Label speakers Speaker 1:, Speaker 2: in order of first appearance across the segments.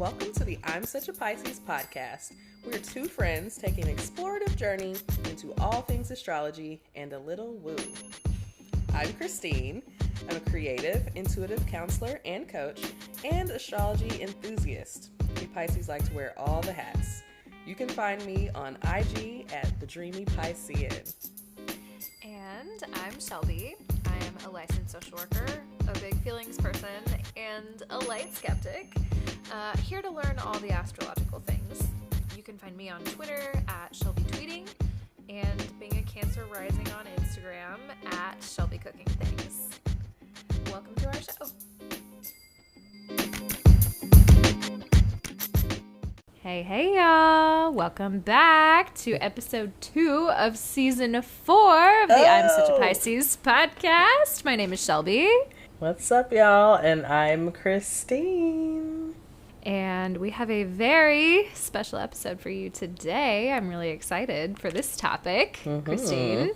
Speaker 1: Welcome to the I'm Such a Pisces podcast. We're two friends taking an explorative journey into all things astrology and a little woo. I'm Christine. I'm a creative, intuitive counselor and coach, and astrology enthusiast. We Pisces like to wear all the hats. You can find me on IG at The Dreamy Piscean.
Speaker 2: And I'm Shelby. I am a licensed social worker, a big feelings person, and a light skeptic. Here to learn all the astrological things. You can find me on Twitter at Shelby Tweeting, and being a Cancer rising on Instagram at Shelby Cooking Things. Welcome to our show. Hey y'all. Welcome back to episode 2 of season 4 of the I'm Such a Pisces podcast. My name is Shelby.
Speaker 1: What's up, y'all? And I'm Christine.
Speaker 2: And we have a very special episode for you today. I'm really excited for this topic, Christine.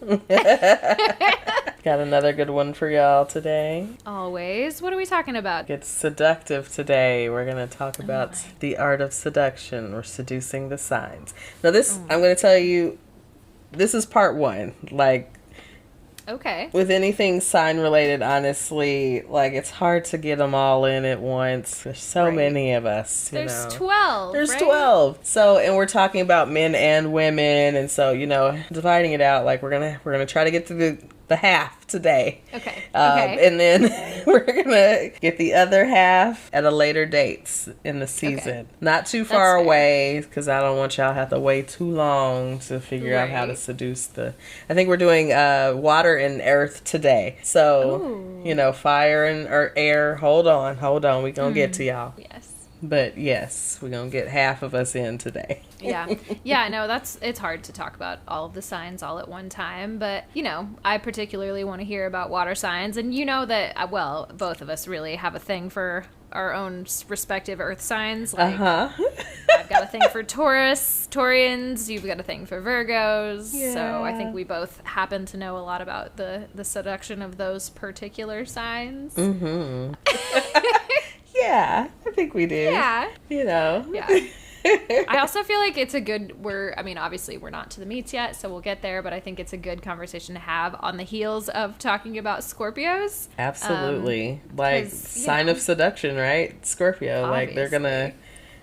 Speaker 1: Got another good one for y'all today.
Speaker 2: Always. What are we talking about?
Speaker 1: It's seductive today. We're going to talk about the art of seduction, or seducing the signs. Now I'm going to tell you, this is part 1.
Speaker 2: Okay.
Speaker 1: With anything sign related, honestly, it's hard to get them all in at once. There's so many of us.
Speaker 2: There's 12.
Speaker 1: There's
Speaker 2: right?
Speaker 1: 12. So, and we're talking about men and women, and so dividing it out. We're gonna try to get to the half today.
Speaker 2: Okay.
Speaker 1: And then we're gonna get the other half at a later date in the season. Okay. Not too far away, because I don't want y'all to have to wait too long to figure out how to seduce I think we're doing water and earth today. So, fire and air. Hold on. We're gonna get to y'all.
Speaker 2: Yes.
Speaker 1: But yes, we're going to get half of us in today.
Speaker 2: Yeah. No, it's hard to talk about all of the signs all at one time. But, I particularly want to hear about water signs. And that, both of us really have a thing for our own respective earth signs. I've got a thing for Taurians. You've got a thing for Virgos. Yeah. So I think we both happen to know a lot about the seduction of those particular signs.
Speaker 1: Mm-hmm. Yeah, I think we do.
Speaker 2: Yeah.
Speaker 1: Yeah.
Speaker 2: I also feel like it's a good, obviously we're not to the meets yet, so we'll get there, but I think it's a good conversation to have on the heels of talking about Scorpios.
Speaker 1: Absolutely. Sign of seduction, right? Scorpio.
Speaker 2: Obviously.
Speaker 1: They're going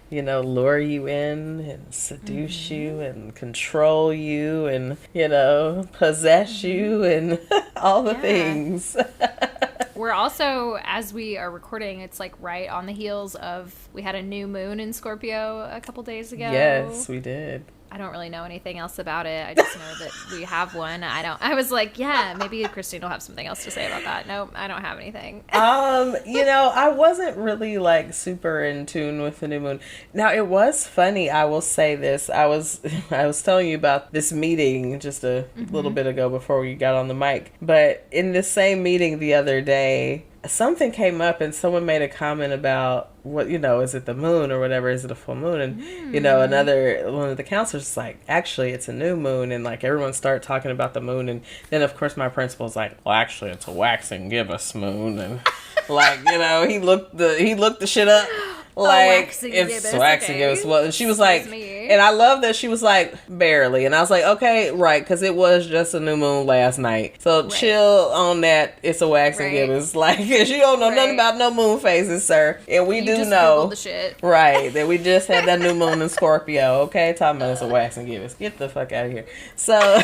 Speaker 1: to, lure you in and seduce you and control you and, possess you and all the things.
Speaker 2: We're also, as we are recording, it's right on the heels of, we had a new moon in Scorpio a couple days ago.
Speaker 1: Yes, we did.
Speaker 2: I don't really know anything else about it. I just know that we have one. I was like, maybe Christine will have something else to say about that. Nope, I don't have anything.
Speaker 1: I wasn't really super in tune with the new moon. Now, it was funny. I will say this. I was telling you about this meeting just a little bit ago before we got on the mic. But in this same meeting the other day, something came up and someone made a comment about what, is it the moon or whatever? Is it a full moon? And, another one of the counselors is like, actually, it's a new moon. And everyone started talking about the moon. And then, of course, my principal's like, well, actually, it's a waxing gibbous moon. And he looked the shit up. It's waxing gibbous. Well, and she was like, and I love that she was like, barely. And I was like, okay, right, because it was just a new moon last night. So chill on that. It's a waxing gibbous. Because you don't know nothing about no moon phases, sir. And we do know.
Speaker 2: The shit.
Speaker 1: Right, that we just had that new moon in Scorpio. Okay, talking about it's a waxing gibbous. Get the fuck out of here. So.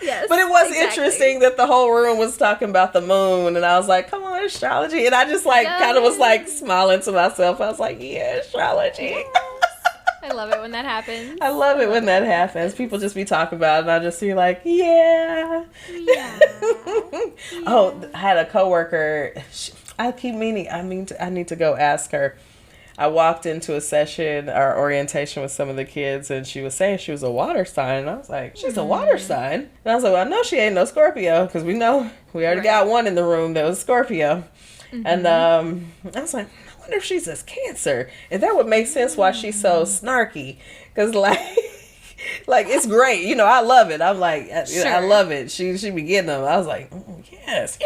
Speaker 2: Yes,
Speaker 1: but it was interesting that the whole room was talking about the moon, and I was like, come on, astrology. And I just kind of was smiling to myself. I was like, yeah, astrology.
Speaker 2: Yes. I love it when that happens.
Speaker 1: I love it when that happens. People just be talking about it, and I just be like, yeah. Oh, I had a coworker. I need to go ask her. I walked into a session or orientation with some of the kids, and she was saying she was a water sign. And I was like, she's a water sign? And I was like, well, I know she ain't no Scorpio, because we already got one in the room that was Scorpio. And I was like, I wonder if she's a Cancer. And that would make sense why she's so snarky. Because, it's great. I love it. I'm like,
Speaker 2: sure.
Speaker 1: I love it. She be getting them. I was like, yes.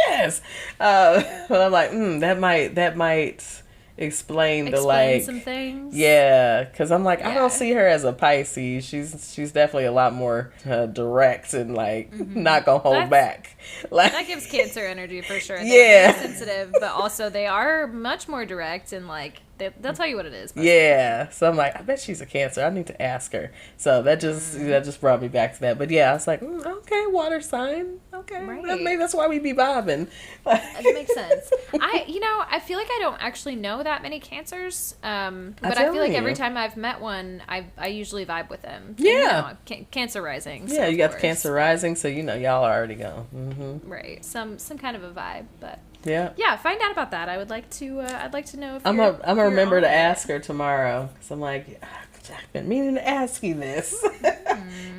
Speaker 1: But I'm like, that might explain
Speaker 2: Explain some things.
Speaker 1: Yeah, because I'm like, I
Speaker 2: Yeah.
Speaker 1: don't see her as a Pisces. She's definitely a lot more direct and like not gonna hold back. Like
Speaker 2: That gives Cancer energy for sure. They're
Speaker 1: Yeah.
Speaker 2: very sensitive, but also they are much more direct and like they'll tell you what it is.
Speaker 1: Yeah, so I'm like, I bet she's a Cancer. I need to ask her. So that just brought me back to that. But yeah, I was like, okay, water sign. Okay,
Speaker 2: Right.
Speaker 1: maybe that's why we be bobbing.
Speaker 2: It makes sense. I feel like I don't actually know that many Cancers, but I feel like every time I've met one, I usually vibe with them.
Speaker 1: Yeah.
Speaker 2: Cancer rising. So
Speaker 1: Yeah, you
Speaker 2: of
Speaker 1: got the
Speaker 2: course.
Speaker 1: Cancer rising, so y'all are already gone. Mm-hmm.
Speaker 2: Right. Some kind of a vibe, but
Speaker 1: Yeah.
Speaker 2: Find out about that. I'd like to know if
Speaker 1: I'm
Speaker 2: you're,
Speaker 1: gonna remember
Speaker 2: on
Speaker 1: to
Speaker 2: it.
Speaker 1: ask her tomorrow. So I'm like, I've been meaning to ask you this.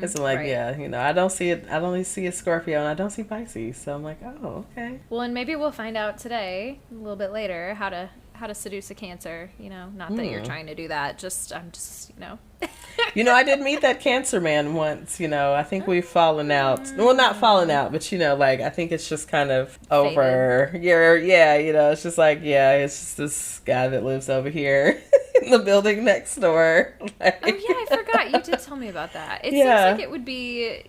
Speaker 1: And so I'm like,
Speaker 2: right.
Speaker 1: yeah, I don't see it. I only see a Scorpio and I don't see Pisces. So I'm like, oh, okay.
Speaker 2: Well, and maybe we'll find out today, a little bit later, how to seduce a Cancer. Not that you're trying to do that. I'm just.
Speaker 1: I did meet that Cancer man once. I think we've fallen out. Well, not fallen out, but like I think it's just kind of over. Yeah, it's just like it's just this guy that lives over here in the building next door. Like,
Speaker 2: Oh yeah, I forgot. You did tell me about that. It
Speaker 1: Yeah.
Speaker 2: seems like it would be,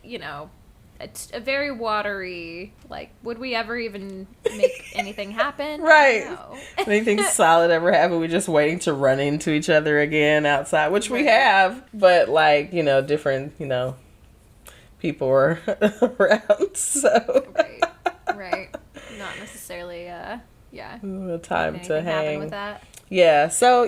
Speaker 2: a very watery. Like, would we ever even make anything happen?
Speaker 1: Right.
Speaker 2: No.
Speaker 1: Anything solid ever happened? We're just waiting to run into each other again outside, which we
Speaker 2: Right.
Speaker 1: have, but like, different, people are around, so.
Speaker 2: Right. Not necessarily. Yeah.
Speaker 1: Time
Speaker 2: Anything
Speaker 1: to
Speaker 2: happen
Speaker 1: hang.
Speaker 2: with that?
Speaker 1: Yeah, so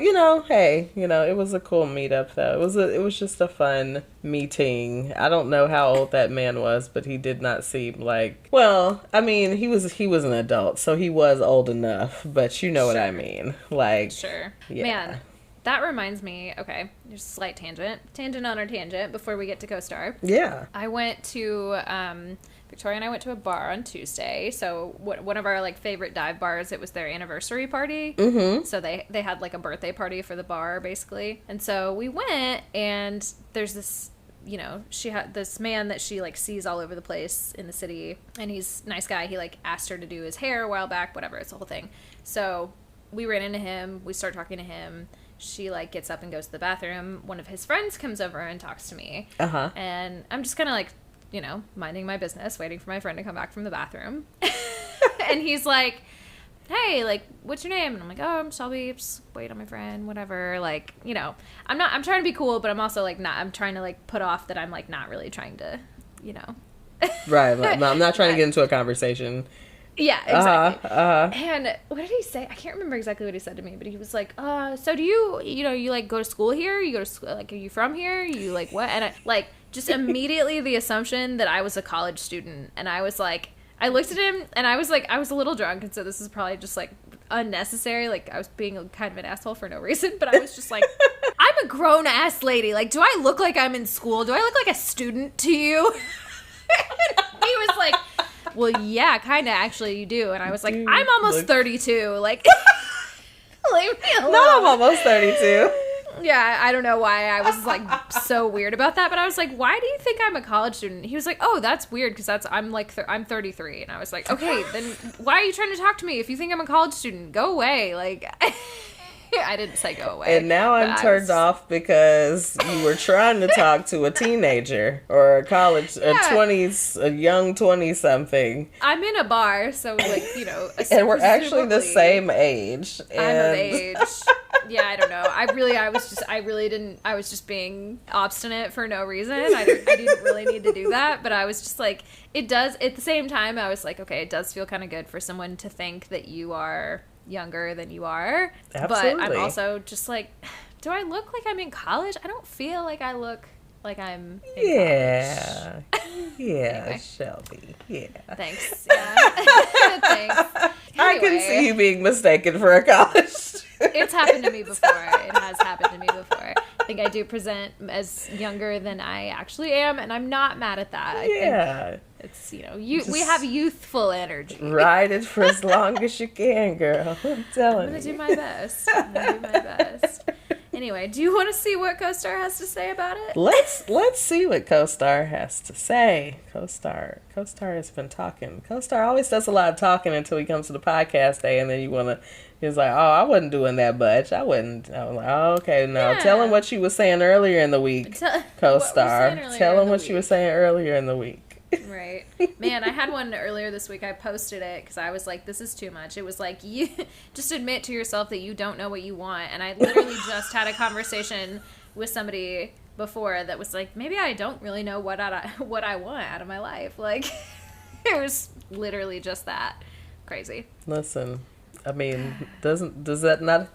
Speaker 1: hey, it was a cool meetup though. It was just a fun meeting. I don't know how old that man was, but he did not seem like. Well, I mean, he was an adult, so he was old enough. But you know what I mean, like.
Speaker 2: Sure.
Speaker 1: Yeah.
Speaker 2: Man, that reminds me. Okay, just a slight tangent on our tangent before we get to Co-Star.
Speaker 1: Yeah.
Speaker 2: I went to Victoria and I went to a bar on Tuesday. So one of our like favorite dive bars, it was their anniversary party. Mm-hmm. So they had like a birthday party for the bar basically. And so we went and there's this, she had this man that she like sees all over the place in the city and he's a nice guy. He like asked her to do his hair a while back, whatever, it's the whole thing. So we ran into him, we start talking to him. She like gets up and goes to the bathroom. One of his friends comes over and talks to me.
Speaker 1: Uh-huh.
Speaker 2: And I'm just kind of like, minding my business, waiting for my friend to come back from the bathroom. And he's like, hey, like, what's your name? And I'm like, oh, I'm Shelby, just wait on my friend, whatever. Like, I'm trying to be cool, but I'm also like I'm trying to like put off that I'm like not really trying to,
Speaker 1: Right. I'm not trying to get into a conversation.
Speaker 2: Yeah, exactly.
Speaker 1: Uh-huh.
Speaker 2: And what did he say? I can't remember exactly what he said to me, but he was like, so do you, you like go to school here? You go to school, like, are you from here? You like what? And I like just immediately the assumption that I was a college student. And I was like, I looked at him and I was like, I was a little drunk. And so this is probably just like unnecessary. Like I was being kind of an asshole for no reason, but I was just like, I'm a grown ass lady. Like, do I look like I'm in school? Do I look like a student to you? And he was like, well, yeah, kind of actually you do. And I was like, I'm almost 32. Like, leave me alone.
Speaker 1: No, I'm almost 32.
Speaker 2: Yeah, I don't know why I was like so weird about that, but I was like, why do you think I'm a college student? He was like, oh, that's weird because I'm like I'm 33, and I was like, okay, then why are you trying to talk to me if you think I'm a college student? Go away, like. I didn't say go away.
Speaker 1: And now I'm turned off because you were trying to talk to a teenager or a college, a young 20-something.
Speaker 2: I'm in a bar, so like,
Speaker 1: and we're actually the same age.
Speaker 2: I'm of age. Yeah, I don't know. I was just being obstinate for no reason. I didn't really need to do that, but I was just like, it does, at the same time, I was like, okay, it does feel kind of good for someone to think that you are younger than you are.
Speaker 1: Absolutely.
Speaker 2: But I'm also just like, do I look like I'm in college? I don't feel like I look like I'm in college.
Speaker 1: Yeah,
Speaker 2: Anyway.
Speaker 1: Shelby. Yeah.
Speaker 2: Thanks. Yeah. Thanks.
Speaker 1: I can
Speaker 2: Anyway.
Speaker 1: see you being mistaken for a college student.
Speaker 2: It's happened to me before. It has happened to me before. I think I do present as younger than I actually am, and I'm not mad at that. I think it's, we have youthful energy.
Speaker 1: Ride it for as long as you can, girl. I'm telling
Speaker 2: I'm
Speaker 1: you.
Speaker 2: going to do my best. Anyway, do you want to see what Co-Star has to say about it?
Speaker 1: Let's see what Co-Star has to say. Co-Star has been talking. Co-Star always does a lot of talking until he comes to the podcast day, and then he's like, oh, I wasn't doing that much. I was like, oh, okay, no.
Speaker 2: Yeah.
Speaker 1: Tell him what you were saying earlier in the week, Co-Star. Tell him what you were saying earlier in the week.
Speaker 2: Right. Man, I had one earlier this week. I posted it because I was like, this is too much. It was like, you just admit to yourself that you don't know what you want. And I literally just had a conversation with somebody before that was like, maybe I don't really know what I want out of my life. Like, it was literally just that. Crazy.
Speaker 1: Listen, I mean, does that not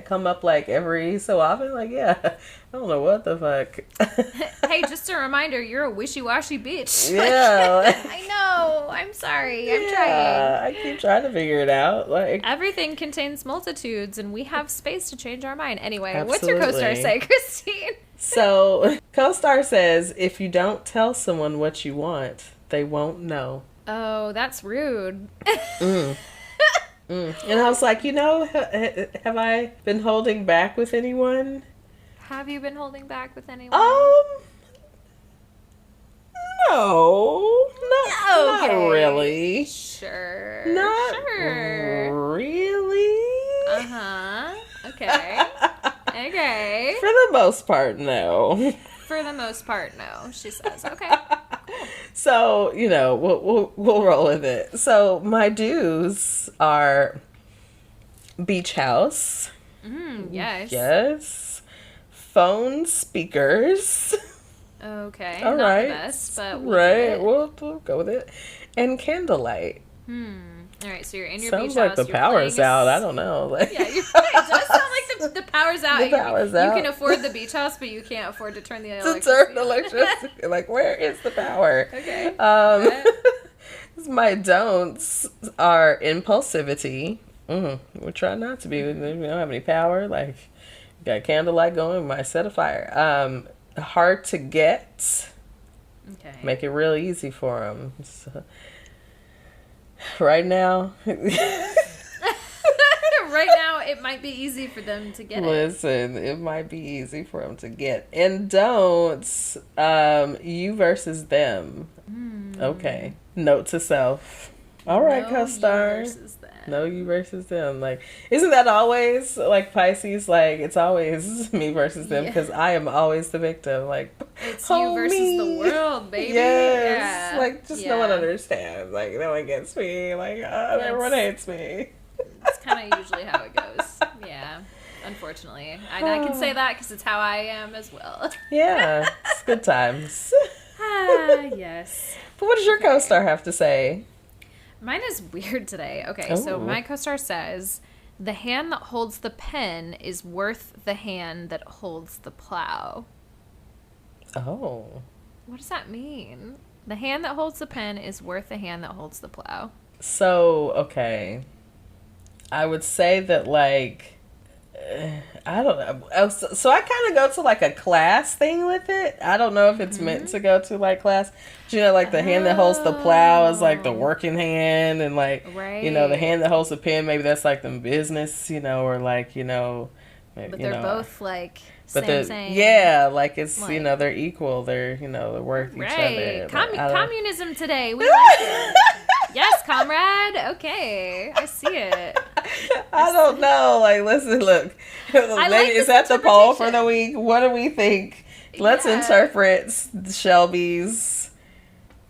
Speaker 1: come up like every so often? Like, yeah, I don't know what the fuck.
Speaker 2: Hey, just a reminder, you're a wishy-washy bitch.
Speaker 1: Yeah.
Speaker 2: I know. I'm sorry. I'm
Speaker 1: Yeah,
Speaker 2: trying.
Speaker 1: I keep trying to figure it out. Like,
Speaker 2: Everything contains multitudes, and we have space to change our mind. Anyway,
Speaker 1: Absolutely.
Speaker 2: What's your Co-Star say, Christine?
Speaker 1: So, Co-Star says, if you don't tell someone what you want, they won't know.
Speaker 2: Oh, that's rude.
Speaker 1: And I was like, have I been holding back with anyone?
Speaker 2: Have you been holding back with anyone?
Speaker 1: No. Not
Speaker 2: Okay.
Speaker 1: really.
Speaker 2: Sure.
Speaker 1: Not
Speaker 2: Sure.
Speaker 1: really.
Speaker 2: Uh-huh. Okay. Okay.
Speaker 1: For the most part, no.
Speaker 2: For the most part, no, she says. Okay.
Speaker 1: So, we'll roll with it. So, my dues are beach house.
Speaker 2: Yes.
Speaker 1: Yes. Phone speakers.
Speaker 2: Okay.
Speaker 1: All
Speaker 2: Not
Speaker 1: right.
Speaker 2: the best, but we'll
Speaker 1: right.
Speaker 2: do it.
Speaker 1: We'll go with it. And candlelight.
Speaker 2: All right, so you're in your
Speaker 1: Sounds
Speaker 2: beach
Speaker 1: like
Speaker 2: house.
Speaker 1: the
Speaker 2: you're
Speaker 1: power's
Speaker 2: playing
Speaker 1: out. I don't know. Like,
Speaker 2: Yeah, you're right. It does sound like the power's out.
Speaker 1: The power's out.
Speaker 2: You can afford the beach house, but you can't afford to turn the
Speaker 1: to
Speaker 2: electricity
Speaker 1: turn the
Speaker 2: on.
Speaker 1: electricity. Like, where is the power?
Speaker 2: Okay.
Speaker 1: My don'ts are impulsivity. We try not to be. We don't have any power. Like, got candlelight going. Might set a fire. Hard to get.
Speaker 2: Okay.
Speaker 1: Make it real easy for them. So, right now.
Speaker 2: Right now, it might be easy for them to get
Speaker 1: Listen, it might be easy for them to get. And don'ts, you versus them. Okay. Note to self. All right, Co-Star. No, you versus them. Like, isn't that always like Pisces? Like, it's always me versus them because I am always the victim. Like,
Speaker 2: It's you versus the world, baby.
Speaker 1: yes.
Speaker 2: Yeah.
Speaker 1: Like, just no one understands. Like, no one gets me. Like, everyone hates me.
Speaker 2: It's kind of usually how it goes. Yeah. Unfortunately. I can say that because it's how I am as well.
Speaker 1: Yeah. It's good times.
Speaker 2: Yes.
Speaker 1: But what does your Co-Star have to say?
Speaker 2: Mine is weird today. Okay, so my Co-Star says, the hand that holds the pen is worth the hand that holds the plow.
Speaker 1: Oh.
Speaker 2: What does that mean? The hand that holds the pen is worth the hand that holds the plow.
Speaker 1: So, okay. I would say that, like, I don't know. So I kind of go to, like, a class thing with it. I don't know if it's meant to go to, like, class. But, like, the hand that holds the plow is, like, the working hand. And, like, the hand that holds the pen, maybe that's, like, the business, or, like,
Speaker 2: But they're both, like,
Speaker 1: but
Speaker 2: same.
Speaker 1: Yeah, like, it's,
Speaker 2: like,
Speaker 1: they're equal. They're, they're worth each other.
Speaker 2: Right.
Speaker 1: Like,
Speaker 2: Communism today. We like it. Yes, comrade. Okay. I see it.
Speaker 1: I don't know. Like, listen, look. Maybe is that the poll for the week? What do we think? Let's interpret Shelby's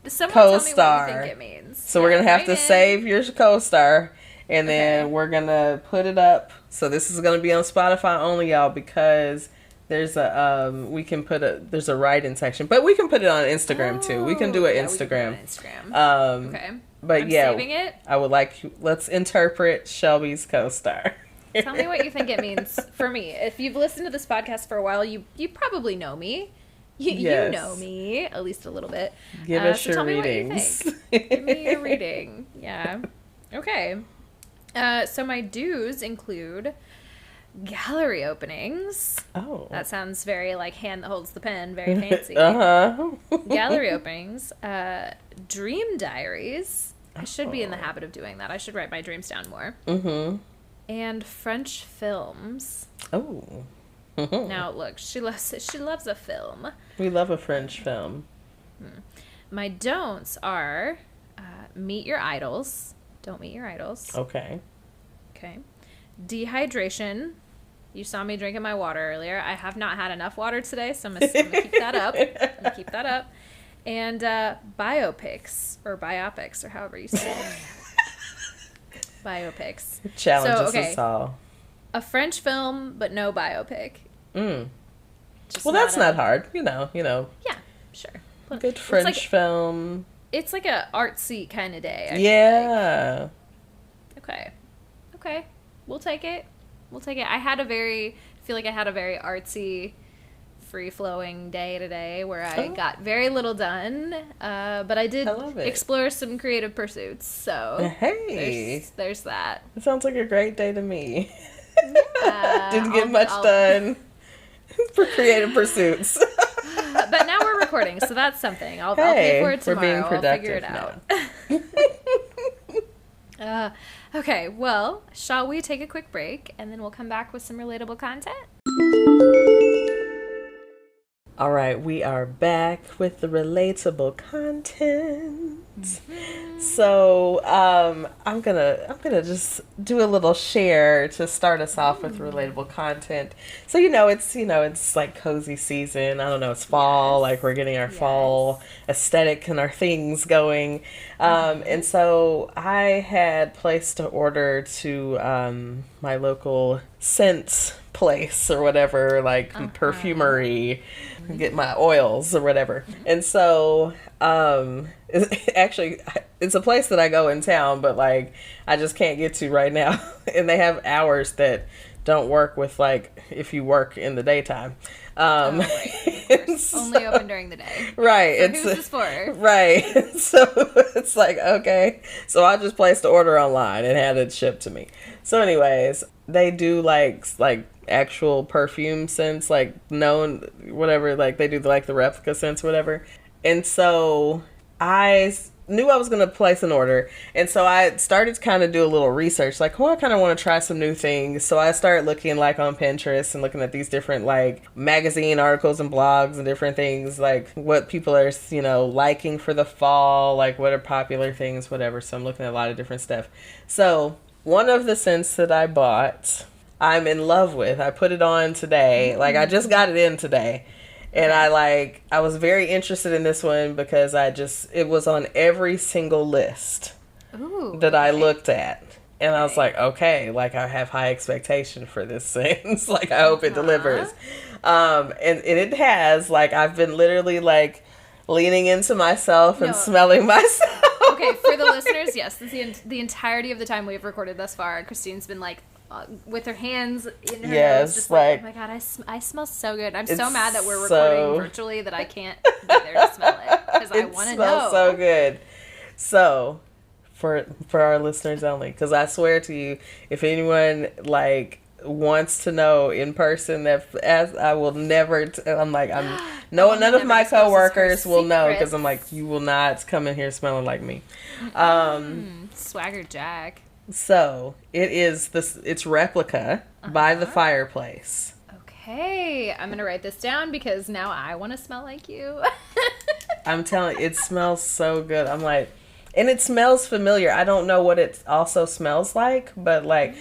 Speaker 1: Co-Star.
Speaker 2: Tell me what you think it means.
Speaker 1: So we're going to have to save your Co-Star, and then we're going to put it up. So this is going to be on Spotify only, y'all, because there's a there's a write-in section, but we can put it on Instagram too. We can do it Instagram.
Speaker 2: Okay.
Speaker 1: But
Speaker 2: I'm saving it.
Speaker 1: I would let's interpret Shelby's Co-Star.
Speaker 2: Tell me what you think it means for me. If you've listened to this podcast for a while, you probably know me. You know me, at least a little bit.
Speaker 1: Give us
Speaker 2: so
Speaker 1: your
Speaker 2: tell
Speaker 1: readings.
Speaker 2: Me what you think. Give me your reading. Yeah. Okay. So my dues include gallery openings.
Speaker 1: Oh.
Speaker 2: That sounds very like hand that holds the pen, very fancy. Gallery openings. Dream diaries. I should be in the habit of doing that. I should write my dreams down more. And French films.
Speaker 1: Oh.
Speaker 2: Now, look, she loves a film.
Speaker 1: We love a French film.
Speaker 2: My don'ts are meet your idols. Don't meet your idols.
Speaker 1: Okay.
Speaker 2: Okay. Dehydration. You saw me drinking my water earlier. I have not had enough water today, so I'm going to keep that up. And biopics, or biopics, or however you say it. Biopics.
Speaker 1: Challenges us all.
Speaker 2: A French film, but no biopic.
Speaker 1: Well, that's not hard. You know.
Speaker 2: Yeah, sure.
Speaker 1: Good French film.
Speaker 2: It's like a artsy kind of day.
Speaker 1: Yeah.
Speaker 2: Okay. We'll take it. I feel like I had a very artsy, free-flowing day today where I got very little done, but I did explore some creative pursuits, so
Speaker 1: hey,
Speaker 2: there's that.
Speaker 1: It sounds like a great day to me.
Speaker 2: Yeah,
Speaker 1: didn't get much done for creative pursuits.
Speaker 2: But now we're recording, so that's something. I'll pay for it tomorrow.
Speaker 1: We're being productive.
Speaker 2: I'll figure it out. Okay, well, shall we take a quick break, and then we'll come back with some relatable content?
Speaker 1: All right, we are back with the relatable content. So I'm gonna just do a little share to start us off with relatable content. So it's like cozy season. I don't know, it's fall. Like we're getting our fall aesthetic and our things going. And so I had placed an order to my local scent place or whatever, like perfumery, get my oils or whatever. And so it's a place that I go in town, but like I just can't get to right now. And they have hours that don't work with like if you work in the daytime.
Speaker 2: So, only open during the day.
Speaker 1: Right.
Speaker 2: So who's this for?
Speaker 1: Right. So it's like, okay. So I just placed the order online and had it shipped to me. So anyways, they do like actual perfume scents, like known, whatever, like they do like the replica scents, whatever. And so I knew I was going to place an order. And so I started to kind of do a little research, like, I kind of want to try some new things. So I started looking like on Pinterest and looking at these different like magazine articles and blogs and different things, like what people are, liking for the fall, like what are popular things, whatever. So I'm looking at a lot of different stuff. So one of the scents that I bought, I'm in love with. I put it on today. Like I just got it in today. And I was very interested in this one because it was on every single list that I looked at. And I was like, okay, like I have high expectation for this sense. Like I hope it delivers. And it has, like I've been literally like leaning into myself and smelling myself.
Speaker 2: Okay, for the listeners, yes, this is the entirety of the time we've recorded thus far, Christine's been like, with her hands in her nose, just like, oh my god, I smell so good. I'm so mad that we're recording virtually that I can't be there to smell it because I want to know. It smells so good.
Speaker 1: So, for our listeners only, because I swear to you, if anyone like wants to know in person, I will never. None of my coworkers will know because I'm like, you will not come in here smelling like me.
Speaker 2: Swagger Jack.
Speaker 1: So it's Replica by the Fireplace.
Speaker 2: Okay, I'm gonna write this down because now I want to smell like you.
Speaker 1: I'm telling you, it smells so good. I'm like, and it smells familiar. I don't know what it also smells like, but like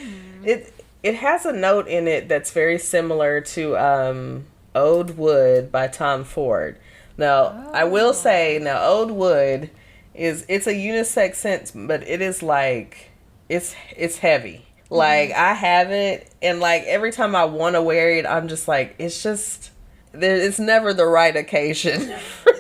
Speaker 1: it has a note in it that's very similar to Oud Wood by Tom Ford. Now, I will say, Oud Wood it's a unisex scent, but it is like it's heavy. Like I have it, and like every time I want to wear it, I'm just like, it's never the right occasion.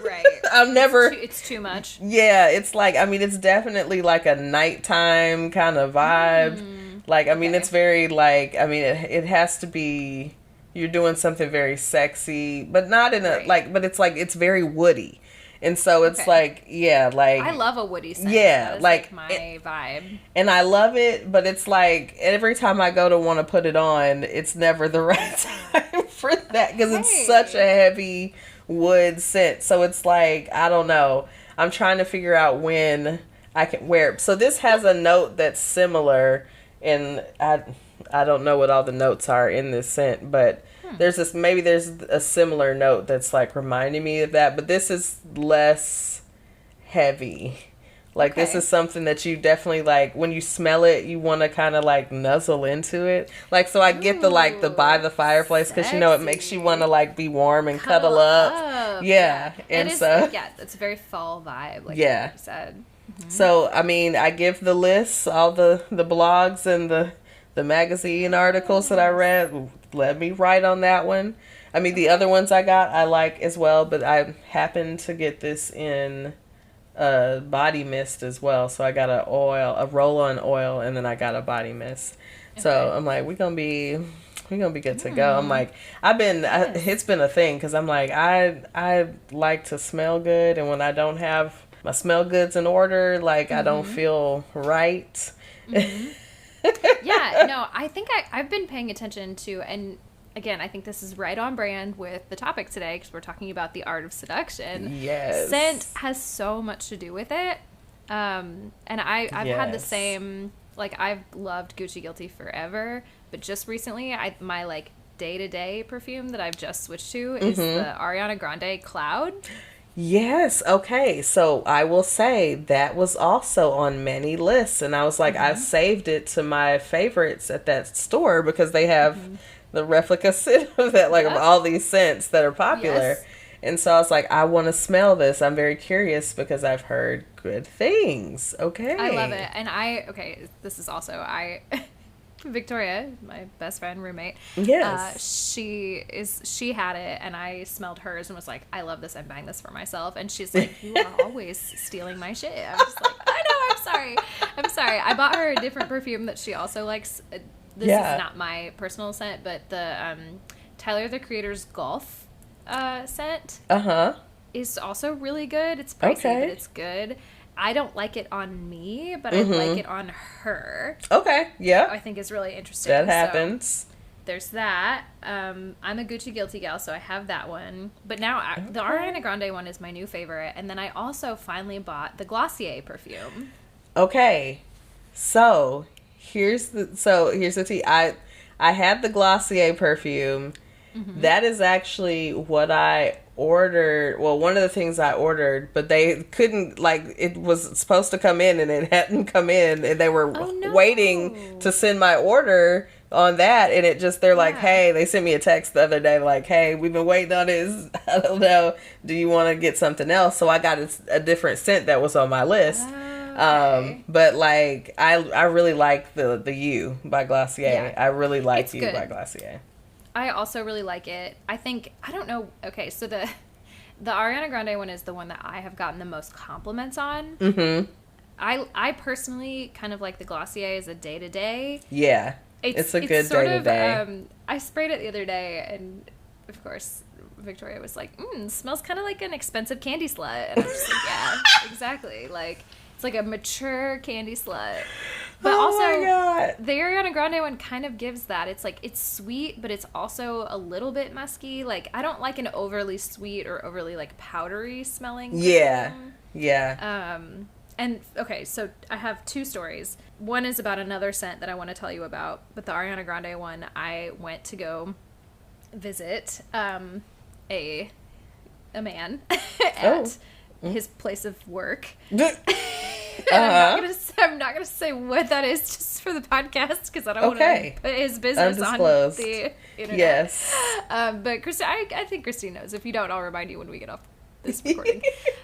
Speaker 2: Right. It's too much.
Speaker 1: Yeah, it's like, it's definitely like a nighttime kind of vibe. Like, it's very like, it has to be, you're doing something very sexy, but not in a, but it's like, it's very woody. And so it's like, I
Speaker 2: love a woody scent.
Speaker 1: Yeah,
Speaker 2: that is like my vibe.
Speaker 1: And I love it, but it's like every time I go to want to put it on, it's never the right time for that because it's such a heavy wood scent. So it's like, I don't know. I'm trying to figure out when I can wear it. So this has a note that's similar, and I don't know what all the notes are in this scent, but there's a similar note that's like reminding me of that, but this is less heavy. Like, this is something that you definitely, like, when you smell it, you want to kind of, like, nuzzle into it. Like, so I get the by the fireplace, because, you know, it makes you want to, like, be warm and cuddle up. Yeah. And
Speaker 2: it's a very fall vibe, like you said. Mm-hmm.
Speaker 1: So, I mean, I give the lists, all the blogs and the magazine articles that I read. Let me write on that one. I mean, the other ones I got, I like as well, but I happened to get this in body mist as well. So I got a roll-on oil, and then I got a body mist. Okay. So I'm like, we're gonna be good to go. I'm like, it's been a thing, because I'm like, I like to smell good, and when I don't have my smell goods in order, like, I don't feel right.
Speaker 2: Yeah, no, I think I've been paying attention to, and again, I think this is right on brand with the topic today, because we're talking about the art of seduction.
Speaker 1: Yes.
Speaker 2: Scent has so much to do with it. And I've had the same, like, I've loved Gucci Guilty forever, but just recently, my, like, day-to-day perfume that I've just switched to is the Ariana Grande Cloud.
Speaker 1: Yes. Okay. So I will say that was also on many lists, and I was like, I saved it to my favorites at that store, because they have the replica scent of that, like, of all these scents that are popular. Yes. And so I was like, I want to smell this. I'm very curious, because I've heard good things. Okay.
Speaker 2: I love it. And this is also, Victoria, my best friend, roommate.
Speaker 1: Yes.
Speaker 2: She had it, and I smelled hers and was like, I love this. I'm buying this for myself. And she's like, you are always stealing my shit. I'm just like, I know, I'm sorry. I bought her a different perfume that she also likes. This is not my personal scent, but the Tyler, the Creator's Golf scent is also really good. It's pricey, but it's good. I don't like it on me, but I like it on her.
Speaker 1: Okay, yeah.
Speaker 2: I think is really interesting.
Speaker 1: That happens.
Speaker 2: So there's that. I'm a Gucci Guilty gal, so I have that one. But now the Ariana Grande one is my new favorite. And then I also finally bought the Glossier perfume.
Speaker 1: Okay, so here's the tea. I had the Glossier perfume. That is actually what I ordered. Well, one of the things I ordered, but they couldn't, like, it was supposed to come in and it hadn't come in, and they were waiting to send my order on that, and it just, they're like, hey, they sent me a text the other day, like, hey, we've been waiting on this. I don't know. Do you want to get something else? So I got a different scent that was on my list. Okay. But, like, I really like the You by Glossier. I really like You by Glossier.
Speaker 2: I also really like it. I don't know. Okay, so the Ariana Grande one is the one that I have gotten the most compliments on. I personally kind of like the Glossier as a day-to-day. Yeah, it's a good day-to-day. I sprayed it the other day, and of course, Victoria was like, smells kind of like an expensive candy slut. And I'm just like, yeah, exactly. Like, it's like a mature candy slut. But the Ariana Grande one kind of gives that. It's like, it's sweet, but it's also a little bit musky. Like, I don't like an overly sweet or overly, like, powdery smelling perfume. And, okay, so I have two stories. One is about another scent that I want to tell you about. But the Ariana Grande one, I went to go visit a man at his place of work. And I'm not gonna say what that is, just for the podcast, because I don't want to put his business on the internet. Yes. But Christine, I think Christine knows. If you don't, I'll remind you when we get off this recording.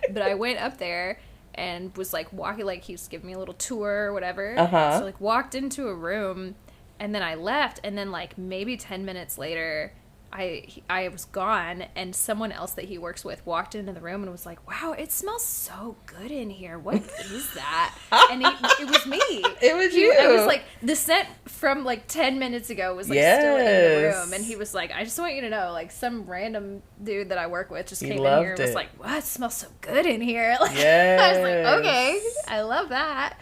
Speaker 2: But I went up there and was like walking, like he was giving me a little tour or whatever. So like walked into a room, and then I left, and then like maybe 10 minutes later, I was gone, and someone else that he works with walked into the room and was like, wow, it smells so good in here. What is that? And it was me. It was you. I was like, the scent from like 10 minutes ago was like still in the room. And he was like, I just want you to know, like, some random dude that I work with just came in here and was like, wow, it smells so good in here. Like, I was like, okay, I love that.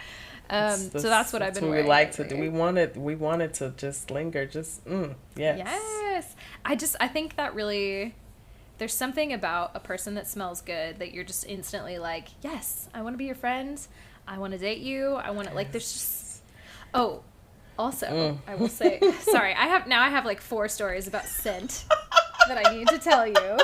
Speaker 2: So that's what I've been wearing. We like to do. We wanted to just linger. Yes. I think that really, there's something about a person that smells good that you're just instantly like, yes, I want to be your friend. I want to date you. I want to, like, there's just, Also, I will say, sorry, I have like 4 stories about scent that I need to tell you.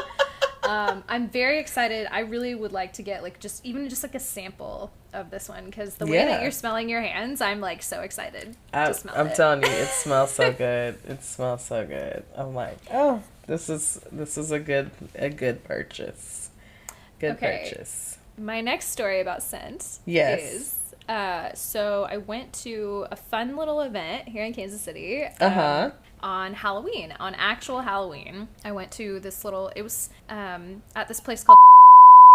Speaker 2: I'm very excited. I really would like to get like just like a sample of this one, because the way that you're smelling your hands, I'm like so excited to smell it.
Speaker 1: I'm telling you, it smells so good. It smells so good. I'm like, oh, this is a good purchase. Good purchase.
Speaker 2: My next story about scent is so I went to a fun little event here in Kansas City. On Halloween, on actual Halloween. I went to this it was at this place called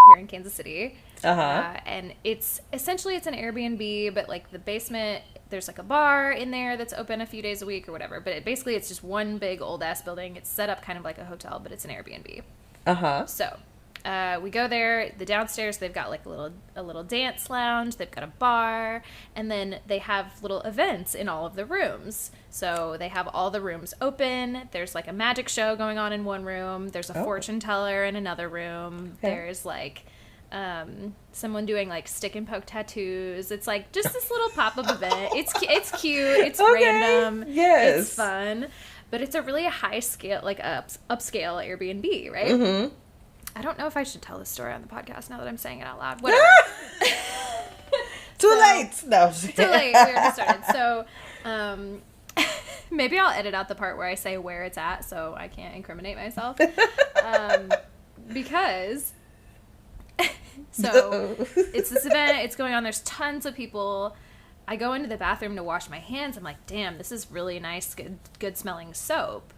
Speaker 2: here in Kansas City. And it's an Airbnb, but like the basement, there's like a bar in there that's open a few days a week or whatever. But basically it's just one big old ass building. It's set up kind of like a hotel, but it's an Airbnb. So we go there. The downstairs, they've got like a little dance lounge. They've got a bar, and then they have little events in all of the rooms. So they have all the rooms open. There's like a magic show going on in one room. There's a fortune teller in another room. Okay. There's like someone doing like stick and poke tattoos. It's like just this little pop-up event. It's cute. It's random.
Speaker 1: Yes.
Speaker 2: It's fun, but it's a really high scale, like upscale Airbnb, right? I don't know if I should tell this story on the podcast now that I'm saying it out loud. Whatever.
Speaker 1: Too late. No.
Speaker 2: Too late. We already started. So, maybe I'll edit out the part where I say where it's at so I can't incriminate myself. Because, so, it's this event. It's going on. There's tons of people. I go into the bathroom to wash my hands. I'm like, damn, this is really nice, good smelling soap.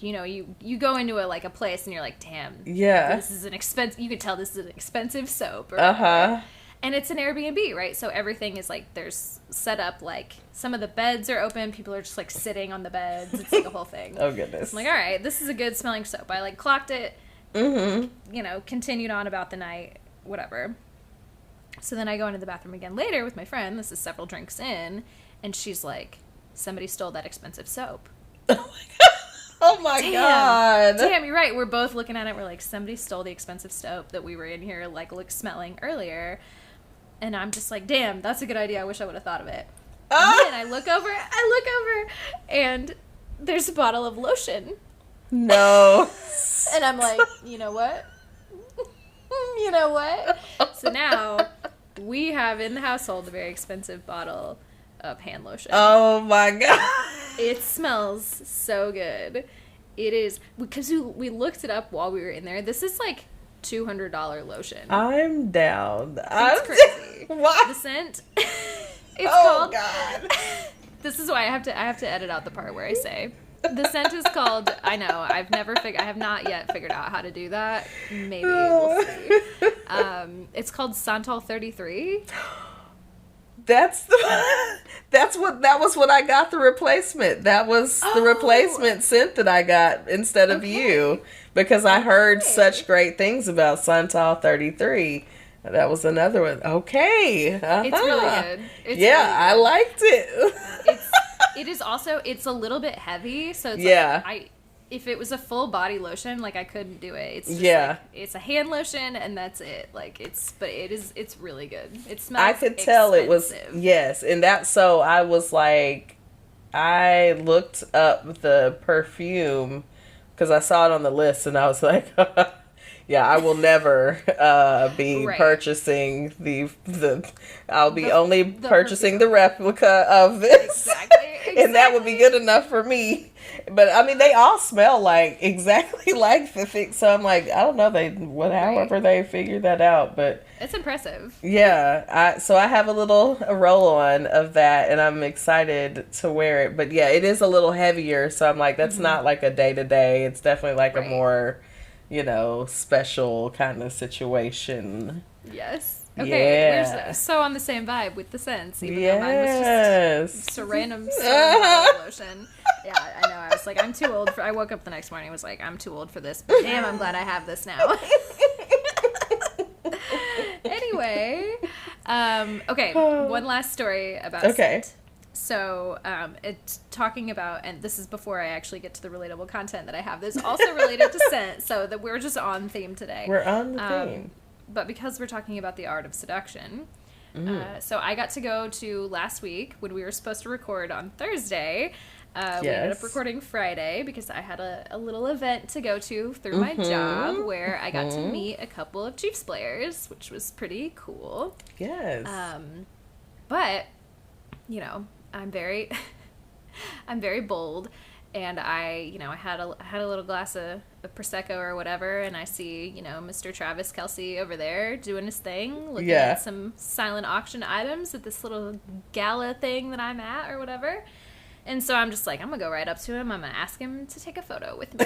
Speaker 2: You know, you go into a place and you're like, damn, this is an expensive, you can tell this is an expensive soap. And it's an Airbnb, right? So everything is like, there's set up, like, some of the beds are open. People are just like sitting on the beds. It's like a whole thing.
Speaker 1: Oh, goodness.
Speaker 2: I'm like, all right, this is a good smelling soap. I like clocked it, you know, continued on about the night, whatever. So then I go into the bathroom again later with my friend. This is several drinks in. And she's like, somebody stole that expensive soap.
Speaker 1: Oh, my God. Oh my God.
Speaker 2: Damn, you're right. We're both looking at it. We're like, somebody stole the expensive soap that we were in here, like, smelling earlier. And I'm just like, damn, that's a good idea. I wish I would have thought of it. And then I look over, and there's a bottle of lotion.
Speaker 1: No.
Speaker 2: And I'm like, you know what? So now we have in the household a very expensive bottle of hand lotion.
Speaker 1: Oh my God.
Speaker 2: It smells so good. It is, because we looked it up while we were in there. This is like $200 lotion.
Speaker 1: I'm down.
Speaker 2: It's crazy.
Speaker 1: What?
Speaker 2: The scent. It's called.
Speaker 1: God.
Speaker 2: This is why I have to edit out the part where I say the scent is called. I know I have not yet figured out how to do that. Maybe we'll see. It's called Santal 33.
Speaker 1: That was what I got the replacement. That was the replacement scent that I got instead of you, because I heard such great things about Santal 33. That was another one. Okay.
Speaker 2: It's really good. It's really good.
Speaker 1: I liked it.
Speaker 2: It is also, it's a little bit heavy, so it's like, if it was a full body lotion, like, I couldn't do it. It's just like, it's a hand lotion and that's it. Like, it's really good. It smells
Speaker 1: I could tell it was, yes. And so I was like, I looked up the perfume because I saw it on the list and I was like, yeah, I will never be purchasing I'll be only purchasing the replica of this. Exactly. And that would be good enough for me. But I mean, they all smell like exactly like the thing. So I'm like, I don't know, however they figured that out, but
Speaker 2: it's impressive.
Speaker 1: Yeah, so I have a roll-on of that, and I'm excited to wear it. But yeah, it is a little heavier, so I'm like, that's not like a day-to-day. It's definitely like a more, special kind of situation.
Speaker 2: Yes. Okay, we're so on the same vibe with the scents, even though mine was just a random lotion. Yeah, I know. I was like, I'm too old I woke up the next morning and was like, I'm too old for this, but damn, I'm glad I have this now. Anyway, okay, one last story about scent. So, it's talking about, and this is before I actually get to the relatable content that I have, this also related to scent, so that we're just on theme today.
Speaker 1: We're on the theme.
Speaker 2: But because we're talking about the art of seduction, So I got to go to last week when we were supposed to record on Thursday. We ended up recording Friday because I had a little event to go to through my job where I got to meet a couple of Chiefs players, which was pretty cool.
Speaker 1: Yes.
Speaker 2: But, you know, I'm very bold, and I had a little glass of Prosecco or whatever, and I see, Mr. Travis Kelce over there doing his thing, looking at some silent auction items at this little gala thing that I'm at or whatever. And so I'm just like, I'm going to go right up to him. I'm going to ask him to take a photo with me.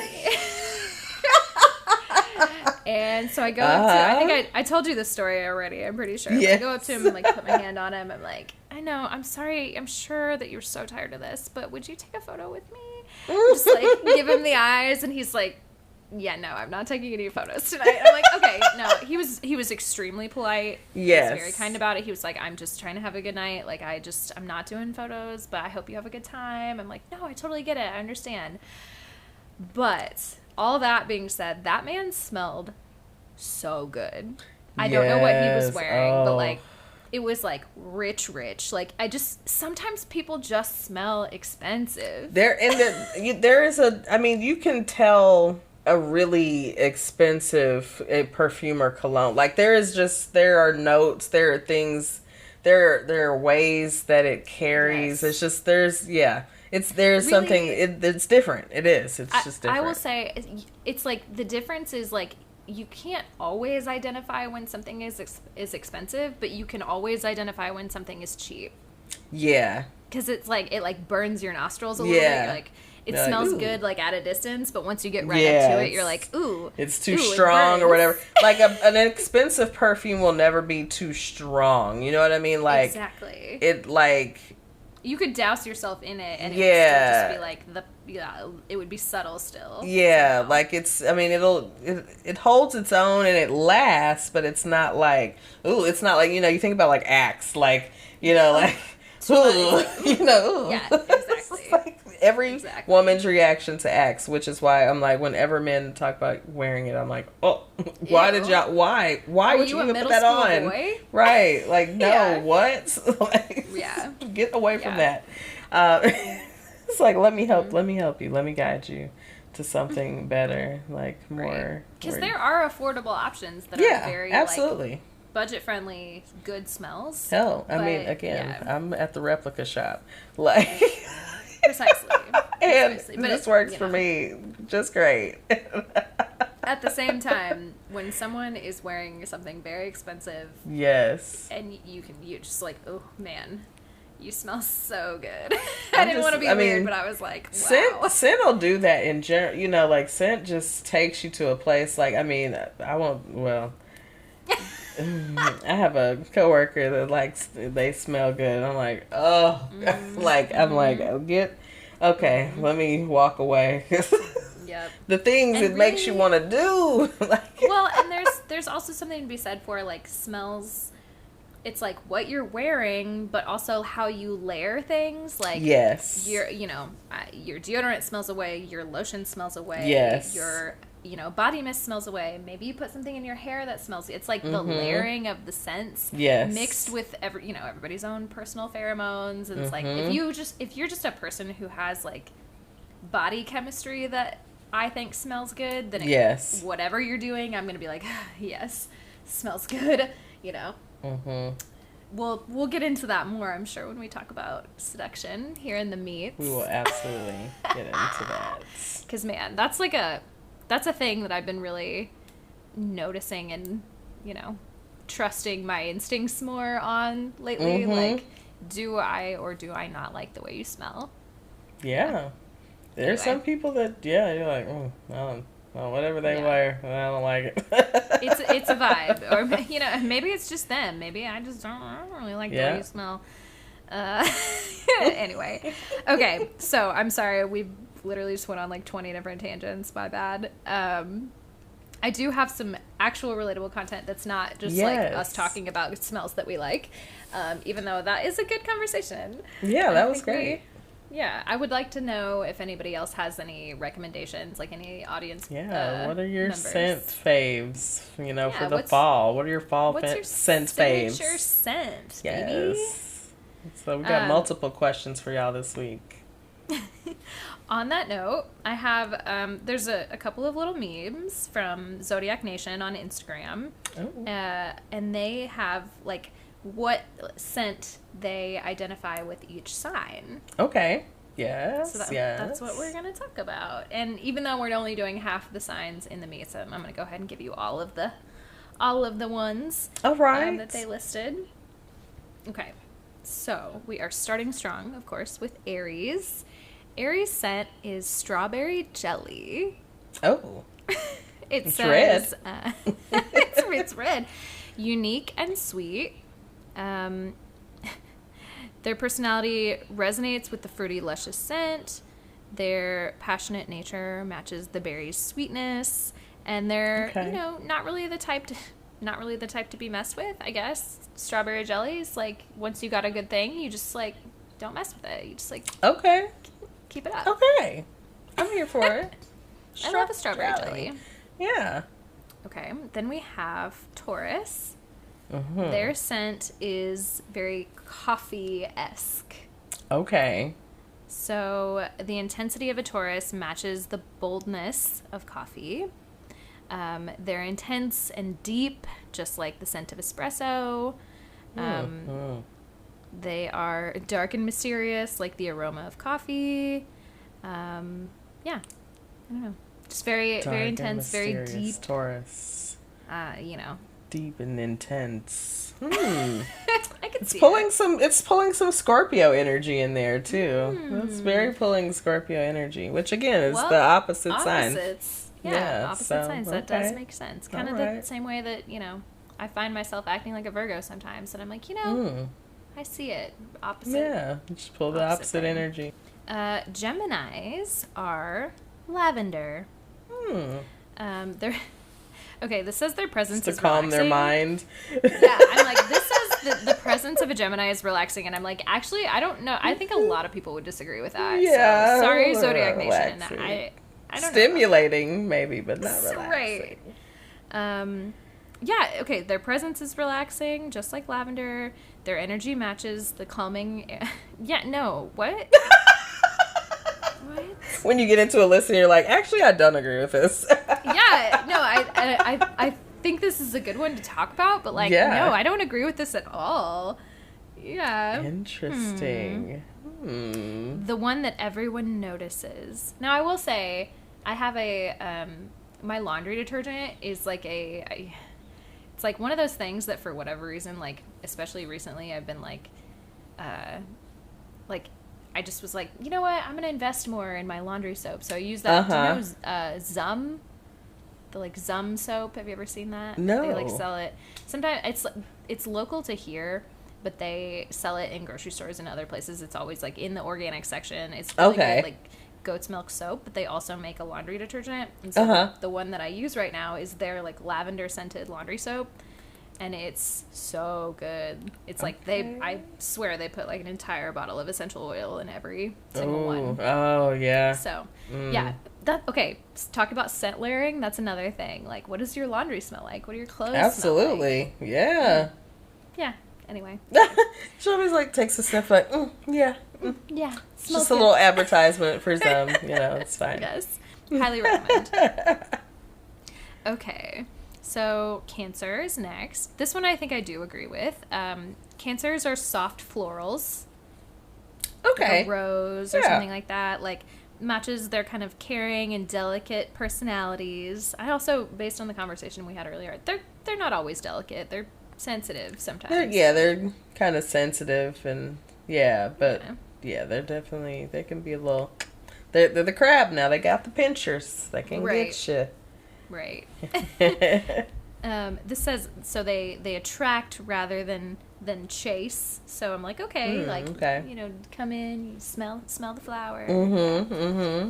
Speaker 2: And so I go up to, I think I told you this story already, I'm pretty sure. Yes. I go up to him and, like, put my hand on him. I'm like, I know, I'm sorry. I'm sure that you're so tired of this, but would you take a photo with me? Just, like, give him the eyes. And he's like, yeah, no, I'm not taking any photos tonight. I'm like, okay, no. He was extremely polite.
Speaker 1: Yes.
Speaker 2: He was very kind about it. He was like, I'm just trying to have a good night. Like, I'm not doing photos, but I hope you have a good time. I'm like, no, I totally get it. I understand. But all that being said, that man smelled so good. I don't know what he was wearing, but, like, it was, like, rich. Like, sometimes people just smell expensive.
Speaker 1: There is you can tell a really expensive perfume or cologne. Like, there are notes, there are things, there are ways that it carries. Yes. It's just, there's really, something, it's different. It is. It's just different.
Speaker 2: I will say, it's like, the difference is, like, you can't always identify when something is expensive, but you can always identify when something is cheap.
Speaker 1: Yeah.
Speaker 2: Because it's like, it, like, burns your nostrils a little bit. You're like, it smells good, like, at a distance, but once you get right up to it, you're like, ooh.
Speaker 1: It's too strong or whatever. Like, an expensive perfume will never be too strong. You know what I mean? Like,
Speaker 2: exactly.
Speaker 1: It, like,
Speaker 2: you could douse yourself in it, and it would still just be like it would be subtle still.
Speaker 1: Yeah,
Speaker 2: somehow.
Speaker 1: Like, it holds its own and it lasts, but it's not like, it's not like, you think about, like, Axe, like, like, ooh,
Speaker 2: Yeah, exactly.
Speaker 1: Like every woman's reaction to Axe, which is why I'm like, whenever men talk about wearing it, I'm like, oh, why would you even put that on?
Speaker 2: Boy?
Speaker 1: Right, like, no, what? Like, get away from that. It's like, let me help you, let me guide you to something better, like, more.
Speaker 2: Because there are affordable options that are very,
Speaker 1: absolutely.
Speaker 2: Like, budget-friendly, good smells.
Speaker 1: Hell, I mean, again, I'm at the replica shop, like.
Speaker 2: Precisely.
Speaker 1: And but this works for me just great.
Speaker 2: At the same time, when someone is wearing something very expensive,
Speaker 1: yes,
Speaker 2: and you're just like, oh man, you smell so good. I didn't want to be weird, but I was like, wow.
Speaker 1: Scent will do that in general. Like, scent just takes you to a place. Like, I mean, I won't. Well. I have a coworker that likes, they smell good. I'm like, oh, let me walk away.
Speaker 2: Yep.
Speaker 1: The things it makes you want to do.
Speaker 2: Well, and there's also something to be said for, like, smells. It's like what you're wearing, but also how you layer things. Like, yes, your deodorant smells away, your lotion smells away,
Speaker 1: yes,
Speaker 2: your body mist smells away. Maybe you put something in your hair that smells. It's like the layering of the scents, mixed with everybody's own personal pheromones. And it's like, if you're just a person who has, like, body chemistry that I think smells good, then whatever you're doing, I'm gonna be like, yes, smells good. We'll get into that more, I'm sure, when we talk about seduction here in the meets.
Speaker 1: We will absolutely get into that.
Speaker 2: Because, man, that's a thing that I've been really noticing and, trusting my instincts more on lately. Like, do I or do I not like the way you smell?
Speaker 1: Yeah. There's some people that, you're like, whatever they wear, I don't like it.
Speaker 2: It's a vibe. Or, maybe it's just them. Maybe I just don't really like the way you smell. Anyway. Okay, so I'm sorry. We literally just went on, like, 20 different tangents. My bad. I do have some actual relatable content that's not just, like, us talking about smells that we like, even though that is a good conversation.
Speaker 1: Yeah, that was great.
Speaker 2: Yeah, I would like to know if anybody else has any recommendations, like any audience.
Speaker 1: Yeah, what are your
Speaker 2: members.
Speaker 1: scent faves? You know, for the
Speaker 2: what's-
Speaker 1: fall. What are your fall
Speaker 2: What's your
Speaker 1: scent faves?
Speaker 2: signature scent, baby?
Speaker 1: Yes. So we got multiple questions for y'all this week.
Speaker 2: On that note, I have there's a couple of little memes from Zodiac Nation on Instagram, and they have like what scent they identify with each sign.
Speaker 1: Okay. Yes.
Speaker 2: So that's what we're going to talk about. And even though we're only doing half the signs in the memes, I'm going to go ahead and give you all of the ones
Speaker 1: all right.
Speaker 2: that they listed. Okay. So we are starting strong, of course, with Aries. Aries scent is strawberry jelly.
Speaker 1: Oh.
Speaker 2: It's
Speaker 1: red.
Speaker 2: It's red. Unique and sweet. Their personality resonates with the fruity, luscious scent. Their passionate nature matches the berry's sweetness, and they're not really the type to be messed with. I guess strawberry jelly is like once you got a good thing, you just like don't mess with it. You just like keep it up.
Speaker 1: Okay, I'm here for it.
Speaker 2: I love a strawberry jelly.
Speaker 1: Yeah.
Speaker 2: Okay, then we have Taurus.
Speaker 1: Mm-hmm.
Speaker 2: Their scent is very coffee-esque.
Speaker 1: Okay.
Speaker 2: So the intensity of a Taurus matches the boldness of coffee. They're intense and deep, just like the scent of espresso. They are dark and mysterious, like the aroma of coffee. I don't know. Just very intense, very deep.
Speaker 1: Taurus. Deep and intense.
Speaker 2: I could see
Speaker 1: It's pulling some Scorpio energy in there too. It's very pulling Scorpio energy, which again is the opposite sign.
Speaker 2: Yeah, opposite signs. That does make sense. Kind of the same way that I find myself acting like a Virgo sometimes, and I'm like, I see it. Opposite.
Speaker 1: Yeah, just pull the opposite energy.
Speaker 2: Geminis are lavender. They're okay. This says their presence is
Speaker 1: to calm
Speaker 2: relaxing.
Speaker 1: their mind.
Speaker 2: Yeah, I'm like, this says the presence of a Gemini is relaxing, and I'm like, actually, I don't know. I think a lot of people would disagree with that.
Speaker 1: Yeah,
Speaker 2: so, sorry, Zodiac Nation.
Speaker 1: relaxing.
Speaker 2: I don't
Speaker 1: Stimulating, maybe, but not relaxing.
Speaker 2: Right. Yeah, okay, their presence is relaxing, just like lavender. Their energy matches the calming... Yeah, no, what? What?
Speaker 1: When you get into a list and you're like, actually, I don't agree with this.
Speaker 2: Yeah, no, I think this is a good one to talk about, but, like, no, I don't agree with this at all. Yeah.
Speaker 1: Interesting.
Speaker 2: The one that everyone notices. Now, I will say, I have my laundry detergent is like it's like one of those things that for whatever reason, like, especially recently, I've been like, I just was like, you know what? I'm going to invest more in my laundry soap. So I use that. Do you know Zum? The, like, Zum soap. Have you ever seen that?
Speaker 1: No.
Speaker 2: They, like, sell it. Sometimes it's local to here, but they sell it in grocery stores and other places. It's always, like, in the organic section. It's really good, like, goat's milk soap, but they also make a laundry detergent. And so the one that I use right now is their, like, lavender-scented laundry soap. And it's so good. It's like I swear they put like an entire bottle of essential oil in every single one.
Speaker 1: Oh, yeah.
Speaker 2: So, yeah. Okay, talk about scent layering. That's another thing. Like, what does your laundry smell like? What do your clothes smell like?
Speaker 1: Absolutely. Yeah.
Speaker 2: Yeah. Anyway.
Speaker 1: Shelby's like, takes a sniff like, yeah.
Speaker 2: Yeah.
Speaker 1: Just a little advertisement for some, it's fine.
Speaker 2: Yes. Highly recommend. Okay. So, Cancer is next. This one I think I do agree with. Cancers are soft florals.
Speaker 1: Okay.
Speaker 2: Like a rose or something like that. Like, matches their kind of caring and delicate personalities. I also, based on the conversation we had earlier, they're not always delicate. They're sensitive sometimes.
Speaker 1: They're kind of sensitive and, but they're definitely, they can be a little, they're the crab now. They got the pinchers. They can get you.
Speaker 2: Right. This says, so they attract rather than chase. So I'm like, okay, come in, you smell the flower.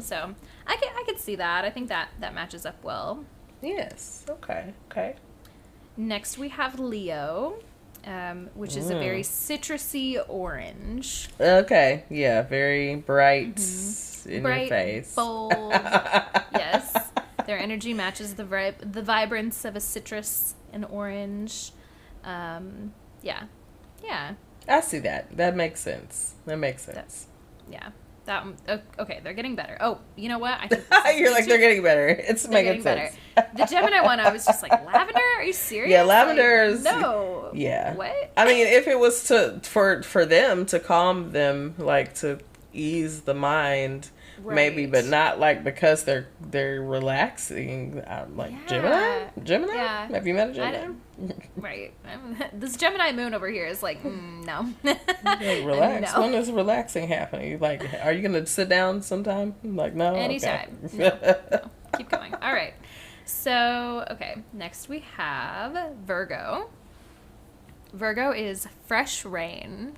Speaker 2: So I could see that. I think that matches up well.
Speaker 1: Yes. Okay.
Speaker 2: Next we have Leo. which is a very citrusy orange.
Speaker 1: Okay, yeah, very bright in
Speaker 2: Bright,
Speaker 1: your face.
Speaker 2: bold. Yes. Their energy matches the vibrance of a citrus and orange. Yeah.
Speaker 1: I see that. That makes sense.
Speaker 2: Yeah. That okay, they're getting better. Oh, you know what? I think
Speaker 1: You're like, they're getting better. It's making sense.
Speaker 2: Better. The Gemini one, I was just like, lavender? Are you serious?
Speaker 1: Yeah, lavender is...
Speaker 2: No.
Speaker 1: Yeah.
Speaker 2: What?
Speaker 1: I mean, if it was for them to calm them, like to ease the mind, maybe, but not like because they're relaxing. Like Gemini.
Speaker 2: Yeah.
Speaker 1: Have you met a Gemini?
Speaker 2: Right. This Gemini moon over here is like, no.
Speaker 1: Like, relax.
Speaker 2: No.
Speaker 1: When is relaxing happening? Like, are you gonna sit down sometime? Like, no.
Speaker 2: Anytime.
Speaker 1: Okay.
Speaker 2: No. Keep going. All right. So, okay. Next we have Virgo. Virgo is fresh rain.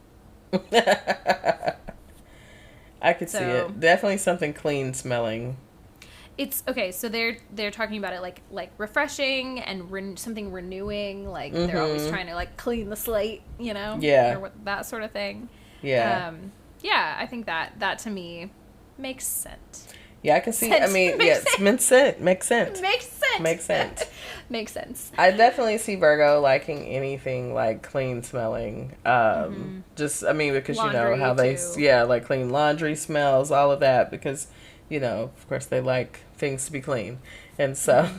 Speaker 1: I could see it. Definitely something clean smelling.
Speaker 2: It's okay. So they're talking about it like refreshing and something renewing. Like they're always trying to like clean the slate, you know?
Speaker 1: Yeah.
Speaker 2: Or that sort of thing.
Speaker 1: Yeah.
Speaker 2: Yeah. I think that to me makes sense.
Speaker 1: Yeah, I can see. I mean, makes sense. Makes sense. I definitely see Virgo liking anything like clean smelling. Just, I mean, because laundry, you know how they, like clean laundry smells, all of that. Because, you know, of course, they like things to be clean, and so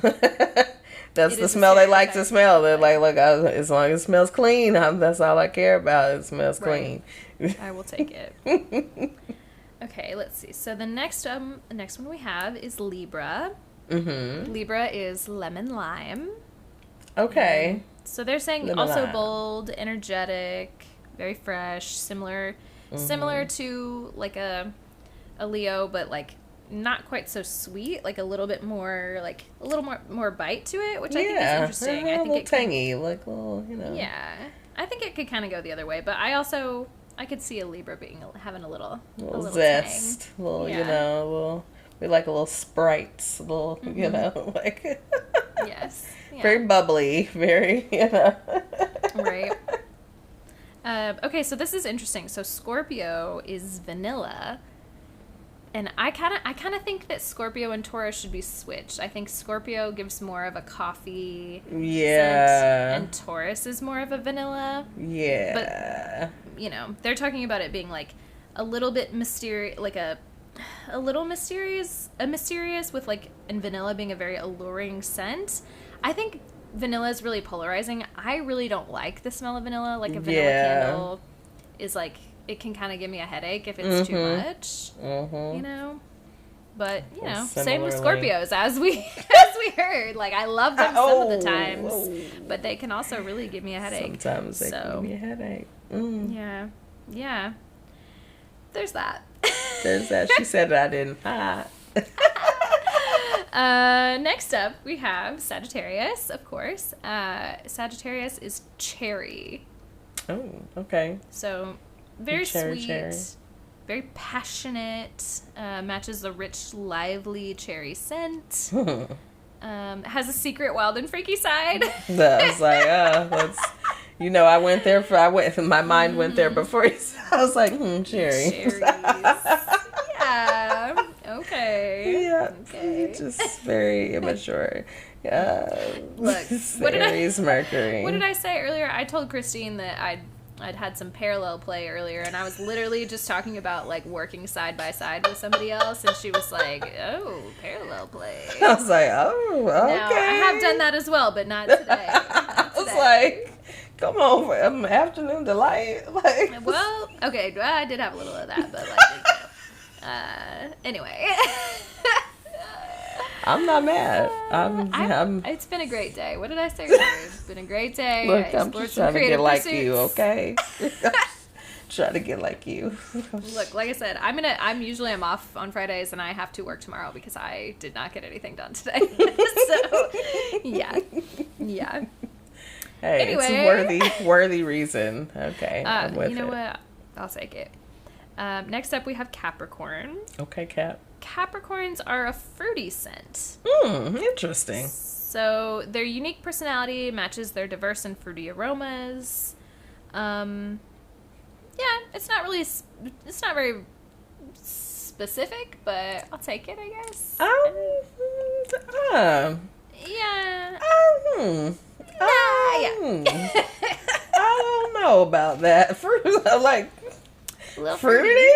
Speaker 1: that's the smell they like to smell. They're like, look, as long as it smells clean, that's all I care about. It smells clean.
Speaker 2: I will take it. Okay, let's see. So the next one we have is Libra. Mm-hmm. Libra is lemon lime.
Speaker 1: Okay.
Speaker 2: So they're saying lemon also lime. Bold, energetic, very fresh, similar to like a Leo, but like not quite so sweet, like a little more bite to it, which I think is interesting. I think it's tangy, like little, you know. Yeah, I think it could kind of go the other way, but I could see a Libra having a little zest,
Speaker 1: tang. You know, we like a little Sprites, you know, like
Speaker 2: yes,
Speaker 1: very bubbly, very, you know,
Speaker 2: right. Okay, so this is interesting. So Scorpio is vanilla, and I kind of think that Scorpio and Taurus should be switched. I think Scorpio gives more of a coffee scent, and Taurus is more of a vanilla. Yeah, but you know, they're talking about it being like a little bit mysterious, like a little mysterious with like, and vanilla being a very alluring scent. I think vanilla is really polarizing. I really don't like the smell of vanilla. Like a vanilla candle is like, it can kind of give me a headache if it's too much, you know. But you know, same with Scorpios, as we heard. Like, I love them some of the times, but they can also really give me a headache.
Speaker 1: Sometimes they give me a headache.
Speaker 2: Yeah. There's that.
Speaker 1: She said I didn't.
Speaker 2: Next up, we have Sagittarius, of course. Sagittarius is cherry.
Speaker 1: Oh, okay.
Speaker 2: So, very sweet, very passionate, matches the rich, lively cherry scent. Has a secret, wild, and freaky side.
Speaker 1: I was like, that's... You know, my mind went there before I was like, cherry. Cherries.
Speaker 2: Yeah. Okay.
Speaker 1: Yeah.
Speaker 2: Okay.
Speaker 1: Just very immature.
Speaker 2: Look,
Speaker 1: Mercury.
Speaker 2: What did I say earlier? I told Christine that I'd had some parallel play earlier, and I was literally just talking about like working side by side with somebody else, and she was like, "Oh, parallel play."
Speaker 1: I was like, "Oh, okay."
Speaker 2: Now, I have done that as well, but not today.
Speaker 1: I was like, come on, afternoon delight. Like,
Speaker 2: well, okay, I did have a little of that, but like, anyway.
Speaker 1: I'm not mad.
Speaker 2: It's been a great day. What did I say earlier? It's been a great day.
Speaker 1: Look, I'm just trying to get like you, okay? Try to get like you.
Speaker 2: Look, like I said, I'm off on Fridays, and I have to work tomorrow because I did not get anything done today. So, yeah.
Speaker 1: Hey, anyway. It's a worthy reason. Okay, I'm with
Speaker 2: you know what? I'll take it. Next up, we have Capricorn.
Speaker 1: Okay, Cap.
Speaker 2: Capricorns are a fruity scent.
Speaker 1: Interesting.
Speaker 2: So their unique personality matches their diverse and fruity aromas. Yeah, it's not really, it's not very specific, but I'll take it, I guess. Yeah.
Speaker 1: I don't know about that. Like,
Speaker 2: A little
Speaker 1: fruity?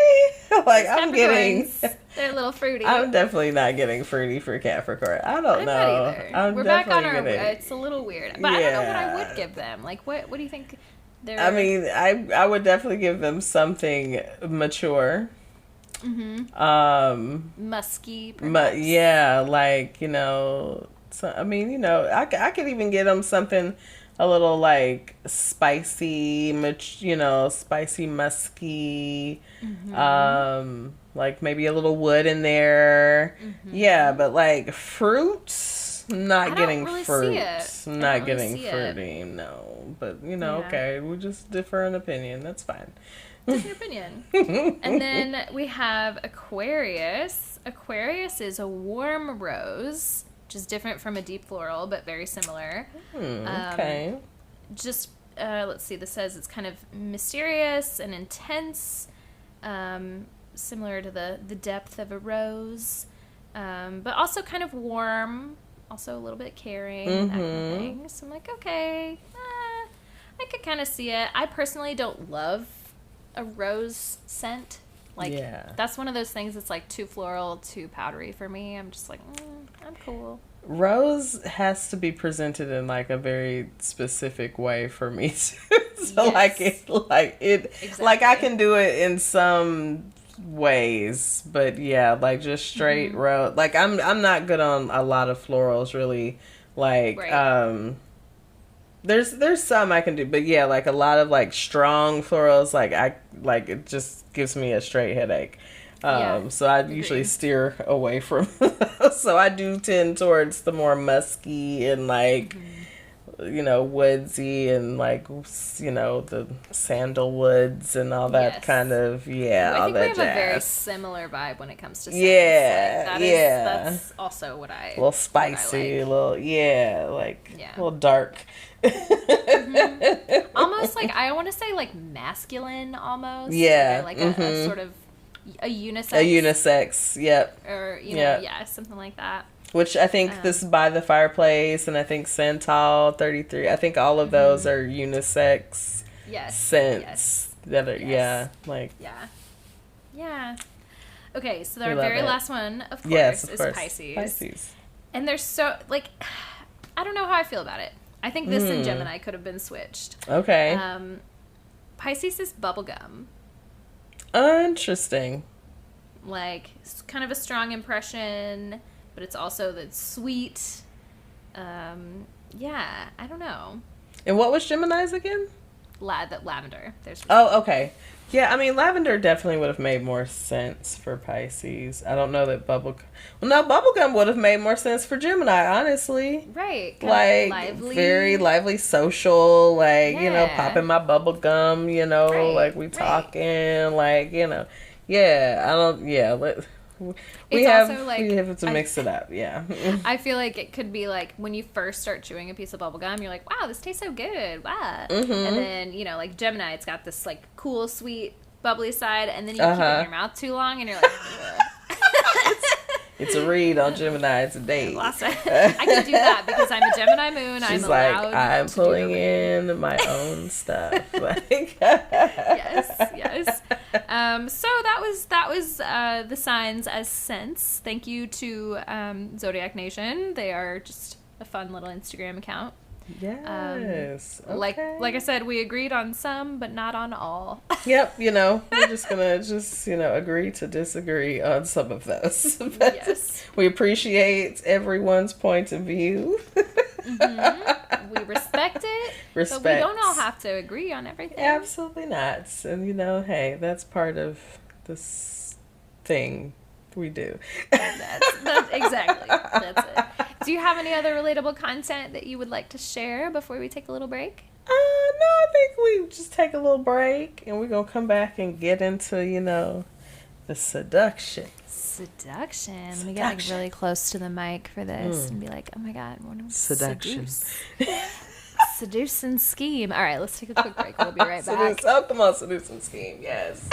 Speaker 1: Like, I'm getting...
Speaker 2: They're a little fruity.
Speaker 1: I'm definitely not getting fruity for Capricorn. I don't know.
Speaker 2: Not either. We're back on our...
Speaker 1: Getting...
Speaker 2: It's a little weird. But I don't know what I would give them. Like, what do you think they're...
Speaker 1: I mean, I would definitely give them something mature.
Speaker 2: Musky,
Speaker 1: yeah, like, you know... So, I mean, you know, I could even get them something a little, like, spicy, you know, spicy, musky, like, maybe a little wood in there. Yeah, but, like, fruits, not getting fruits. Not getting fruity, no. But, you know, okay, we just differ in opinion. That's fine.
Speaker 2: Different opinion. And then we have Aquarius. Aquarius is a warm rose, which is different from a deep floral, but very similar.
Speaker 1: Okay.
Speaker 2: Just, let's see, this says it's kind of mysterious and intense, similar to the depth of a rose, but also kind of warm, also a little bit caring, that kind of thing. So I'm like, okay, I could kind of see it. I personally don't love a rose scent. Like, that's one of those things that's like too floral, too powdery for me. I'm just like, I'm cool.
Speaker 1: Rose has to be presented in like a very specific way for me too. So exactly. Like I can do it in some ways, but yeah, like just straight rose. Like I'm not good on a lot of florals really. Like there's some I can do, but yeah, like a lot of like strong florals, like it just gives me a straight headache. So I usually steer away from those. So I do tend towards the more musky and like, you know, woodsy and like, you know, the sandalwoods and all that kind of, all that jazz.
Speaker 2: I think we have a very similar vibe when it comes to scents. That's also what I...
Speaker 1: A little spicy, a little, a little dark.
Speaker 2: Almost like, I want to say like masculine almost. Like a sort of a unisex.
Speaker 1: Yep.
Speaker 2: Or, you know, something like that.
Speaker 1: Which I think this is By the Fireplace, and I think Santal 33. I think all of those are unisex scents that are,
Speaker 2: Okay, so our very last one, of course, is Pisces. And they're so, like, I don't know how I feel about it. I think this and Gemini could have been switched.
Speaker 1: Okay.
Speaker 2: Pisces is bubblegum.
Speaker 1: Interesting.
Speaker 2: Like, it's kind of a strong impression, but it's also the sweet. I don't know.
Speaker 1: And what was Gemini's again?
Speaker 2: Lavender.
Speaker 1: Okay. Yeah, I mean, lavender definitely would have made more sense for Pisces. I don't know that bubblegum would have made more sense for Gemini, honestly.
Speaker 2: Right.
Speaker 1: Like, lively. Very lively, social, like, you know, popping my bubblegum, you know, like we talking, like, you know. We have to mix it up,
Speaker 2: I feel like it could be like when you first start chewing a piece of bubble gum, you're like, wow, this tastes so good. Wow. And then, you know, like Gemini, it's got this like cool, sweet, bubbly side, and then you keep it in your mouth too long and you're like,
Speaker 1: it's a read on Gemini. It's a date.
Speaker 2: I can do that because I'm a Gemini moon.
Speaker 1: She's I'm pulling in my own stuff. Like,
Speaker 2: yes. So that was the signs as scents. Thank you to Zodiac Nation. They are just a fun little Instagram account.
Speaker 1: Yes.
Speaker 2: Like I said, we agreed on some, but not on all.
Speaker 1: Yep. You know, we're just gonna agree to disagree on some of those. But
Speaker 2: yes.
Speaker 1: We appreciate everyone's point of view.
Speaker 2: We respect it. But we don't all have to agree on everything.
Speaker 1: Absolutely not. And you know, hey, that's part of this thing we do.
Speaker 2: Exactly. That's it. Do you have any other relatable content that you would like to share before we take a little break?
Speaker 1: No, I think we just take a little break and we're going to come back and get into, you know, the seduction.
Speaker 2: We got like really close to the mic for this and be like, oh my God, what
Speaker 1: seduction.
Speaker 2: Seduce and scheme. All right, let's take a quick break. We'll be right back.
Speaker 1: Oh, come on, seduce and scheme. Yes.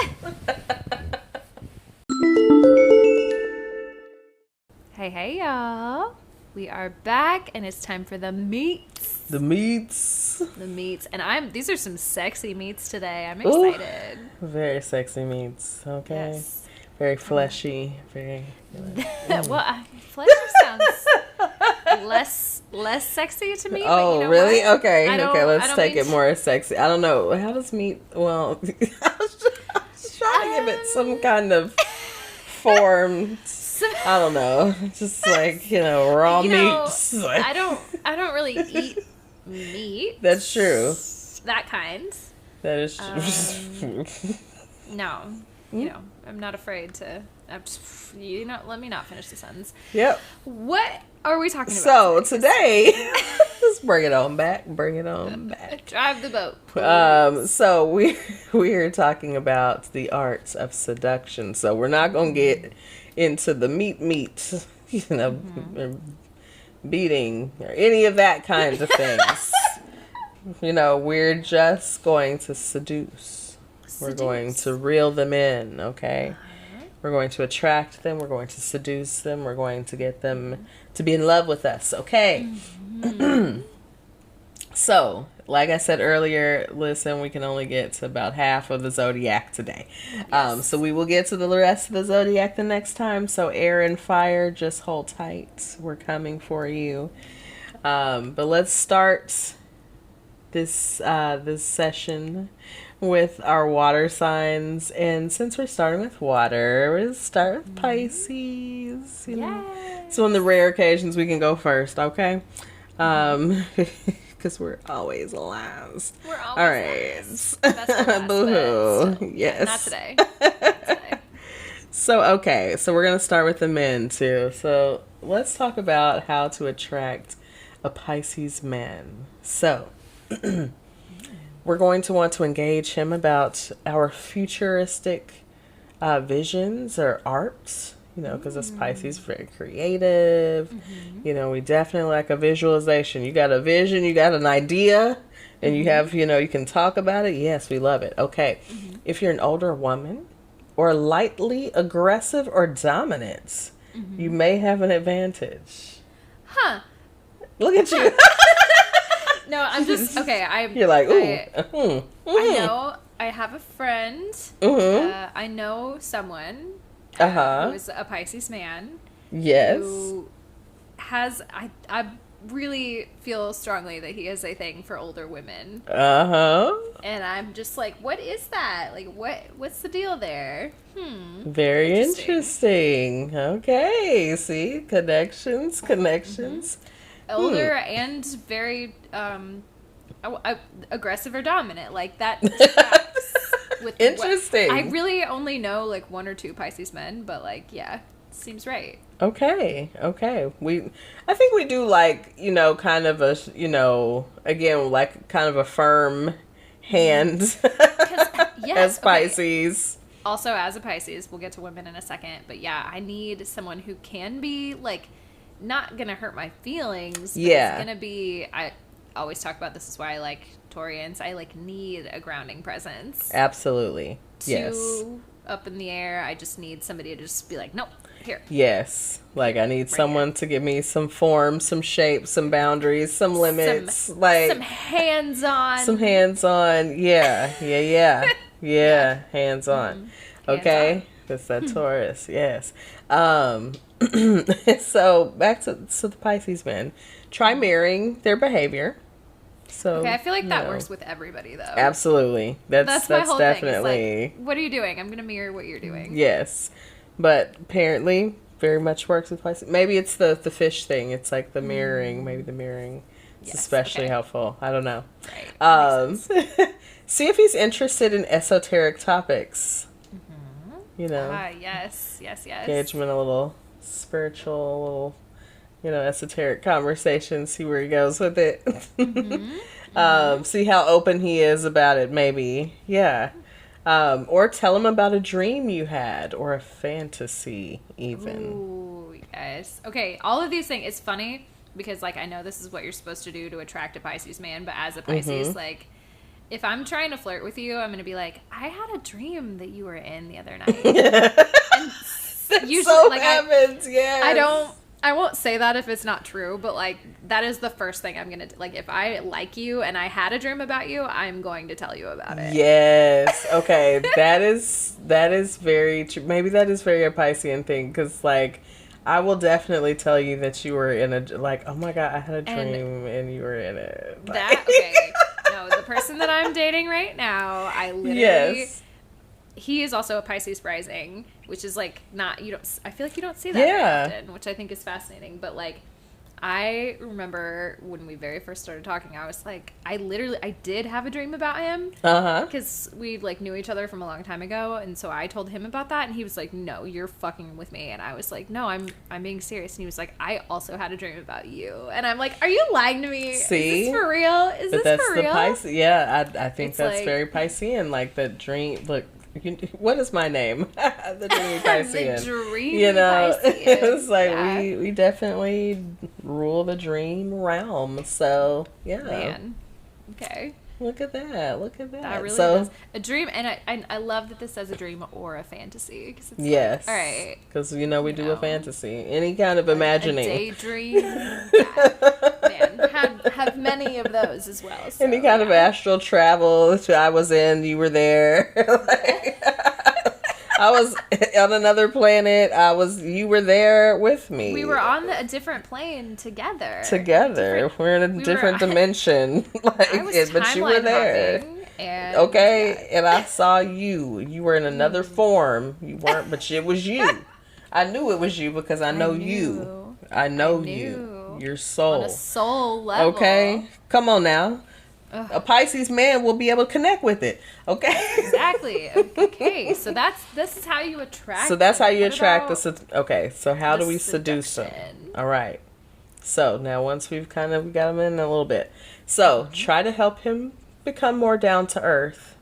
Speaker 2: Hey, y'all. We are back, and it's time for the meats.
Speaker 1: The meats.
Speaker 2: And these are some sexy meats today. I'm excited.
Speaker 1: Ooh, very sexy meats. Okay.
Speaker 2: Yes.
Speaker 1: Very fleshy. Very.
Speaker 2: Well, fleshy sounds less sexy to me.
Speaker 1: Oh,
Speaker 2: but you know
Speaker 1: really?
Speaker 2: what?
Speaker 1: Okay. Okay. Let's take it
Speaker 2: to...
Speaker 1: more sexy. I don't know. How does meat? Well, I was trying to give it some kind of form. I don't know. Just like, raw meat.
Speaker 2: I don't really eat meat.
Speaker 1: That's true.
Speaker 2: That kind.
Speaker 1: That is true.
Speaker 2: No. I'm not afraid to. Let me not finish the sentence.
Speaker 1: Yep.
Speaker 2: What are we talking
Speaker 1: So
Speaker 2: about
Speaker 1: today, let's bring it on back.
Speaker 2: Drive the boat.
Speaker 1: So we are talking about the arts of seduction. So we're not gonna get into the meat, or beating or any of that kind of things. We're just going to seduce. We're going to reel them in, okay? We're going to attract them. We're going to seduce them. We're going to get them to be in love with us, okay? So, like I said earlier, listen, we can only get to about half of the zodiac today.
Speaker 2: Yes.
Speaker 1: So we will get to the rest of the zodiac the next time. So air and fire, just hold tight. We're coming for you. But let's start this session with our water signs. And since we're starting with water, we'll start with Pisces. So on the rare occasions we can go first, okay? Because we're always last.
Speaker 2: We're always
Speaker 1: all right.
Speaker 2: last. That's last,
Speaker 1: boo-hoo. Yes.
Speaker 2: Not today.
Speaker 1: So we're going to start with the men too. So let's talk about how to attract a Pisces man. So we're going to want to engage him about our futuristic visions or arts, because this Pisces is very creative. We definitely like a visualization. You got a vision, you got an idea, and you have, you can talk about it. Yes, we love it. Okay. If you're an older woman or lightly aggressive or dominant, you may have an advantage.
Speaker 2: Huh.
Speaker 1: Look at you.
Speaker 2: No, I'm just okay.
Speaker 1: You're like, ooh.
Speaker 2: I know. I have a friend. I know someone who is a Pisces man.
Speaker 1: Yes.
Speaker 2: Who has I really feel strongly that he has a thing for older women. And I'm just like, what is that? Like, what's the deal there?
Speaker 1: Very interesting. Okay. See, connections.
Speaker 2: Older and very aggressive or dominant, like that tracks with
Speaker 1: interesting.
Speaker 2: I really only know like one or two Pisces men, but seems right.
Speaker 1: Okay. I think we do like, kind of a, again, like kind of a firm hand as Pisces.
Speaker 2: Okay. Also, as a Pisces, we'll get to women in a second, but I need someone who can be like not gonna hurt my feelings, but it's gonna be, I always talk about this is why I like Taurians. I need a grounding presence.
Speaker 1: Absolutely. Yes.
Speaker 2: Up in the air. I just need somebody to just be like, nope, here.
Speaker 1: Yes. Like I need someone to give me some form, some shape, some boundaries, some limits, some
Speaker 2: hands-on.
Speaker 1: Some hands-on. Yeah. Hands-on. Okay. That's that Taurus. Yes. So back to the Pisces men. Try mirroring their behavior. So
Speaker 2: okay, I feel like that works with everybody though.
Speaker 1: Absolutely. That's
Speaker 2: my whole
Speaker 1: definitely
Speaker 2: thing. It's like, what are you doing? I'm gonna mirror what you're doing.
Speaker 1: Yes. But apparently very much works with Pisces. Maybe it's the fish thing. It's like the mirroring. Maybe the mirroring is especially helpful. I don't know.
Speaker 2: Right.
Speaker 1: See if he's interested in esoteric topics.
Speaker 2: Yes.
Speaker 1: Engage him in a little spiritual, esoteric conversation. See where he goes with it. See how open he is about it. Maybe, or tell him about a dream you had or a fantasy, even.
Speaker 2: Ooh, yes. Okay, all of these things. It's funny because like I know this is what you're supposed to do to attract a Pisces man, but as a Pisces, like if I'm trying to flirt with you, I'm gonna be like, I had a dream that you were in the other night. And usually,
Speaker 1: so
Speaker 2: like,
Speaker 1: happens, yes.
Speaker 2: I won't say that if it's not true, but like that is the first thing I'm gonna like. If I like you and I had a dream about you, I'm going to tell you about it.
Speaker 1: Yes. Okay. that is very true. Maybe that is very a Piscean thing, because like I will definitely tell you that you were in a, like, oh my God, I had a dream and you were in it. Like,
Speaker 2: that okay? No, the person that I'm dating right now, I literally. He is also a Pisces rising, which is like not, you don't, I feel like you don't see that very often, which I think is fascinating. But like, I remember when we very first started talking, I was like, I did have a dream about him. Because we like knew each other from a long time ago. And so I told him about that and he was like, no, you're fucking with me. And I was like, no, I'm being serious. And he was like, I also had a dream about you. And I'm like, are you lying to me?
Speaker 1: See?
Speaker 2: Is this for real? Is this for real?
Speaker 1: Pisces. Yeah, I think
Speaker 2: It's
Speaker 1: that's
Speaker 2: like,
Speaker 1: very Piscean. Like the dream, look. What is my name? The dreamy Piscean.
Speaker 2: The dreamy
Speaker 1: Piscean. It's like we definitely rule the dream realm. So yeah.
Speaker 2: Man. Okay.
Speaker 1: Look at that.
Speaker 2: That really does. A dream, and I love that this says a dream or a fantasy. Cause it's
Speaker 1: yes.
Speaker 2: Like, all right.
Speaker 1: Because we do a fantasy. Any kind of imagining.
Speaker 2: A daydream. Man, have many of those as well. So,
Speaker 1: any kind of astral travel. I was in, you were there. Like, I was on another planet. You were there with me.
Speaker 2: We were on a different plane together.
Speaker 1: We're in a different dimension. Like, but you were there.
Speaker 2: And,
Speaker 1: and I saw you. You were in another form. You weren't, but it was you. I knew it was you because I know you. I know you. Your soul.
Speaker 2: On a soul level.
Speaker 1: Okay? Come on now. Ugh. A Pisces man will be able to connect with it. Okay?
Speaker 2: Exactly. Okay. So this is how you attract.
Speaker 1: So that's how you attract okay. So how do we seduce them? All right. So now once we got him in a little bit. So try to help him become more down to earth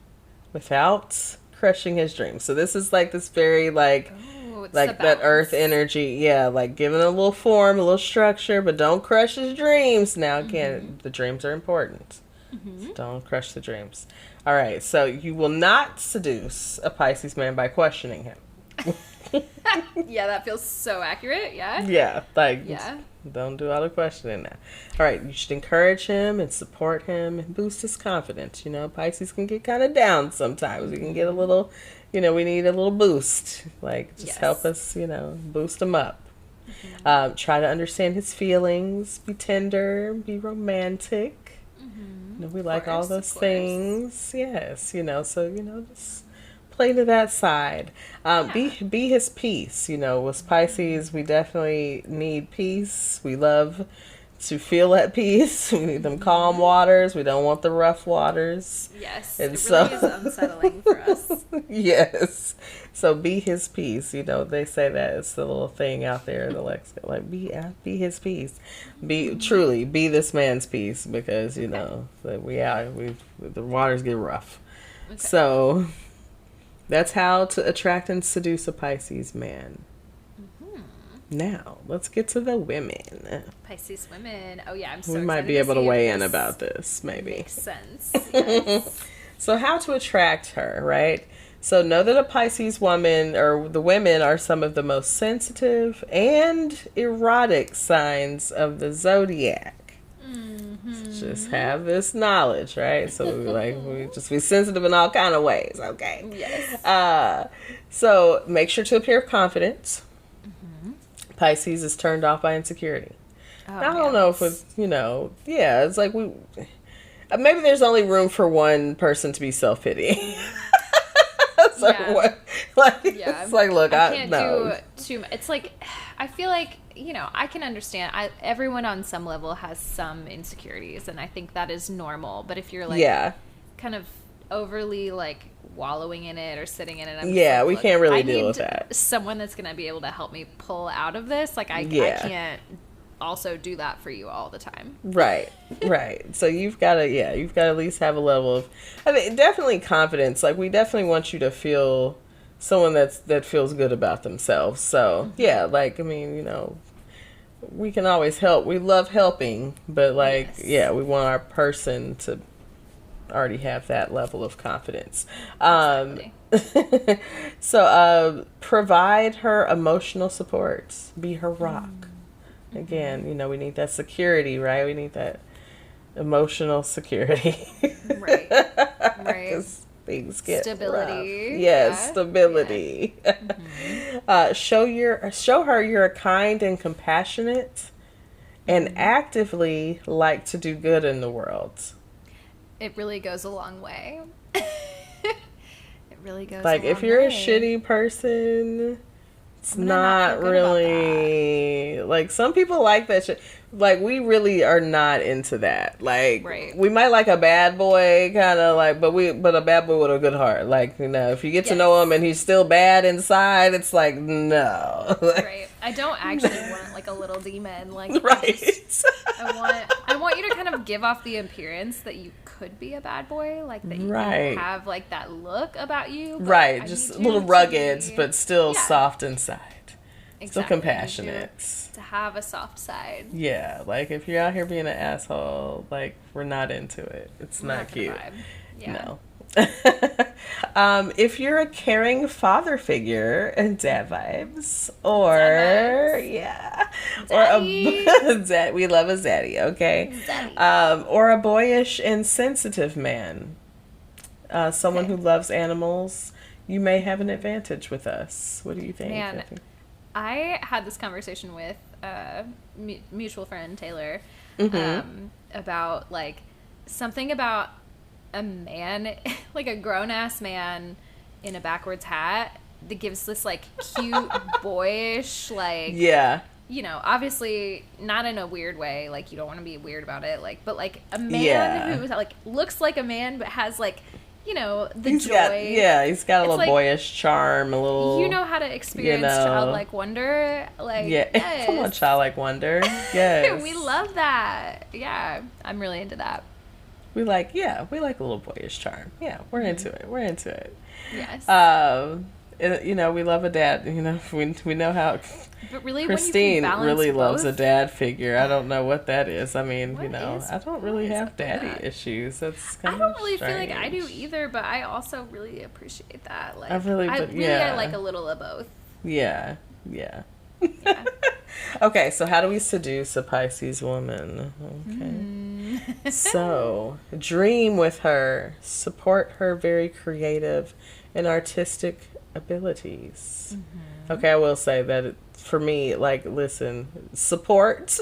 Speaker 1: without crushing his dreams. So this is like this very like that earth energy. Yeah, like giving it a little form, a little structure, but don't crush his dreams. Now again, the dreams are important. So don't crush the dreams. All right, so you will not seduce a Pisces man by questioning him.
Speaker 2: Yeah, that feels so accurate. Yeah.
Speaker 1: Yeah, don't do all the questioning now. All right, you should encourage him and support him and boost his confidence. You know, Pisces can get kind of down sometimes. We can get a little, we need a little boost. Like, just help us, boost him up. Try to understand his feelings. Be tender. Be romantic. We like all those things. Yes, so, just play to that side. Be his peace. With Pisces, we definitely need peace. We love to feel at peace. We need them calm waters. We don't want the rough waters.
Speaker 2: Yes, and it really is unsettling for us.
Speaker 1: Yes. So be his peace. They say that it's the little thing out there in the lexicon. Like, be his peace. Truly be this man's peace, because the waters get rough. Okay. So that's how to attract and seduce a Pisces man. Now, let's get to the women.
Speaker 2: Pisces women. Oh, yeah, I'm so
Speaker 1: We
Speaker 2: excited
Speaker 1: might be able to weigh in about this, maybe.
Speaker 2: Makes sense. Yes.
Speaker 1: So how to attract her, right? So know that a Pisces woman, or the women, are some of the most sensitive and erotic signs of the zodiac. Just have this knowledge, right? So we just be sensitive in all kind of ways, okay?
Speaker 2: Yes.
Speaker 1: So make sure to appear confident. Pisces is turned off by insecurity. I don't know if it's, it's like maybe there's only room for one person to be self-pitying. So it's like, look,
Speaker 2: I can't do too much. It's like, I feel like, I can understand. Everyone on some level has some insecurities, and I think that is normal. But if you're kind of overly wallowing in it or sitting in it,
Speaker 1: we can't really deal with that.
Speaker 2: Someone that's gonna be able to help me pull out of this. I can't also do that for you all the time.
Speaker 1: Right. So you've got to at least have a level of, definitely confidence. Like, we definitely want you to feel someone that feels good about themselves. So we can always help. We love helping, but like, yeah, we want our person to already have that level of confidence.
Speaker 2: Exactly.
Speaker 1: So provide her emotional support. Be her rock. Again, we need that security, right? We need that emotional security.
Speaker 2: Right. Right.
Speaker 1: Because things get
Speaker 2: stability.
Speaker 1: Rough. Yes, stability. Yeah. Show her you're kind and compassionate and actively like to do good in the world.
Speaker 2: It really goes a long way. It really goes
Speaker 1: like
Speaker 2: a long
Speaker 1: if you're
Speaker 2: way.
Speaker 1: a shitty person, it's
Speaker 2: I'm
Speaker 1: not
Speaker 2: feel good
Speaker 1: really like some people like that shit. Like we really are not into that. Like we might like a bad boy kind of like, but a bad boy with a good heart. Like if you get to know him and he's still bad inside, it's like no.
Speaker 2: Right. I don't actually want like a little demon. Like
Speaker 1: right.
Speaker 2: I want you to kind of give off the appearance that you could be a bad boy, like that you have like that look about you.
Speaker 1: Right. Just a little rugged, but still soft inside. Exactly. Still compassionate.
Speaker 2: To have a soft side.
Speaker 1: Yeah, like if you're out here being an asshole, like we're not into it. It's not cute. Yeah. No. If you're a caring father figure and dad vibes, or
Speaker 2: Daddy.
Speaker 1: or we love a zaddy, okay? Zaddy. Or a boyish and sensitive man, someone who loves animals, you may have an advantage with us. What do you think?
Speaker 2: Man, I had this conversation with a mutual friend, Taylor, about like something about a man, like a grown-ass man in a backwards hat that gives this like cute boyish like obviously not in a weird way, like you don't want to be weird about it, like but like a man who like looks like a man but has like he's
Speaker 1: joy. He's got a little like, boyish charm, a little.
Speaker 2: You know how to experience childlike wonder, like
Speaker 1: come on, childlike wonder. Yes,
Speaker 2: we love that. Yeah, I'm really into that.
Speaker 1: We like a little boyish charm. Yeah, we're into it. We're into it.
Speaker 2: Yes.
Speaker 1: We love a dad. We know how.
Speaker 2: But really,
Speaker 1: Christine
Speaker 2: when you
Speaker 1: really
Speaker 2: both,
Speaker 1: loves a dad figure. I don't know what that is. I mean, I don't really have daddy issues. That's kind of
Speaker 2: I don't really
Speaker 1: strange.
Speaker 2: feel like I do either, but I also really appreciate that. Like, I like a little of both.
Speaker 1: Yeah. Okay, so how do we seduce a Pisces woman? Okay. So, dream with her. Support her very creative and artistic abilities. Okay, I will say that for me, like, listen, support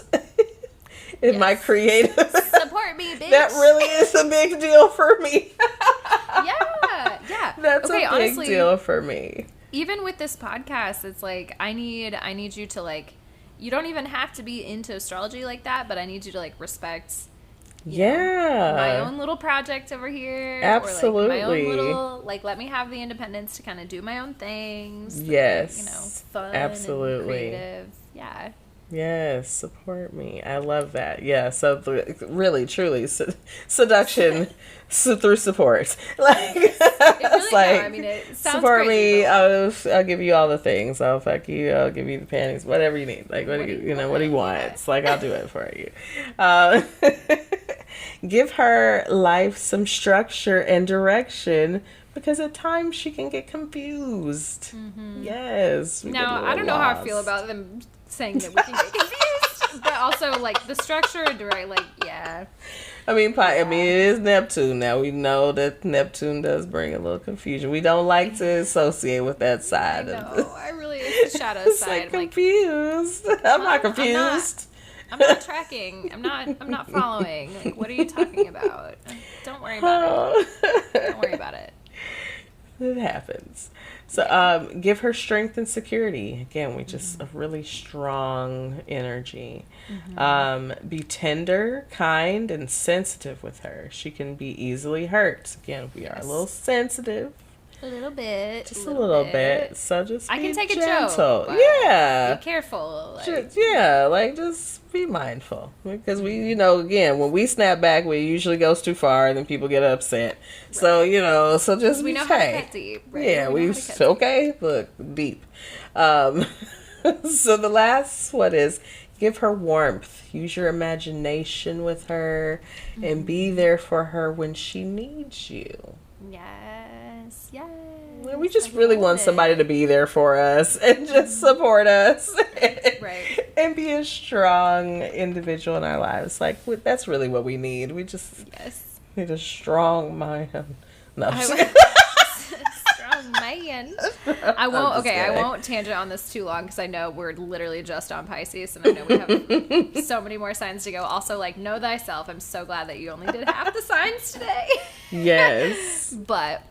Speaker 1: in my creative.
Speaker 2: Support me, bitch.
Speaker 1: That really is a big deal for me.
Speaker 2: Yeah.
Speaker 1: That's a big deal for me.
Speaker 2: Even with this podcast, it's like I need you to like. You don't even have to be into astrology like that, but I need you to like respect. My own little project over here.
Speaker 1: Absolutely.
Speaker 2: Or, like, my own little, like, let me have the independence to kind of do my own things.
Speaker 1: Yes.
Speaker 2: Fun.
Speaker 1: Absolutely.
Speaker 2: And creative. Yeah.
Speaker 1: Yes, support me. I love that. Yeah, so really, truly, seduction through support. Like, it's like,
Speaker 2: it sounds
Speaker 1: support
Speaker 2: crazy,
Speaker 1: me. I'll give you all the things. I'll fuck you. I'll give you the panties. Whatever you need. Like, what do you want? It's like, I'll do it for you. Give her life some structure and direction, because at times she can get confused. Yes.
Speaker 2: Now, I don't know how I feel about them saying that we can get confused, but also like the structure and direct, like
Speaker 1: I mean, it is Neptune. Now we know that Neptune does bring a little confusion. We don't like to associate with that side of the.
Speaker 2: I really, it's the shadow side.
Speaker 1: Like confused. I'm not confused.
Speaker 2: I'm not tracking. I'm not following. Like, what are you talking about? Don't worry about it. Don't worry about it.
Speaker 1: It happens. So, give her strength and security. Again, we just a really strong energy. Be tender, kind, and sensitive with her. She can be easily hurt. Again, we are a little sensitive.
Speaker 2: A little bit.
Speaker 1: Just a little bit. So just be
Speaker 2: I can take
Speaker 1: gentle.
Speaker 2: a joke.
Speaker 1: Yeah.
Speaker 2: Be careful.
Speaker 1: Like, just be mindful. Because we, again, when we snap back, we usually goes too far and then people get upset. Right. So, so just
Speaker 2: we know how to cut deep. Right?
Speaker 1: Yeah, okay. Look, deep. So the last one is give her warmth. Use your imagination with her and be there for her when she needs you.
Speaker 2: Yes.
Speaker 1: We just really want somebody to be there for us and just support us.
Speaker 2: Right.
Speaker 1: And be a strong individual in our lives. Like, that's really what we need. We just need a strong man. No,
Speaker 2: strong man. I won't tangent on this too long because I know we're literally just on Pisces and I know we have so many more signs to go. Also, like, know thyself. I'm so glad that you only did half the signs today.
Speaker 1: Yes.
Speaker 2: But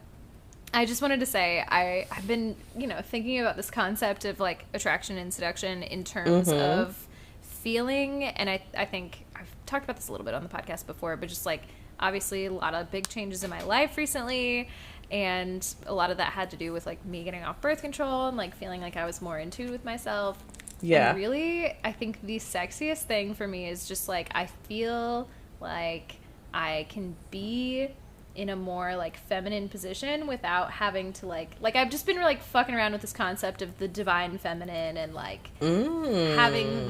Speaker 2: I just wanted to say I've been, thinking about this concept of like attraction and seduction in terms of feeling, and I think I've talked about this a little bit on the podcast before, but just like obviously a lot of big changes in my life recently, and a lot of that had to do with like me getting off birth control and like feeling like I was more in tune with myself. Yeah. And really, I think the sexiest thing for me is just like I feel like I can be in a more like feminine position without having to like I've just been like fucking around with this concept of the divine feminine and like having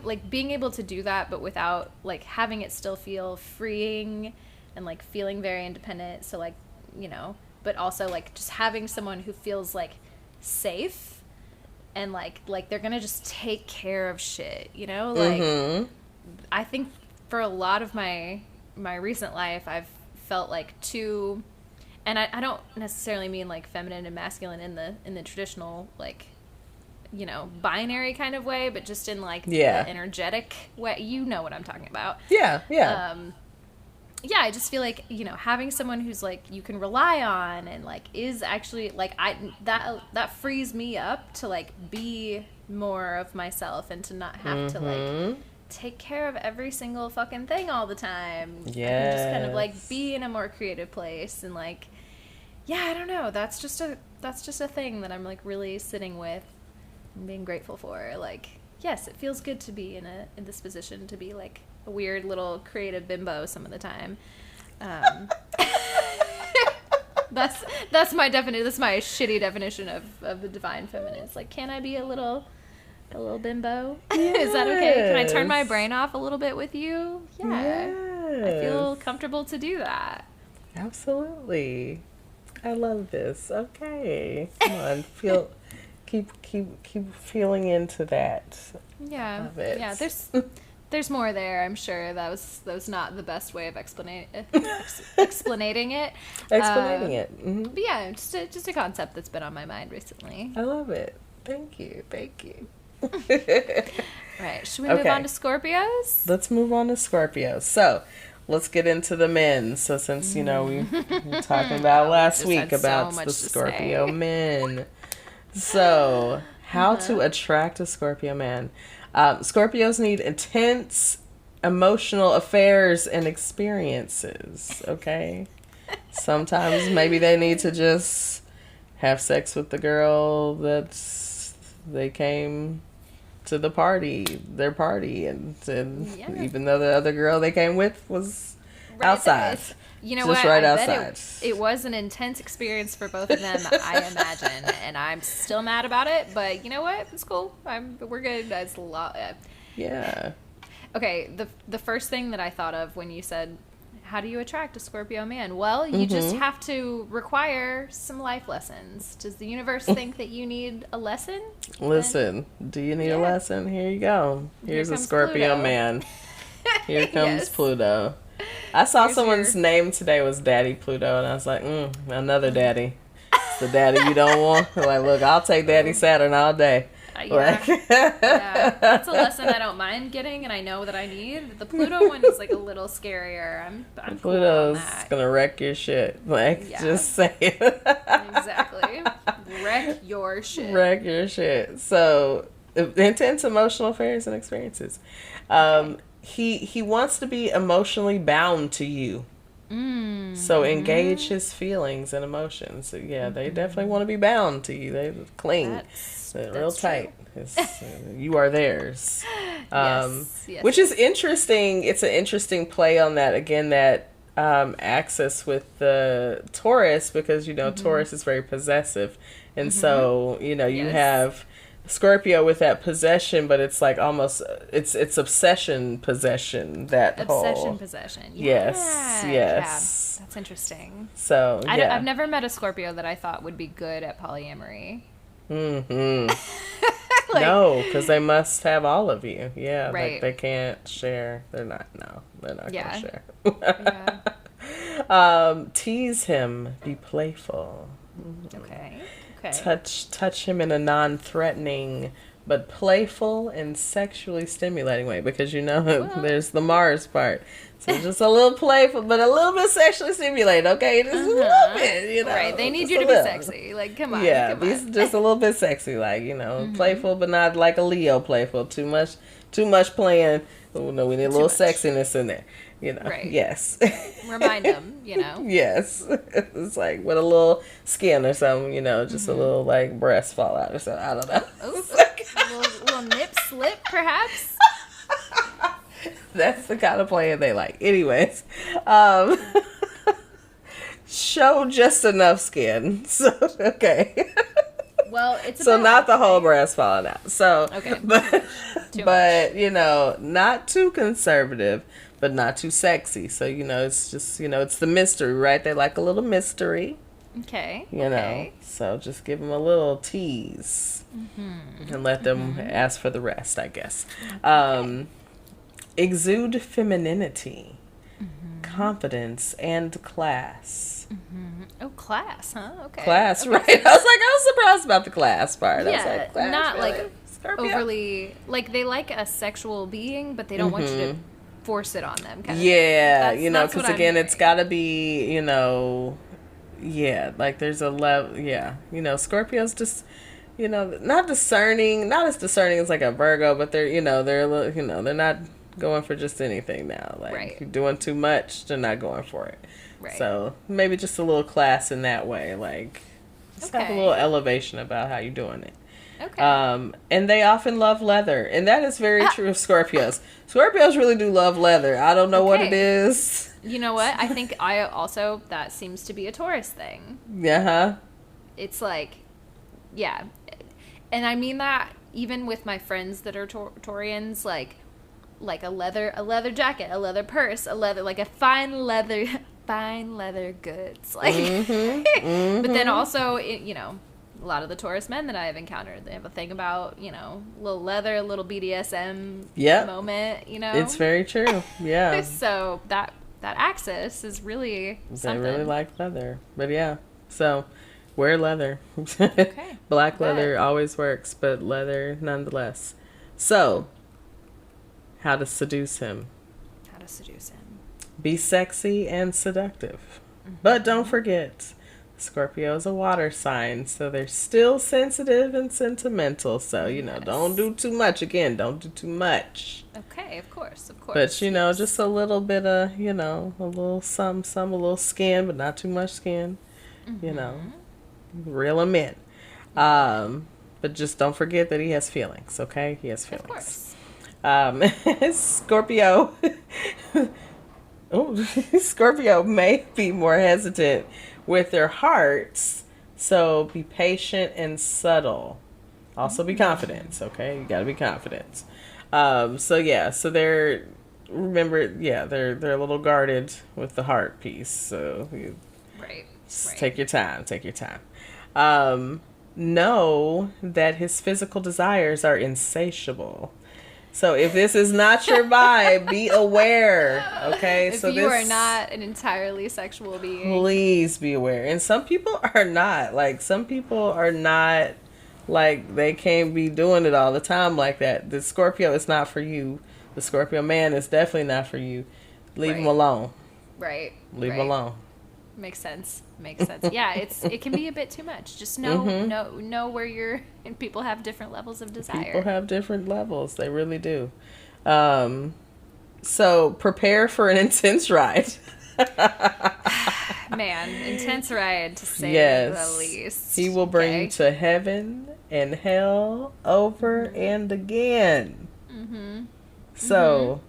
Speaker 2: like being able to do that but without like having it still feel freeing and like feeling very independent, so like but also like just having someone who feels like safe and like they're gonna just take care of shit, like I think for a lot of my recent life, I've felt like too, and I don't necessarily mean like feminine and masculine in the traditional like, binary kind of way, but just in like the energetic way. You know what I'm talking about. Yeah. I just feel like, having someone who's like you can rely on and like is actually like that frees me up to like be more of myself and to not have to like take care of every single fucking thing all the time. I can just kind of like be in a more creative place and like, I don't know. That's just a thing that I'm like really sitting with and being grateful for. Like, yes, it feels good to be in this position to be like a weird little creative bimbo some of the time. That's my definition. That's my shitty definition of the divine feminine. It's like, can I be a little bimbo? Yes. Is that okay? Can I turn my brain off a little bit with you? Yeah. Yes. I feel comfortable to do that.
Speaker 1: Absolutely. I love this. Okay. Come on. Keep feeling into that.
Speaker 2: Yeah. Love it. Yeah, there's more there, I'm sure. That was not the best way of explaining it. Explaining it. Mm-hmm. But yeah, just a concept that's been on my mind recently.
Speaker 1: I love it. Thank you.
Speaker 2: Right. Should we move on to Scorpios?
Speaker 1: Let's move on to Scorpios. So, let's get into the men. So, since, we were talking about last week about the Scorpio men. So, how to attract a Scorpio man. Scorpios need intense emotional affairs and experiences, okay? Sometimes maybe they need to just have sex with the girl they came to their party, and even though the other girl they came with was outside.
Speaker 2: You know what? Right outside. It was an intense experience for both of them, I imagine, and I'm still mad about it. But you know what? It's cool. We're good. That's a lot. Yeah. Okay. The first thing that I thought of when you said, "How do you attract a Scorpio man?" Well, you just have to require some life lessons. Does the universe think that you need a lesson?
Speaker 1: Listen, do you need a lesson? Here you go. Here's a Scorpio Pluto. Man. Here comes Pluto. I saw someone's name today was Daddy Pluto, and I was like, another daddy. It's the daddy you don't want. Like, look, I'll take Daddy Saturn all day.
Speaker 2: Yeah, that's a lesson I don't mind getting, and I know that I need. The Pluto one is like a little scarier. I'm
Speaker 1: Pluto's gonna wreck your shit. Like, just say it.
Speaker 2: Exactly. Wreck your shit.
Speaker 1: Wreck your shit. So, intense emotional affairs and experiences. He wants to be emotionally bound to you. So engage his feelings and emotions. So they definitely want to be bound to you. They cling. They're real tight. You are theirs. Yes. Which is interesting. It's an interesting play on that. Again, that axis with the Taurus, because Taurus is very possessive. And so, you have Scorpio with that possession, but it's like almost it's obsession possession. That
Speaker 2: Obsession
Speaker 1: whole
Speaker 2: possession.
Speaker 1: yes,
Speaker 2: Yeah.
Speaker 1: yes.
Speaker 2: Yeah, that's interesting.
Speaker 1: So yeah,
Speaker 2: I've never met a Scorpio that I thought would be good at polyamory.
Speaker 1: Mm-hmm.
Speaker 2: Like,
Speaker 1: no, because they must have all of you. Yeah,
Speaker 2: right.
Speaker 1: like they can't share. They're not. No, they're not
Speaker 2: Yeah.
Speaker 1: gonna share. Tease him. Be playful.
Speaker 2: Okay.
Speaker 1: Touch him in a non-threatening but playful and sexually stimulating way, because there's the Mars part. So just a little playful, but a little bit sexually stimulated, okay? Just a little bit,
Speaker 2: Right, they need you to be sexy. Like, come on.
Speaker 1: Yeah,
Speaker 2: come on.
Speaker 1: just a little bit sexy, like, playful, but not like a Leo playful. Too much playing. Oh, no, we need a little sexiness in there.
Speaker 2: Right.
Speaker 1: Yes.
Speaker 2: Remind them,
Speaker 1: Yes. It's like with a little skin or something, just a little like breast fall out or something. I don't know.
Speaker 2: A little nip slip, perhaps.
Speaker 1: That's the kind of playing they like. Anyways, show just enough skin. So, okay.
Speaker 2: Well, it's
Speaker 1: so not the whole breast falling out. So,
Speaker 2: okay.
Speaker 1: but not too conservative, but not too sexy. So, it's just, it's the mystery, right? They like a little mystery.
Speaker 2: Okay.
Speaker 1: So just give them a little tease and let them ask for the rest, I guess. Okay. Exude femininity, confidence, and class.
Speaker 2: Oh, class, huh? Okay.
Speaker 1: Class, right? I was surprised about the class part.
Speaker 2: Yeah,
Speaker 1: I was like, class,
Speaker 2: not
Speaker 1: really?
Speaker 2: like
Speaker 1: Scorpio?
Speaker 2: overly, like they like a sexual being, but they don't want you to force it on them. Kind of
Speaker 1: yeah,
Speaker 2: thing. That's
Speaker 1: because again, it's got to be, like there's a level, Scorpio's just, not discerning, not as discerning as like a Virgo, but they're, they're not going for just anything now. Like,
Speaker 2: right.
Speaker 1: If you're doing too much, they're not going for it.
Speaker 2: Right.
Speaker 1: So maybe just a little class in that way, like just have a little elevation about how you're doing it.
Speaker 2: Okay.
Speaker 1: And they often love leather, and that is very true of Scorpios. Scorpios really do love leather. I don't know what it is.
Speaker 2: You know what? I think that seems to be a Taurus thing.
Speaker 1: Yeah.
Speaker 2: It's like, yeah, and I mean that even with my friends that are Taurians, like a leather jacket, a leather purse, like a fine leather goods, like. But then also, a lot of the Taurus men that I have encountered, they have a thing about, little leather, a little BDSM moment,
Speaker 1: It's very true. Yeah.
Speaker 2: So that axis is really something.
Speaker 1: They really like leather. But yeah. So wear leather.
Speaker 2: Okay.
Speaker 1: Black leather always works, but leather nonetheless. So, how to seduce him. Be sexy and seductive. But don't forget, Scorpio is a water sign, so they're still sensitive and sentimental. So, don't do too much. Again, don't do too much.
Speaker 2: Okay, of course.
Speaker 1: But, just a little bit of, a little some, a little skin, but not too much skin. Reel him in. But just don't forget that he has feelings, okay? He has feelings.
Speaker 2: Of course.
Speaker 1: Scorpio... Scorpio may be more hesitant with their hearts, so be patient and subtle. Also be confident, okay? You gotta be confident. So they're a little guarded with the heart piece. So
Speaker 2: right.
Speaker 1: Take your time. Know that his physical desires are insatiable. So if this is not your vibe, be aware, okay?
Speaker 2: If you are not an entirely sexual being,
Speaker 1: please be aware. And some people are not. Like, they can't be doing it all the time like that. The Scorpio is not for you. The Scorpio man is definitely not for you. Leave him alone.
Speaker 2: Right.
Speaker 1: Leave him alone.
Speaker 2: Makes sense. Yeah, it can be a bit too much. Just know where you're, and people have different levels of desire.
Speaker 1: People have different levels. They really do. So prepare for an intense ride.
Speaker 2: Man, intense ride to say the least.
Speaker 1: He will bring you to heaven and hell over and again. So...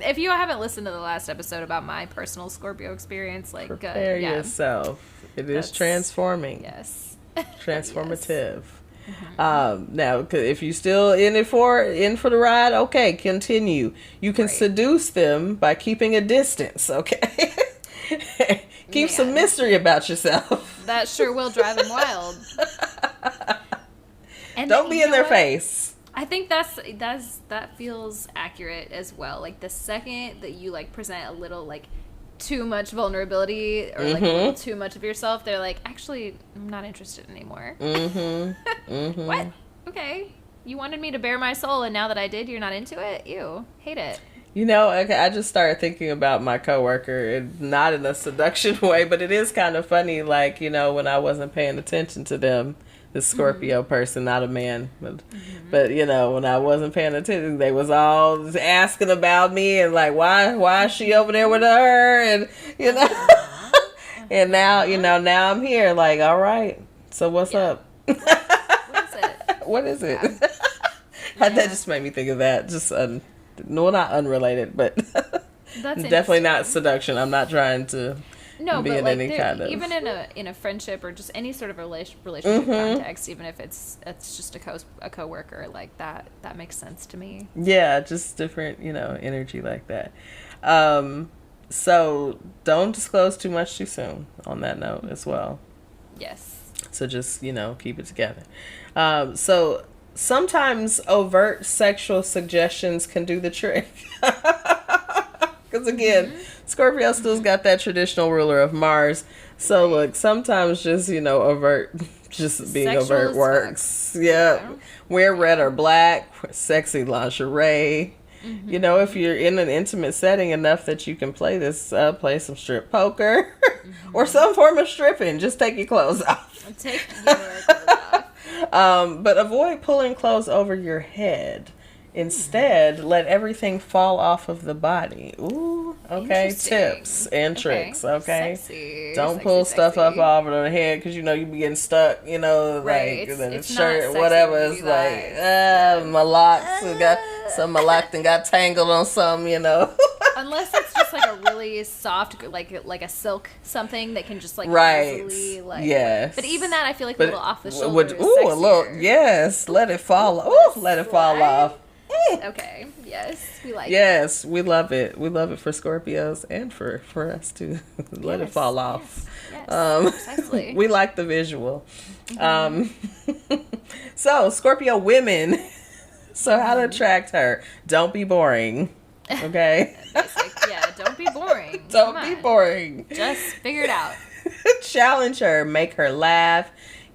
Speaker 2: If you haven't listened to the last episode about my personal Scorpio experience,
Speaker 1: prepare yourself. It is transforming.
Speaker 2: Yes.
Speaker 1: Transformative. Now, if you still in for the ride, okay, continue. You can seduce them by keeping a distance, okay? Keep some mystery about yourself.
Speaker 2: That sure will drive them wild. And
Speaker 1: don't be in their face.
Speaker 2: I think that feels accurate as well. Like the second that you like present a little like too much vulnerability or like a little too much of yourself, they're like, actually, I'm not interested anymore. What? Okay. You wanted me to bare my soul, and now that I did, you're not into it? Ew. Hate it.
Speaker 1: You know, I just started thinking about my coworker, and not in a seduction way, but it is kind of funny, like, you know, when I wasn't paying attention to them, the Scorpio person, not a man, but you know, when I wasn't paying attention, they was all asking about me and like, why is she over there with her, and you know, and now, you know, now I'm here, like, all right, so what's up?
Speaker 2: What is it?
Speaker 1: What is it? That just made me think of that. Just no, not unrelated, but
Speaker 2: That's
Speaker 1: definitely not seduction. I'm not trying to.
Speaker 2: No,
Speaker 1: be
Speaker 2: but
Speaker 1: in
Speaker 2: like
Speaker 1: any kind of...
Speaker 2: even in a friendship or just any sort of relationship context, even if it's just a coworker, like that makes sense to me.
Speaker 1: Yeah, just different, you know, energy like that. So don't disclose too much too soon on that note as well.
Speaker 2: Yes. So
Speaker 1: just, you know, keep it together. So sometimes overt sexual suggestions can do the trick. Because again, Scorpio still's got that traditional ruler of Mars. So look, sometimes just, you know, just being sexual overt works. Yeah. Wear red or black, sexy lingerie. You know, if you're in an intimate setting enough that you can play play some strip poker or some form of stripping, just take your clothes off.
Speaker 2: Take your clothes off.
Speaker 1: But avoid pulling clothes over your head. Instead, let everything fall off of the body. Ooh, okay. Tips and tricks, okay?
Speaker 2: Sexy.
Speaker 1: Don't pull stuff up over the head because, you know, you be getting stuck, you know,
Speaker 2: right.
Speaker 1: like the
Speaker 2: it's
Speaker 1: shirt, whatever. It's like, my locks, my lock got tangled on something, you know.
Speaker 2: Unless it's just like a really soft, like a silk something that can just like easily, like.
Speaker 1: Yes.
Speaker 2: But even that, I feel like a little off the shoulder.
Speaker 1: A little, yes. Let it fall. Ooh, let it fall off.
Speaker 2: Okay. Yes, we like.
Speaker 1: Yes, we love it. We love it for Scorpios and for us too. Let it fall off.
Speaker 2: Yes, precisely.
Speaker 1: We like the visual. So Scorpio women. So how to attract her? Don't be boring. Okay.
Speaker 2: Don't be boring.
Speaker 1: Don't be boring.
Speaker 2: Just figure it out.
Speaker 1: Challenge her. Make her laugh.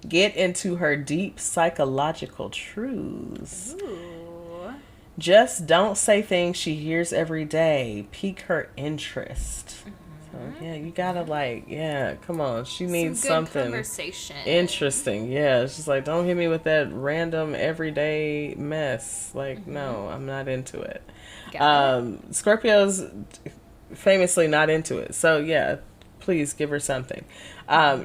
Speaker 1: Get into her deep psychological truths.
Speaker 2: Ooh.
Speaker 1: Just don't say things she hears every day. Pique her interest. So, yeah, you gotta come on. She needs something
Speaker 2: conversation.
Speaker 1: Interesting. Yeah, it's just like, don't hit me with that random everyday mess. Like, no, I'm not into it. Scorpio's famously not into it. So yeah, please give her something.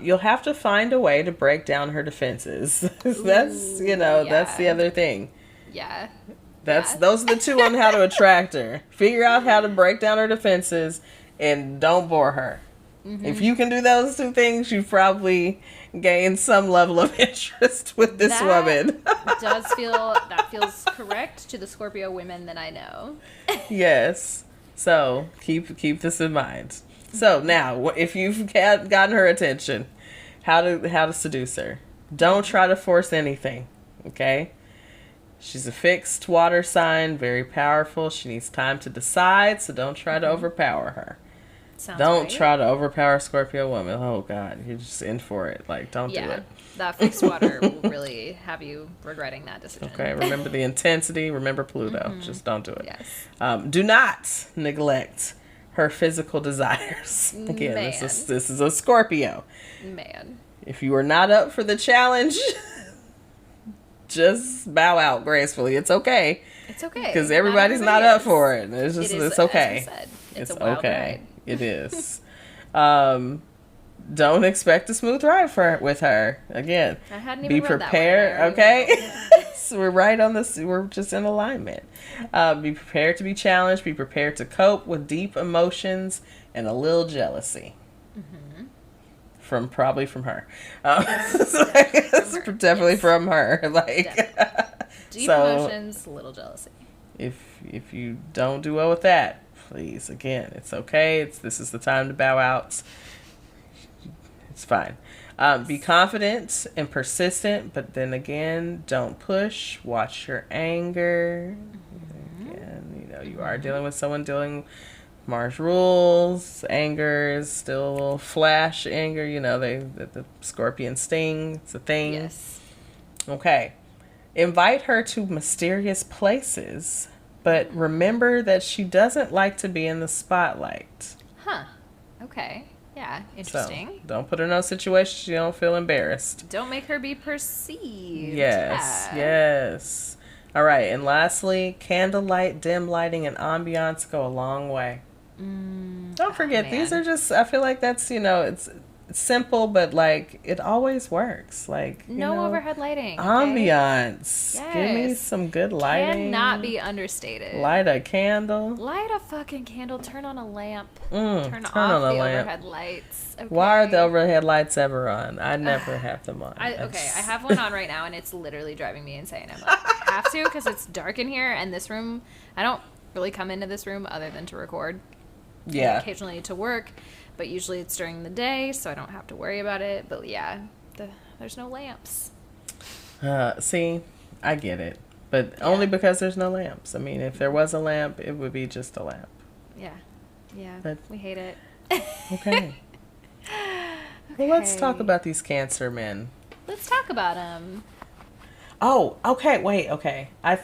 Speaker 1: You'll have to find a way to break down her defenses. That's the other thing.
Speaker 2: Yeah.
Speaker 1: Those are the two on how to attract her. Figure out how to break down her defenses and don't bore her. If you can do those two things, you probably gain some level of interest with this woman.
Speaker 2: That feels correct to the Scorpio women that I know.
Speaker 1: Yes. So keep this in mind. So now, if you've gotten her attention, how to seduce her? Don't try to force anything. Okay. She's a fixed water sign, very powerful. She needs time to decide, so don't try to overpower her. Don't try to overpower Scorpio woman. Oh, God. You're just in for it. Like, don't do it.
Speaker 2: That fixed water will really have you regretting that decision.
Speaker 1: Okay, remember the intensity. Remember Pluto. Just don't do it. Yes. Do not neglect her physical desires. Again, this is a Scorpio.
Speaker 2: Man.
Speaker 1: If you are not up for the challenge... just bow out gracefully. It's okay.
Speaker 2: It's okay.
Speaker 1: Because everybody's not up for it. It's just, it's okay.
Speaker 2: As we said, it's a wild ride.
Speaker 1: It is. Don't expect a smooth ride with her. Again,
Speaker 2: I hadn't even
Speaker 1: be
Speaker 2: read
Speaker 1: prepared.
Speaker 2: That one
Speaker 1: Okay. So we're right on this. We're just in alignment. Be prepared to be challenged. Be prepared to cope with deep emotions and a little jealousy. Probably from her. definitely
Speaker 2: Yes.
Speaker 1: from her. Like,
Speaker 2: Deep
Speaker 1: so
Speaker 2: emotions, little jealousy.
Speaker 1: if you don't do well with that, please, again, it's okay. This is the time to bow out. It's fine. Be confident and persistent, but then again, don't push. Watch your anger. Again, you are dealing with someone dealing Mars rules. Anger is still a little flash anger. The scorpion sting. It's a thing.
Speaker 2: Yes.
Speaker 1: Okay. Invite her to mysterious places, but remember that she doesn't like to be in the spotlight.
Speaker 2: Huh. Okay. Yeah. Interesting.
Speaker 1: So, don't put her in no situation she don't feel embarrassed.
Speaker 2: Don't make her be perceived.
Speaker 1: Yes.
Speaker 2: Yeah.
Speaker 1: Yes. All right. And lastly, candlelight, dim lighting, and ambiance go a long way. Don't forget, these are just, I feel like that's, it's simple, but like it always works. Like,
Speaker 2: no overhead lighting. Okay?
Speaker 1: Ambiance.
Speaker 2: Yes.
Speaker 1: Give me some good lighting.
Speaker 2: Cannot be understated.
Speaker 1: Light a candle.
Speaker 2: Light a fucking candle. Turn on a lamp.
Speaker 1: Turn
Speaker 2: off
Speaker 1: on a
Speaker 2: the
Speaker 1: lamp.
Speaker 2: overhead lights. Okay.
Speaker 1: Why are the overhead lights ever on? I never have them on.
Speaker 2: I have one on right now, and it's literally driving me insane. I'm like, I have to because it's dark in here, and this room, I don't really come into this room other than to record.
Speaker 1: Yeah.
Speaker 2: And occasionally to work, but usually it's during the day, so I don't have to worry about it. But yeah, there's no lamps.
Speaker 1: See, I get it. But only because there's no lamps. I mean, if there was a lamp, it would be just a lamp.
Speaker 2: Yeah. Yeah.
Speaker 1: But,
Speaker 2: we hate it.
Speaker 1: Okay. Well, let's talk about these Cancer men.
Speaker 2: Let's talk about them.
Speaker 1: Oh, okay. Wait, okay. I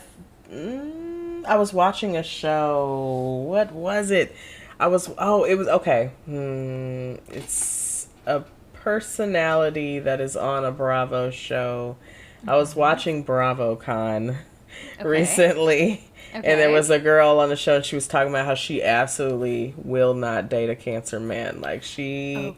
Speaker 1: was watching a show. What was it? It was okay. It's a personality that is on a Bravo show. I was watching BravoCon recently. Okay. And there was a girl on the show and she was talking about how she absolutely will not date a Cancer man. Like she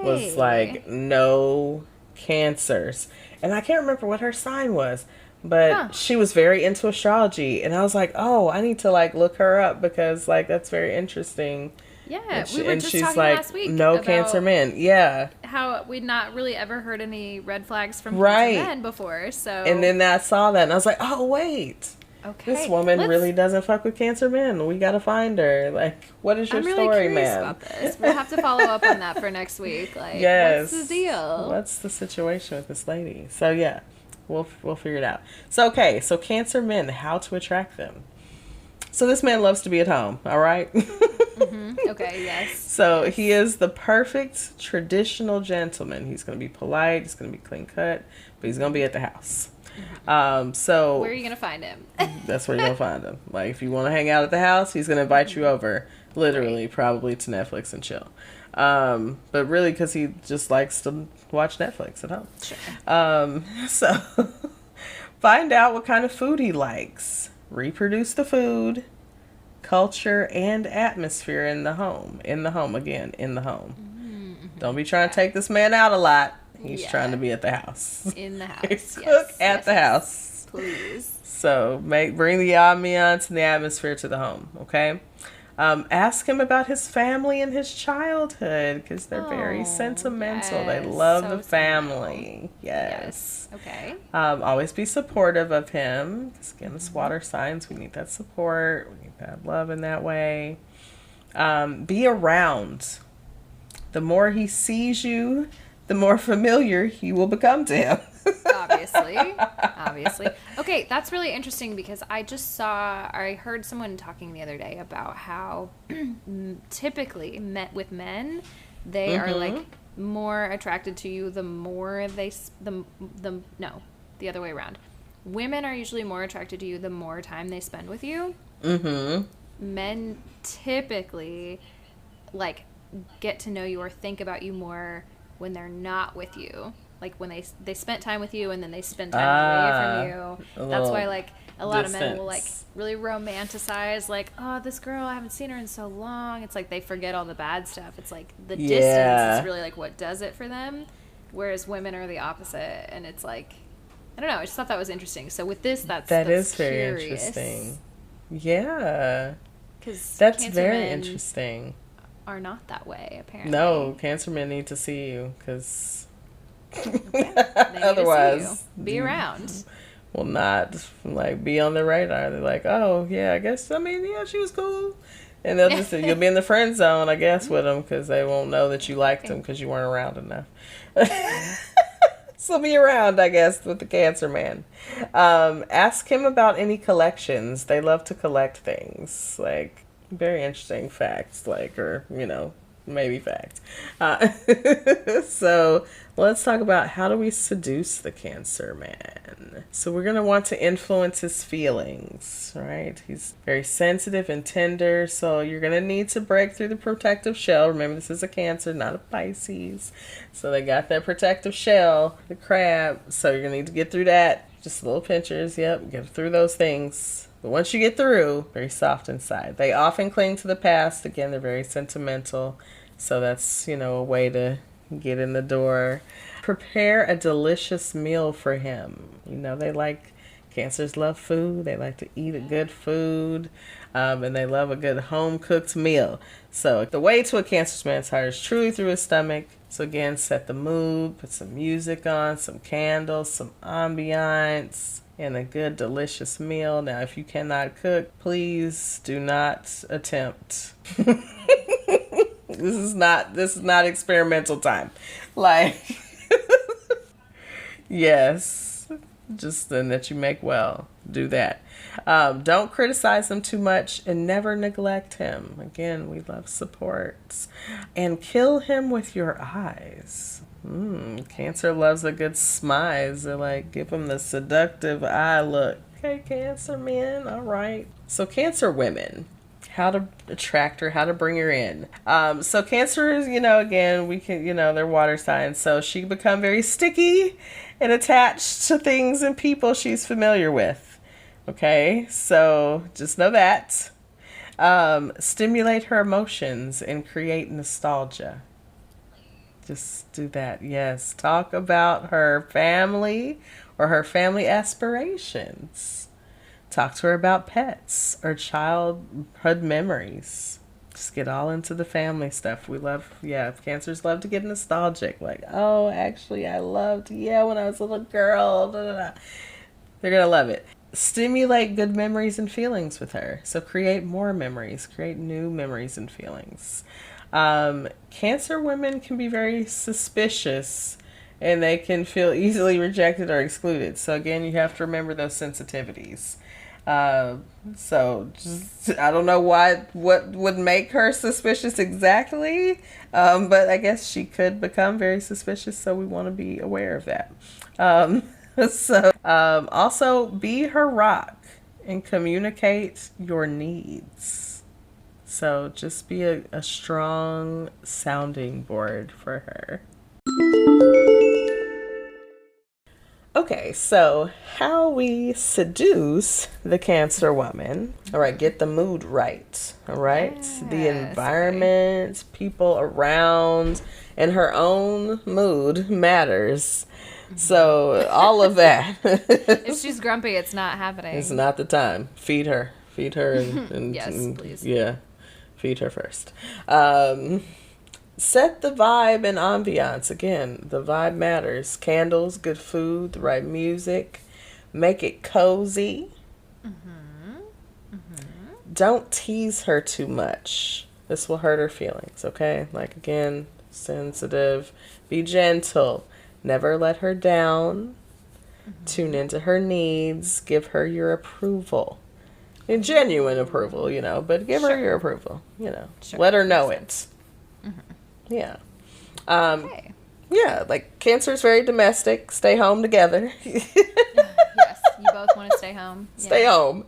Speaker 1: was like, no Cancers. And I can't remember what her sign was. But she was very into astrology, and I was like, "Oh, I need to like look her up because like that's very interesting."
Speaker 2: Yeah, we were just talking
Speaker 1: like,
Speaker 2: last week.
Speaker 1: No Cancer men. Yeah.
Speaker 2: How we'd not really ever heard any red flags from
Speaker 1: Cancer
Speaker 2: men before. So.
Speaker 1: And then I saw that, and I was like, "Oh wait,
Speaker 2: okay,
Speaker 1: this woman really doesn't fuck with Cancer men. We gotta find her. Like, what is your story, man?"
Speaker 2: About this. We'll have to follow up on that for next week. Like,
Speaker 1: yes.
Speaker 2: What's the deal?
Speaker 1: What's the situation with this lady? So yeah. We'll figure it out. So Cancer men, how to attract them. So this man loves to be at home, all right?
Speaker 2: Okay, yes.
Speaker 1: So he is the perfect traditional gentleman. He's going to be polite, he's going to be clean cut, but he's going to be at the house. So
Speaker 2: where are you going to find him?
Speaker 1: That's where you're going to find him. Like if you want to hang out at the house, he's going to invite you over, literally, probably to Netflix and chill. But really because he just likes to watch Netflix at home.
Speaker 2: Sure.
Speaker 1: So find out what kind of food he likes. Reproduce the food, culture, and atmosphere in the home. In the home. Mm-hmm. Don't be trying to take this man out a lot. He's trying to be at the house.
Speaker 2: In the house.
Speaker 1: Cook at the house.
Speaker 2: Please.
Speaker 1: So bring the ambiance and the atmosphere to the home, okay? Ask him about his family and his childhood because they're very sentimental. Yes, they love the family. Yes.
Speaker 2: Okay.
Speaker 1: Always be supportive of him because again, it's water signs. We need that support. We need that love in that way. Be around. The more he sees you, the more familiar you will become to him.
Speaker 2: Obviously. Okay, that's really interesting because I heard someone talking the other day about how typically with men, they are like more attracted to you the more the other way around. Women are usually more attracted to you the more time they spend with you. Men typically like get to know you or think about you more when they're not with you. Like when they spent time with you and then they spend time away from you. That's why like a lot of men will like really romanticize like, oh, this girl, I haven't seen her in so long. It's like they forget all the bad stuff. It's like the distance is really like what does it for them. Whereas women are the opposite, and it's like, I don't know. I just thought that was interesting. So with this, that's
Speaker 1: very interesting. Yeah, because that's very interesting.
Speaker 2: Are not that way apparently.
Speaker 1: No, Cancer men need to see you because
Speaker 2: Okay. They need
Speaker 1: Otherwise,
Speaker 2: to see you. Be around.
Speaker 1: will not like be on the radar. They're like, oh yeah, I guess. I mean, yeah, she was cool, and they'll just you'll be in the friend zone, I guess, with them because they won't know that you liked them because you weren't around enough. So be around, I guess, with the Cancer man. Ask him about any collections. They love to collect things, like very interesting facts, like or maybe facts. So let's talk about how do we seduce the Cancer man. So we're gonna want to influence his feelings, right? He's very sensitive and tender, so you're gonna need to break through the protective shell. Remember, this is a Cancer, not a Pisces, so they got that protective shell, the crab. So you're gonna need to get through that. Just little pinchers, yep, get through those things. But once you get through, very soft inside. They often cling to the past. Again, they're very sentimental. So that's, a way to get in the door. Prepare a delicious meal for him. They like, Cancers love food. They like to eat a good food. And they love a good home-cooked meal. So the way to a Cancer man's heart is truly through his stomach. So again, set the mood, put some music on, some candles, some ambiance, and a good delicious meal. Now, if you cannot cook, please do not attempt. This is not experimental time. Like, yes, just then that you make well. Do that. Don't criticize him too much and never neglect him. Again, we love supports. And kill him with your eyes. Cancer loves a good smize. They're like, give him the seductive eye look. Okay, Cancer men, all right. So Cancer women, how to attract her, how to bring her in. So Cancer is, again, we can, they're water signs. So she can become very sticky and attached to things and people she's familiar with. Okay, so just know that. Stimulate her emotions and create nostalgia. Just do that. Yes. Talk about her family or her family aspirations. Talk to her about pets or childhood memories. Just get all into the family stuff. We love, Cancers love to get nostalgic. Like, oh, actually, I loved, when I was a little girl. Da, da, da. They're going to love it. Stimulate good memories and feelings with her. So create more memories. Create new memories and feelings. Cancer women can be very suspicious and they can feel easily rejected or excluded. So again, you have to remember those sensitivities. So just, I don't know what would make her suspicious exactly. But I guess she could become very suspicious. So we want to be aware of that. Also be her rock and communicate your needs. So just be a strong sounding board for her. Okay, so how we seduce the Cancer woman. All right, get the mood right. All right, yes, the environment, people around, and her own mood matters. So all of that.
Speaker 2: If she's grumpy, it's not happening.
Speaker 1: It's not the time. Feed her, and
Speaker 2: yes, please.
Speaker 1: Yeah, feed her first. Set the vibe and ambiance. Again, the vibe matters. Candles, good food, the right music. Make it cozy. Don't tease her too much. This will hurt her feelings, okay? Like, again, sensitive. Be gentle. Never let her down. Tune into her needs. Give her your approval. And genuine approval, but give her your approval, Sure. Let her know it. Yeah.
Speaker 2: Okay.
Speaker 1: Yeah, like Cancer's very domestic. Stay home together.
Speaker 2: Yes, you both want to stay home.
Speaker 1: Stay home.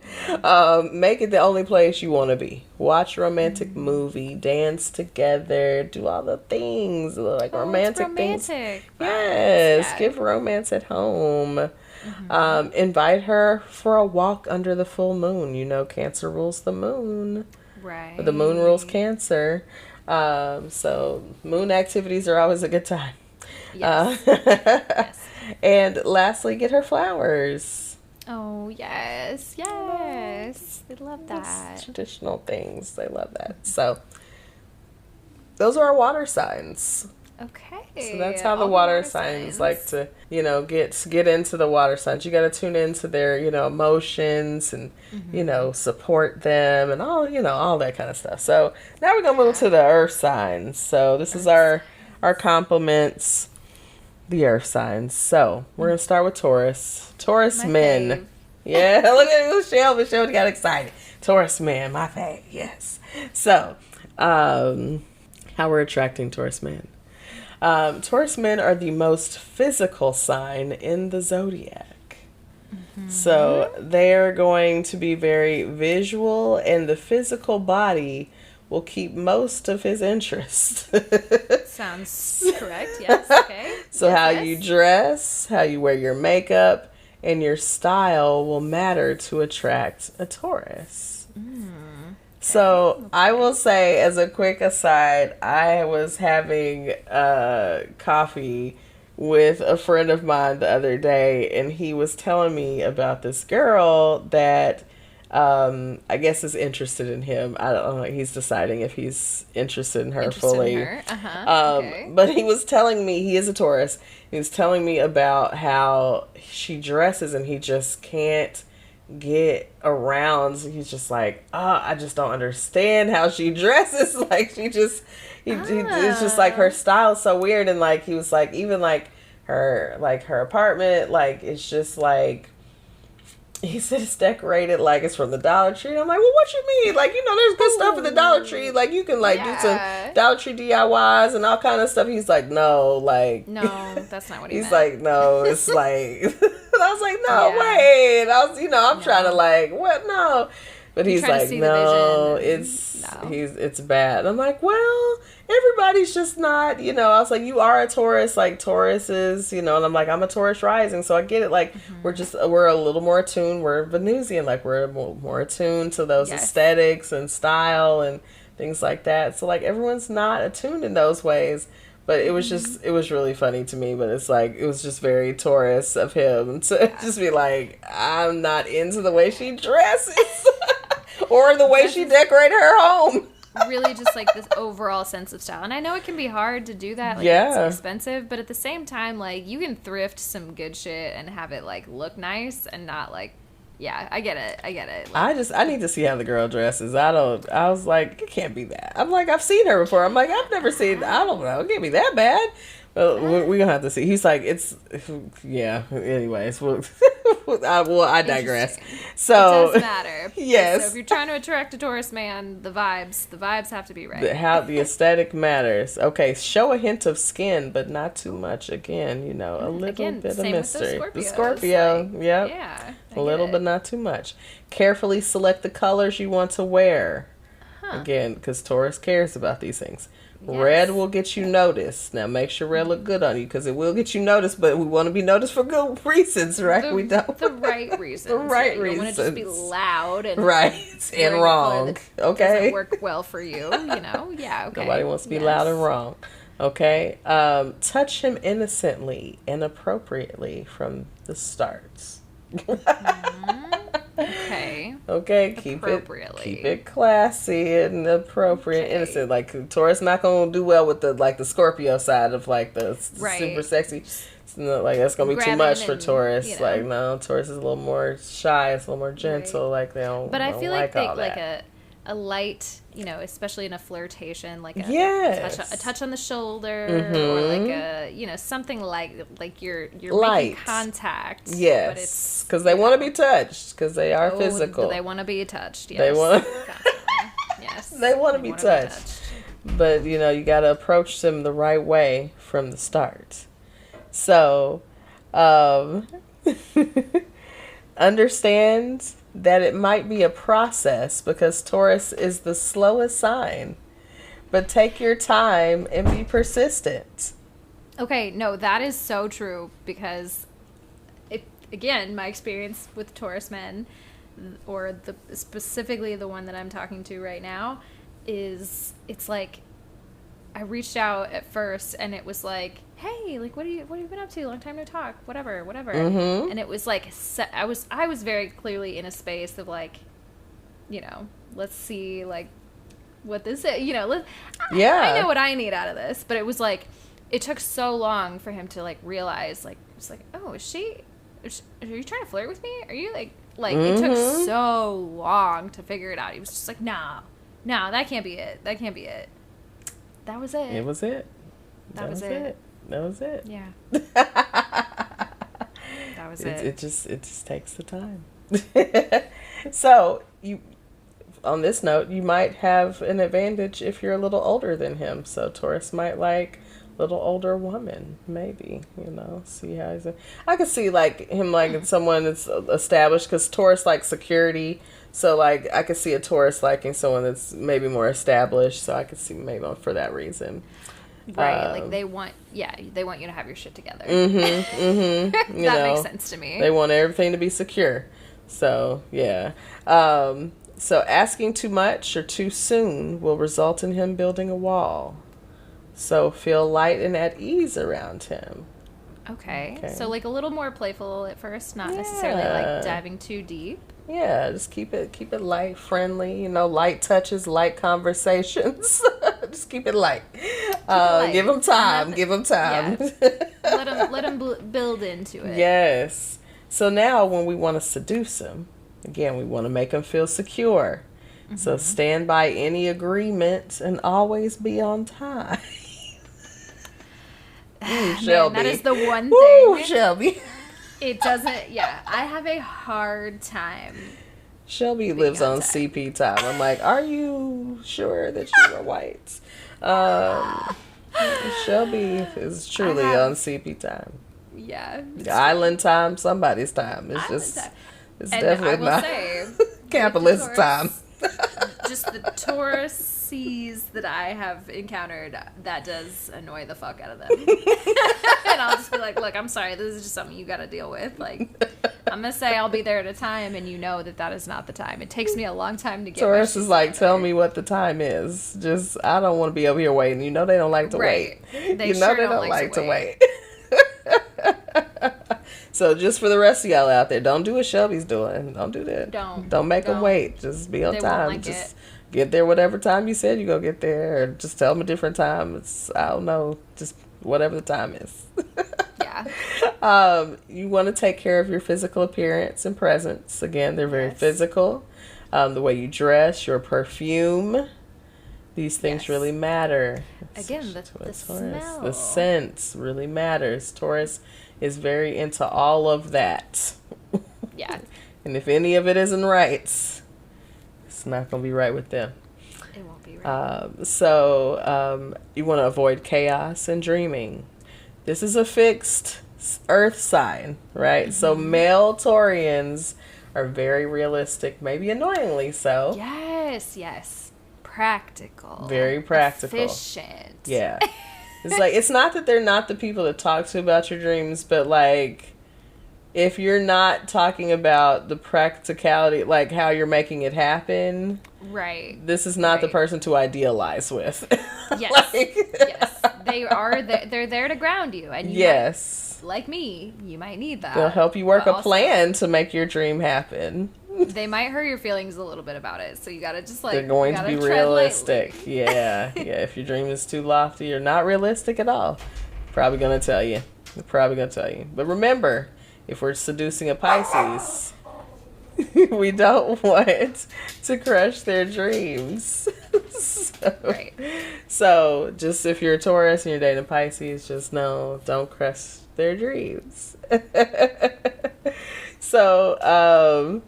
Speaker 1: Make it the only place you want to be. Watch a romantic movie. Dance together. Do all the things. Like romantic things. Yes, give romance at home. Invite her for a walk under the full moon. Cancer rules the moon.
Speaker 2: Right.
Speaker 1: The moon rules Cancer. So moon activities are always a good time.
Speaker 2: Yes. Yes.
Speaker 1: And lastly, get her flowers.
Speaker 2: Oh, yes. Yes. They love that.
Speaker 1: That's traditional things. They love that. So those are our water signs.
Speaker 2: Okay.
Speaker 1: So that's how the
Speaker 2: all
Speaker 1: water signs like to, get into the water signs. You got to tune into their, emotions and, support them and all that kind of stuff. So now we're going to move to the earth signs. So this is our compliments, the earth signs. So we're going to start with Taurus. Taurus
Speaker 2: My
Speaker 1: men.
Speaker 2: fave.
Speaker 1: Yeah, look at Shelby. Shelby got excited. Taurus men, my fave, yes. So, how we're attracting Taurus men. Taurus men are the most physical sign in the zodiac. So they're going to be very visual, and the physical body will keep most of his interest.
Speaker 2: Sounds correct. Yes. Okay.
Speaker 1: So
Speaker 2: Yes,
Speaker 1: how
Speaker 2: yes.
Speaker 1: you dress, how you wear your makeup, and your style will matter to attract a Taurus. So I will say, as a quick aside, I was having coffee with a friend of mine the other day, and he was telling me about this girl that I guess is interested in him. I don't know. He's deciding if he's interested in her
Speaker 2: Interested
Speaker 1: fully.
Speaker 2: in her. Okay.
Speaker 1: But he was telling me, he is a Taurus. He was telling me about how she dresses, and he just can't get around. He's just like, I just don't understand how she dresses. Like it's just like her style is so weird. And like he was like, even like her apartment, like it's just like, he said it's decorated like it's from the Dollar Tree. And I'm like, well, what you mean? Like, there's good stuff at the Dollar Tree. Like, you can, like, do some Dollar Tree DIYs and all kind of stuff. He's like, no, like...
Speaker 2: No, that's not what he
Speaker 1: he's
Speaker 2: meant.
Speaker 1: like, no, it's like... I was like, no, wait. I was, I'm trying to, like, what? No. But he's like, no, it's bad. And I'm like, well, everybody's just not, I was like, you are a Taurus, like Taurus is, and I'm like, I'm a Taurus rising, so I get it. Like, we're a little more attuned. We're Venusian, like we're more attuned to those aesthetics and style and things like that. So like everyone's not attuned in those ways. But it was it was really funny to me. But it's like, it was just very Taurus of him to just be like, I'm not into the way she dresses or the way she decorated her home.
Speaker 2: Really just like this overall sense of style. And I know it can be hard to do that. Like, it's expensive. But at the same time, like, you can thrift some good shit and have it, like, look nice and not, like, I get it. Like,
Speaker 1: I need to see how the girl dresses. I was like, it can't be that. I'm like, I've seen her before. I'm like, I've never seen, I don't know. It can't be that bad. But we're going to have to see. He's like, anyways. I digress. So,
Speaker 2: it does matter.
Speaker 1: Yes.
Speaker 2: So if you're trying to attract a Taurus man, the vibes have to be right.
Speaker 1: How the aesthetic matters. Okay, show a hint of skin, but not too much. Again, a little bit of mystery.
Speaker 2: With
Speaker 1: the Scorpio,
Speaker 2: like,
Speaker 1: yep.
Speaker 2: Yeah.
Speaker 1: A little, but not too much. Carefully select the colors you want to wear. Again, because Taurus cares about these things. Yes. Red will get you noticed. Now, make sure red look good on you, because it will get you noticed, but we want to be noticed for good reasons, right? We don't.
Speaker 2: The right reasons.
Speaker 1: The right reasons.
Speaker 2: You want to just be loud and
Speaker 1: and wrong. Okay.
Speaker 2: Doesn't work well for you, Yeah, okay.
Speaker 1: Nobody wants to be loud and wrong. Okay. Touch him innocently and appropriately from the start.
Speaker 2: Okay.
Speaker 1: Okay, keep it classy and appropriate, innocent. Like, Taurus not gonna do well with the Scorpio side of like the super sexy. It's not, like, that's gonna be too much for Taurus. Like, no, Taurus is a little more shy. It's a little more gentle. Like, they don't.
Speaker 2: But I feel like
Speaker 1: all
Speaker 2: like a light, especially in a flirtation, like a touch on the shoulder, or like a, something like you're
Speaker 1: light.
Speaker 2: making contact.
Speaker 1: Yes, because they want to be touched, because they are physical.
Speaker 2: They want to be touched. Yes.
Speaker 1: They want.
Speaker 2: Yes.
Speaker 1: They want to be touched. But you got to approach them the right way from the start. So, understand that it might be a process, because Taurus is the slowest sign. But take your time and be persistent.
Speaker 2: Okay, no, that is so true, because again, my experience with Taurus men, or specifically the one that I'm talking to right now, it's like I reached out at first and it was like, hey, like, what have you been up to? Long time no talk, whatever.
Speaker 1: Mm-hmm.
Speaker 2: And it was like, I was very clearly in a space of like, let's see, like, what this is, I know what I need out of this. But it was like, it took so long for him to like realize, like, it's like, oh, are you trying to flirt with me? Are you like it took so long to figure it out. He was just like, no, that can't be it. That can't be it. That was it.
Speaker 1: It was it.
Speaker 2: That was it.
Speaker 1: That was it.
Speaker 2: Yeah. That was it.
Speaker 1: It just takes the time. So on this note, you might have an advantage if you're a little older than him. So Taurus might like a little older woman, maybe, see how I could see like him liking someone that's established, because Taurus likes security. So like I could see a Taurus liking someone that's maybe more established. So I could see maybe for that reason.
Speaker 2: Right, like they want you to have your shit together.
Speaker 1: That
Speaker 2: makes sense to me.
Speaker 1: They want everything to be secure. So, yeah. So asking too much or too soon will result in him building a wall. So feel light and at ease around him.
Speaker 2: Okay. So like a little more playful at first, not necessarily like diving too deep.
Speaker 1: Yeah, just keep it light, friendly, light touches, light conversations. Just keep it light. Give them time. Yes.
Speaker 2: Let him build into it.
Speaker 1: Yes. So now when we want to seduce him, again, we want to make him feel secure. Mm-hmm. So stand by any agreement and always be on time. Shelby.
Speaker 2: Man, that is the one thing.
Speaker 1: Ooh, Shelby.
Speaker 2: It doesn't, I have a hard time.
Speaker 1: Shelby lives on CP time. I'm like, are you sure that you are white? Shelby is truly on CP time.
Speaker 2: Yeah.
Speaker 1: Island time, somebody's time. It's definitely not capitalist time.
Speaker 2: Just the Tauruses that I have encountered, that does annoy the fuck out of them. And I'll just be like, look, I'm sorry, this is just something you gotta deal with. Like, I'm gonna say I'll be there at a time, and that is not the time. It takes me a long time to get
Speaker 1: Taurus is like, tell me what the time is. Just, I don't want to be over here waiting. They don't like to wait.
Speaker 2: They don't like to wait.
Speaker 1: So just for the rest of y'all out there, don't do what Shelby's doing. Don't do that. Don't make them wait. Just be on time. Just get there whatever time you said you're going to get there. Or just tell them a different time. I don't know. Just whatever the time is.
Speaker 2: Yeah.
Speaker 1: You want to take care of your physical appearance and presence. Again, they're very physical. The way you dress, your perfume. These things really matter.
Speaker 2: Again, the smell.
Speaker 1: The scent really matters. Taurus is very into all of that.
Speaker 2: Yeah.
Speaker 1: And if any of it isn't right, it's not going to be right with them.
Speaker 2: It won't be right.
Speaker 1: So you want to avoid chaos and dreaming. This is a fixed earth sign, right? Mm-hmm. So male Taurians are very realistic, maybe annoyingly so.
Speaker 2: Yes. Practical.
Speaker 1: Very practical.
Speaker 2: Efficient.
Speaker 1: Yeah. It's like, it's not that they're not the people to talk to about your dreams, but like, if you're not talking about the practicality, like how you're making it happen,
Speaker 2: right?
Speaker 1: This is not the person to idealize with.
Speaker 2: Yes, yes, they're there to ground you, and like me, you might need that.
Speaker 1: They'll help you work a plan to make your dream happen.
Speaker 2: They might hurt your feelings a little bit about it, so you gotta just like.
Speaker 1: They're going to be realistic. Yeah. If your dream is too lofty or not realistic at all, probably gonna tell you. But remember, if we're seducing a Pisces, we don't want to crush their dreams. So just if you're a Taurus and you're dating a Pisces, just know, don't crush their dreams. So,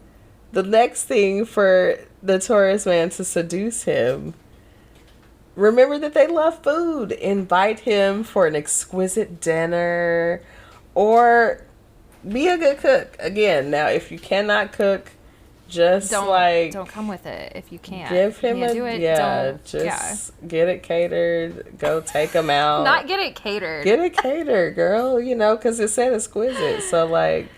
Speaker 1: the next thing for the Taurus man to seduce him, remember that they love food. Invite him for an exquisite dinner or be a good cook. Again, now if you cannot cook, don't
Speaker 2: come with it if you can't.
Speaker 1: Give him
Speaker 2: get
Speaker 1: it catered. Go take him out.
Speaker 2: Not get it catered.
Speaker 1: Get it catered, girl. Because it said exquisite. So like,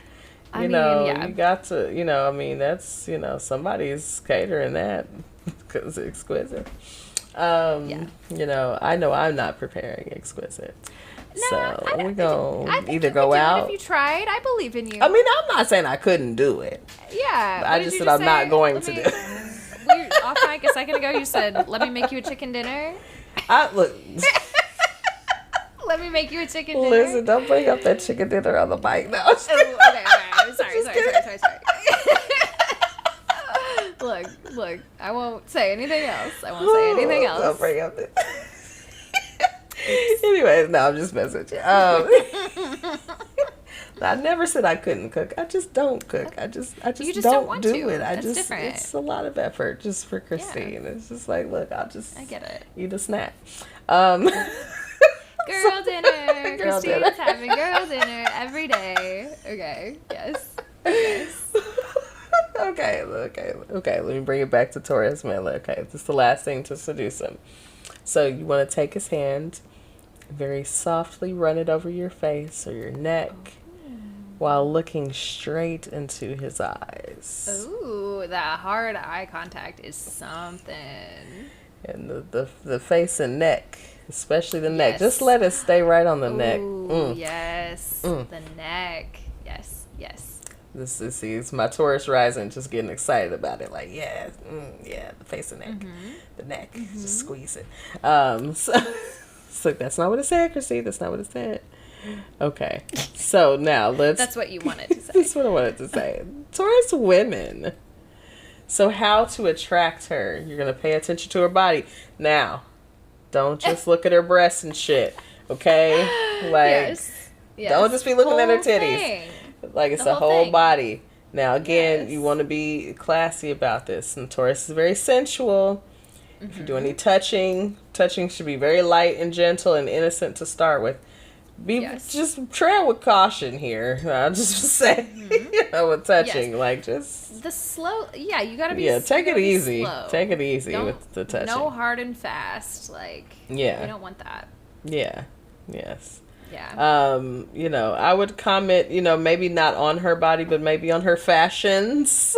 Speaker 1: you got to. That's somebody's catering that because it's exquisite. I know I'm not preparing exquisite.
Speaker 2: No,
Speaker 1: so we're going to either go out.
Speaker 2: If you tried, I believe in you.
Speaker 1: I'm not saying I couldn't do it.
Speaker 2: Yeah.
Speaker 1: I just said I'm not going to do it.
Speaker 2: Off mic a second ago, you said, let me make you a chicken dinner.
Speaker 1: Look.
Speaker 2: Let Let me make you a chicken dinner.
Speaker 1: Listen, don't bring up that chicken dinner on the mic now.
Speaker 2: Oh, okay. I'm sorry. Look, I won't say anything else.
Speaker 1: Don't bring up that. Anyways, no, I'm just messing with you. I never said I couldn't cook. I just don't cook. I just don't want do it.
Speaker 2: That's different.
Speaker 1: It's a lot of effort just for Christine. Yeah. It's just like, look, I
Speaker 2: get it.
Speaker 1: Eat a snack.
Speaker 2: Girl dinner. Christine's having girl dinner every day. Okay. Yes.
Speaker 1: Okay. Let me bring it back to Taurus Miller. Okay, this is the last thing to seduce him. So you want to take his hand, very softly run it over your face or your neck. While looking straight into his eyes.
Speaker 2: Ooh, that hard eye contact is something.
Speaker 1: And the face and neck, especially the neck. Just let it stay right on the neck.
Speaker 2: Yes. The neck. Yes.
Speaker 1: This is my Taurus rising, just getting excited about it. Like, yeah, the face and neck. The neck. Just squeeze it. So that's not what it said, Christine. That's not what it said. Okay, so now
Speaker 2: That's what you wanted to say.
Speaker 1: That's what I wanted to say. Taurus women. So how to attract her? You're gonna pay attention to her body. Now, don't just look at her breasts and shit. Okay, like don't just be looking at her titties.
Speaker 2: Thing.
Speaker 1: Like it's the whole body. Now again, you want to be classy about this. And Taurus is very sensual. If you do any touching should be very light and gentle and innocent to start with. Just tread with caution here. I'll just say, with touching, like just
Speaker 2: the slow. Yeah, you gotta be.
Speaker 1: Yeah, take it easy. Take it easy with the touching.
Speaker 2: No hard and fast. Like you don't want that.
Speaker 1: Yeah. Yes.
Speaker 2: Yeah.
Speaker 1: I would comment. Maybe not on her body, but maybe on her fashions.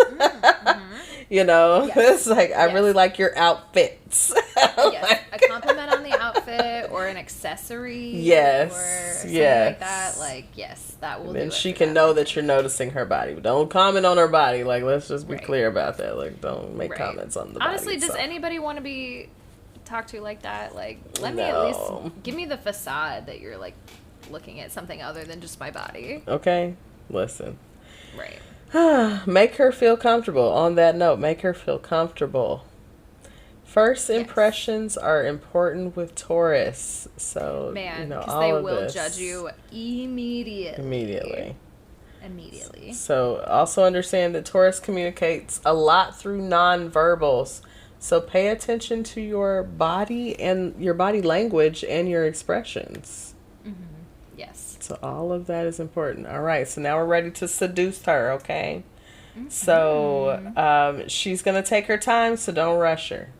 Speaker 1: It's like I really like your outfits.
Speaker 2: Yes, a compliment on the outfit or an accessory.
Speaker 1: Yes,
Speaker 2: or something like that. Like that will.
Speaker 1: And she can know that you're noticing her body. Don't comment on her body. Like let's just be clear about that. Like don't make comments on the body.
Speaker 2: Honestly, does anybody want to be talked to like that? Like let me at least give me the facade that you're like looking at something other than just my body.
Speaker 1: Okay, listen.
Speaker 2: Right.
Speaker 1: Make her feel comfortable. On that note, make her feel comfortable. First impressions are important with Taurus. So,
Speaker 2: because they will judge you immediately. So, also understand that Taurus communicates a lot through nonverbals. So, pay attention to your body and your body language and your expressions. Yes.
Speaker 1: So all of that is important. All right. So now we're ready to seduce her. Okay. So she's going to take her time. So don't rush her.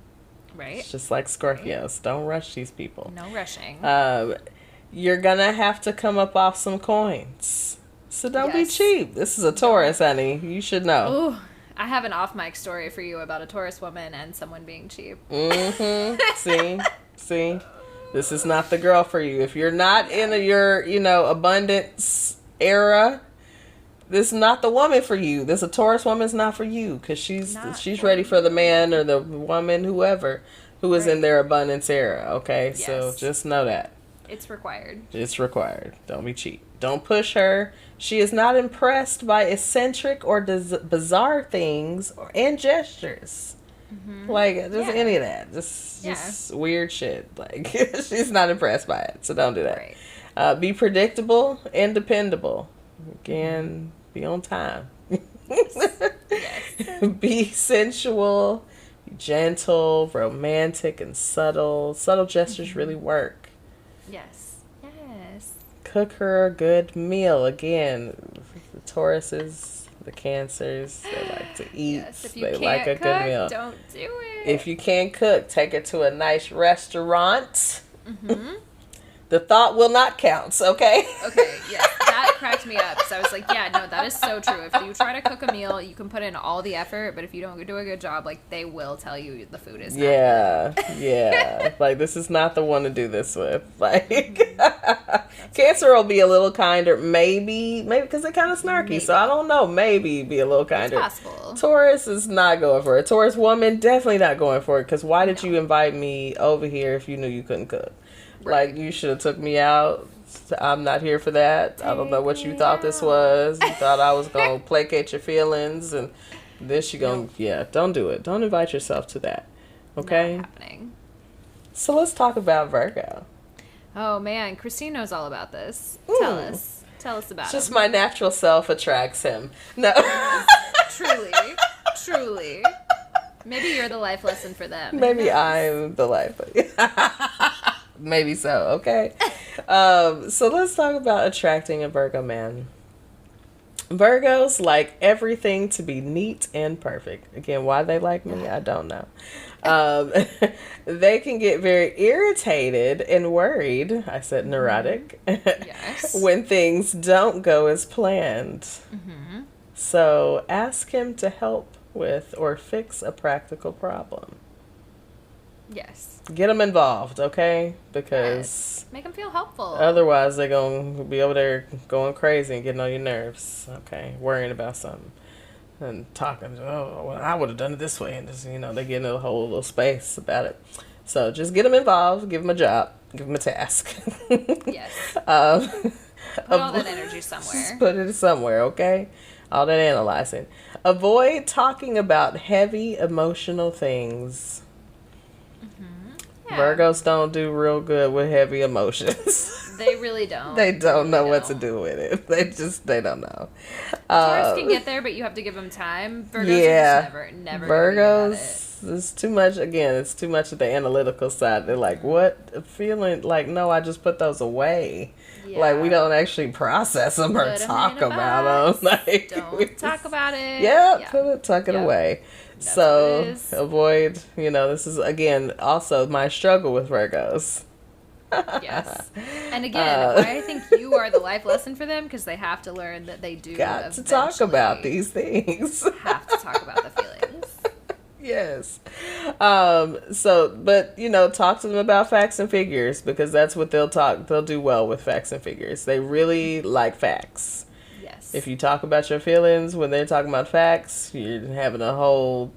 Speaker 2: Right.
Speaker 1: It's just like Scorpios. Right. Don't rush these people.
Speaker 2: No rushing.
Speaker 1: You're going to have to come up off some coins. So don't be cheap. This is a Taurus, honey. You should know.
Speaker 2: Ooh, I have an off mic story for you about a Taurus woman and someone being cheap.
Speaker 1: See? This is not the girl for you. If you're not in your, abundance era, this is not the woman for you. This a Taurus woman's not for you because she's ready for the man or the woman, whoever, who is in their abundance era. Okay, so just know that.
Speaker 2: It's required.
Speaker 1: It's required. Don't be cheap. Don't push her. She is not impressed by eccentric or bizarre things and gestures. Like just any of that, just weird shit. Like she's not impressed by it, so don't do that. Right. Be predictable and dependable. Again, be on time. Be sensual, be gentle, romantic, and subtle. Subtle gestures really work.
Speaker 2: Yes.
Speaker 1: Cook her a good meal. Again, the Tauruses. The Cancers, they like to eat. They like a good meal.
Speaker 2: Don't do it.
Speaker 1: If you can't cook, take it to a nice restaurant. The thought will not count, okay?
Speaker 2: Okay, yes. That cracked me up. So I was like, that is so true. If you try to cook a meal, you can put in all the effort, but if you don't do a good job, like, they will tell you the food is not good.
Speaker 1: Like, this is not the one to do this with. Like, Cancer will be a little kinder, maybe, because they're kind of snarky, so I don't know, maybe be a little kinder.
Speaker 2: It's possible.
Speaker 1: Taurus is not going for it. Taurus woman, definitely not going for it, because why did you invite me over here if you knew you couldn't cook? Like, you should have took me out. I'm not here for that. I don't know what you thought this was. You thought I was going to placate your feelings, and this you going to, don't do it. Don't invite yourself to that. Okay?
Speaker 2: Not happening.
Speaker 1: So let's talk about Virgo.
Speaker 2: Oh, man. Christine knows all about this. Tell us. Tell us about it.
Speaker 1: Just my natural self attracts him. No.
Speaker 2: Truly. Maybe you're the life lesson for them.
Speaker 1: Maybe I'm the life. Maybe so. Okay. So let's talk about attracting a Virgo man. Virgos like everything to be neat and perfect. Again, why they like me, I don't know. They can get very irritated and worried. I said neurotic.
Speaker 2: Yes.
Speaker 1: When things don't go as planned.
Speaker 2: Mm-hmm.
Speaker 1: So ask him to help with or fix a practical problem.
Speaker 2: Yes.
Speaker 1: Get them involved, okay? Because
Speaker 2: make them feel helpful.
Speaker 1: Otherwise, they're going to be over there going crazy and getting on your nerves, okay? Worrying about something and talking, well, I would have done it this way. And just, they get into a whole little space about it. So just get them involved, give them a job, give them a task.
Speaker 2: Yes. Put all that energy somewhere.
Speaker 1: Just put it somewhere, okay? All that analyzing. Avoid talking about heavy emotional things.
Speaker 2: Yeah.
Speaker 1: Virgos don't do real good with heavy emotions.
Speaker 2: They really don't.
Speaker 1: They don't know what to do with it. They don't know.
Speaker 2: Taurus can get there, but you have to give them time. Virgos are just never
Speaker 1: Virgos, it's too much. Again, it's too much of the analytical side. They're like, what feeling? Like, no, I just put those away. Yeah. Like, we don't actually process them or talk about them. Like,
Speaker 2: don't talk about it.
Speaker 1: Tuck it away. That's so avoid, this is, again, also my struggle with Virgos.
Speaker 2: Yes. And again, why I think you are the life lesson for them, because they have to learn that they do
Speaker 1: got to talk about these things.
Speaker 2: Have to talk about the feelings.
Speaker 1: Yes. But talk to them about facts and figures, because that's what they'll do well with facts and figures. They really like facts.
Speaker 2: Yes.
Speaker 1: If you talk about your feelings when they're talking about facts, you're having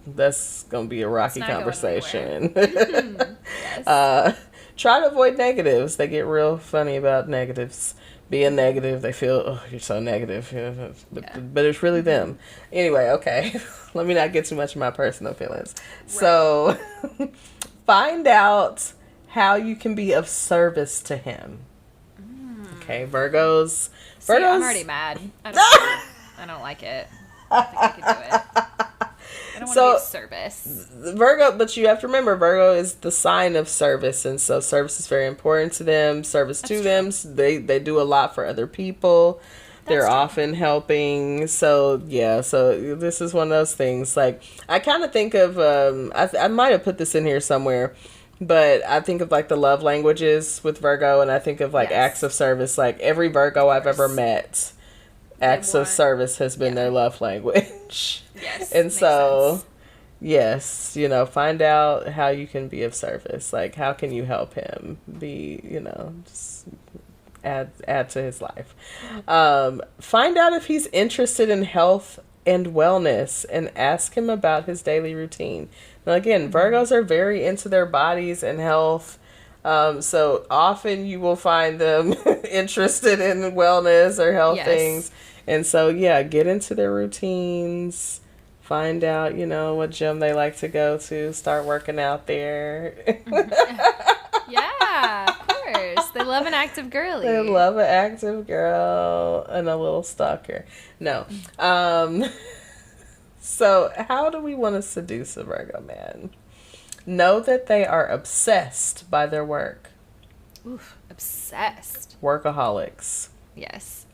Speaker 1: that's going to be a rocky conversation. Yes. Try to avoid negatives. They get real funny about negatives. Being negative, they feel, oh, you're so negative. But it's really them. Anyway, okay. Let me not get too much of my personal feelings. Right. So, find out how you can be of service to him. Okay, Virgos.
Speaker 2: See, I'm already mad. I don't like it. I don't think I can do it. I don't want to be of service.
Speaker 1: Virgo, but you have to remember, Virgo is the sign of service, and so service is very important to them. Service to them, they do a lot for other people. They're often helping. So this is one of those things. Like, I kind of think of, I might have put this in here somewhere, but I think of like the love languages with Virgo, and I think of like acts of service. Like, every Virgo I've ever met, acts of service has been their love language.
Speaker 2: Yes.
Speaker 1: And so, sense. Yes, find out how you can be of service. Like, how can you help him be, just add to his life. Find out if he's interested in health and wellness, and ask him about his daily routine. Now, again, Virgos are very into their bodies and health. So often you will find them interested in wellness or health things. And so, get into their routines. Find out, what gym they like to go to. Start working out there.
Speaker 2: Yeah, of course. They love an active girly.
Speaker 1: They love an active girl and a little stalker. No. So how do we want to seduce a Virgo man? Know that they are obsessed by their work.
Speaker 2: Oof, obsessed.
Speaker 1: Workaholics.
Speaker 2: Yes.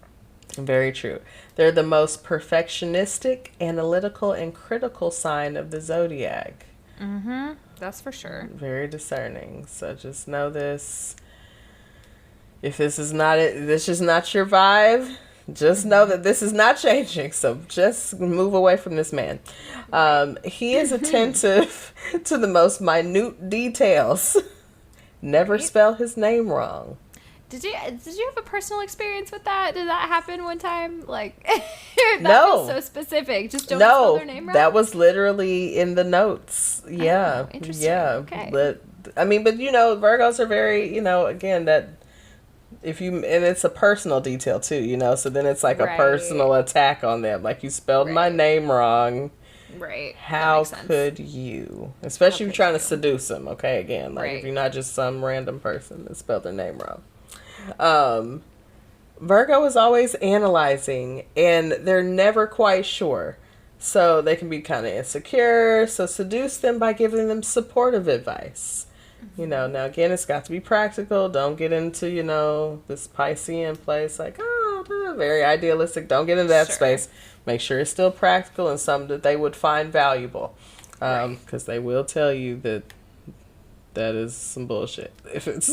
Speaker 1: Very true. They're the most perfectionistic, analytical, and critical sign of the zodiac.
Speaker 2: Mm-hmm. That's for sure.
Speaker 1: Very discerning. So just know this. If this is not it, this is not your vibe, just know that this is not changing. So just move away from this man. He is attentive to the most minute details. Never spell his name wrong.
Speaker 2: Did you have a personal experience with that? Did that happen one time? Like, that was so specific. Just don't spell their name wrong?
Speaker 1: That was literally in the notes. Yeah.
Speaker 2: Oh, interesting.
Speaker 1: Yeah.
Speaker 2: Okay.
Speaker 1: But I mean, but Virgos are very, again, that and it's a personal detail too, so then it's like a personal attack on them. Like, you spelled my name wrong.
Speaker 2: Right.
Speaker 1: How could you? Especially if you're trying to seduce them, okay? Again, like, if you're not just some random person that spelled their name wrong. Virgo is always analyzing, and they're never quite sure. So they can be kind of insecure. So seduce them by giving them supportive advice. Now again, it's got to be practical. Don't get into, this Piscean place, like, very idealistic. Don't get into that space. Make sure it's still practical and something that they would find valuable. Because they will tell you that is some bullshit if it's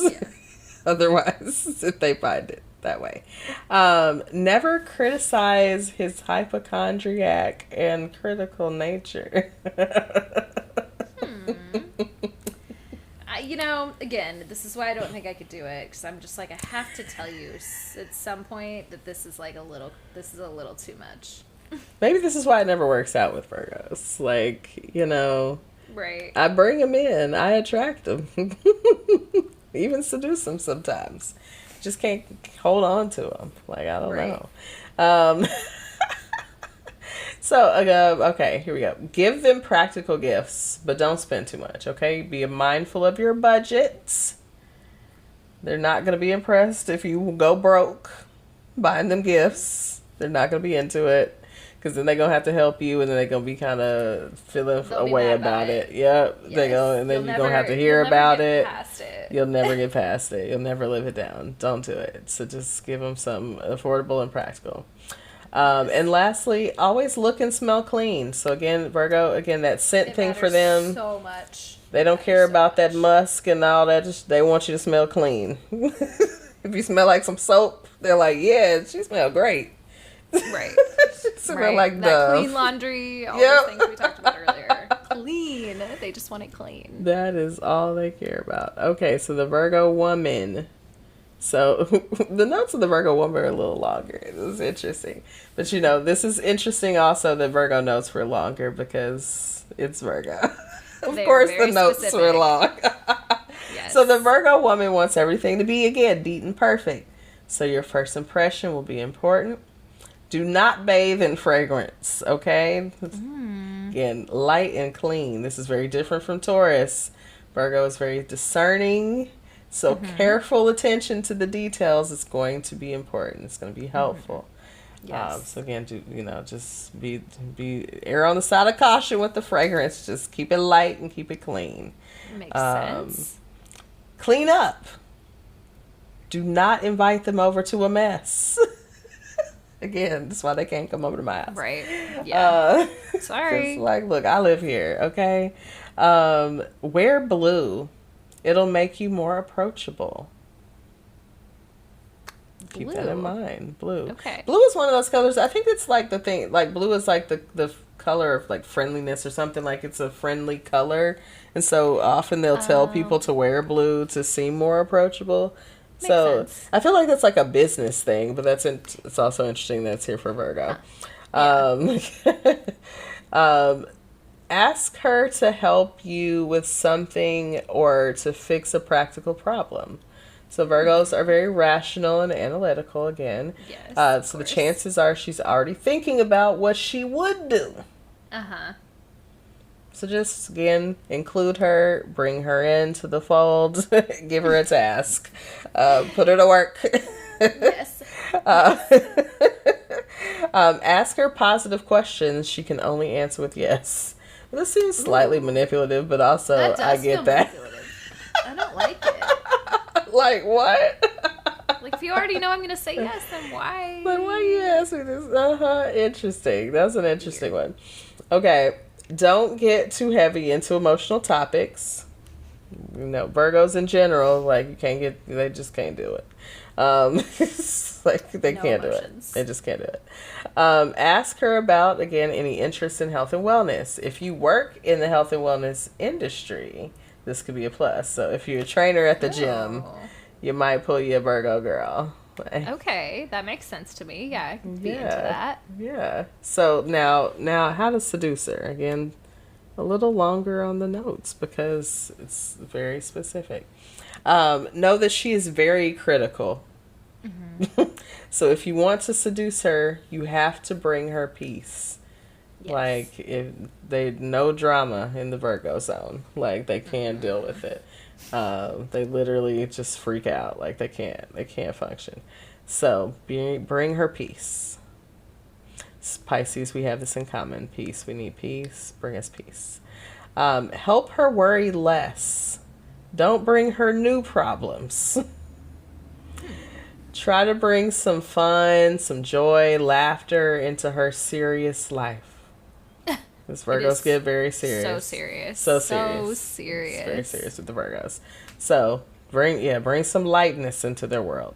Speaker 1: otherwise, if they find it that way. Never criticize his hypochondriac and critical nature.
Speaker 2: Again, this is why I don't think I could do it, because I'm just like, I have to tell you at some point that this is a little too much.
Speaker 1: Maybe this is why it never works out with Virgos. Like,
Speaker 2: right.
Speaker 1: I bring them in, I attract them, even seduce them sometimes. Just can't hold on to them. Like, I don't know. So, okay, here we go. Give them practical gifts, but don't spend too much, okay? Be mindful of your budgets. They're not going to be impressed if you go broke buying them gifts. They're not going to be into it, because then they're going to have to help you, and then they're going to be kind of feeling a way about it. Yep. Yes. And then you're going to have to hear about it. You'll never get past it. You'll never live it down. Don't do it. So just give them something affordable and practical. And lastly, always look and smell clean. So again, Virgo, that scent thing for them.
Speaker 2: So much.
Speaker 1: They don't care about that musk and all that. Just, they want you to smell clean. If you smell like some soap, they're like, yeah, she smells great.
Speaker 2: Right.
Speaker 1: Smell like
Speaker 2: that
Speaker 1: Dove.
Speaker 2: Clean laundry, all those things we talked about earlier. Clean. They just want it clean.
Speaker 1: That is all they care about. Okay, so the Virgo woman. So the notes of the Virgo woman are a little longer. It was interesting. But this is interesting also that Virgo notes were longer because it's Virgo. Of course the notes were long.
Speaker 2: Yes.
Speaker 1: So the Virgo woman wants everything to be, again, neat and perfect. So your first impression will be important. Do not bathe in fragrance, okay? Again, light and clean. This is very different from Taurus. Virgo is very discerning. So careful attention to the details is going to be important. It's going to be helpful.
Speaker 2: Yes.
Speaker 1: So again, just be err on the side of caution with the fragrance. Just keep it light and keep it clean.
Speaker 2: Makes sense.
Speaker 1: Clean up. Do not invite them over to a mess. Again, that's why they can't come over to my house.
Speaker 2: Right. Yeah. Sorry.
Speaker 1: Like, look, I live here, okay? Wear blue. It'll make you more approachable. Keep that in mind. Blue.
Speaker 2: Okay.
Speaker 1: Blue is one of those colors. I think it's like the thing. Like, blue is like the color of like friendliness or something. Like, it's a friendly color, and so often they'll tell people to wear blue to seem more approachable.
Speaker 2: Makes sense.
Speaker 1: I feel like that's like a business thing, but it's also interesting that it's here for Virgo. Ask her to help you with something or to fix a practical problem. So Virgos are very rational and analytical again.
Speaker 2: Yes.
Speaker 1: So the chances are she's already thinking about what she would do. So just, again, include her, bring her into the fold, give her a task, put her to work.
Speaker 2: Yes.
Speaker 1: Ask her positive questions she can only answer with yes. Well, this seems slightly manipulative, but also I get that.
Speaker 2: I don't like it.
Speaker 1: Like, what?
Speaker 2: Like, if you already know I'm going to say yes, then why?
Speaker 1: Like, why you ask me this? Interesting. That's an interesting one. Okay. Don't get too heavy into emotional topics. Virgos in general, like, they just can't do it. Like, they can't do it. They just can't do it. Ask her about, again, any interest in health and wellness. If you work in the health and wellness industry, this could be a plus. So if you're a trainer at the gym, you might pull you a Virgo girl.
Speaker 2: Okay, that makes sense to me. Yeah, I can be into that.
Speaker 1: Yeah. So now how to seduce her? Again, a little longer on the notes because it's very specific. Know that she is very critical. So if you want to seduce her, you have to bring her peace. Yes. Like, if they no drama in the Virgo zone. Like, they can't deal with it. They literally just freak out. Like, they can't function. So bring her peace. Pisces, we have this in common. Peace. We need peace. Bring us peace. Help her worry less. Don't bring her new problems. Try to bring some fun, some joy, laughter into her serious life. Because Virgos get very serious.
Speaker 2: So serious.
Speaker 1: So serious.
Speaker 2: So serious.
Speaker 1: It's very serious with the Virgos. So bring some lightness into their world.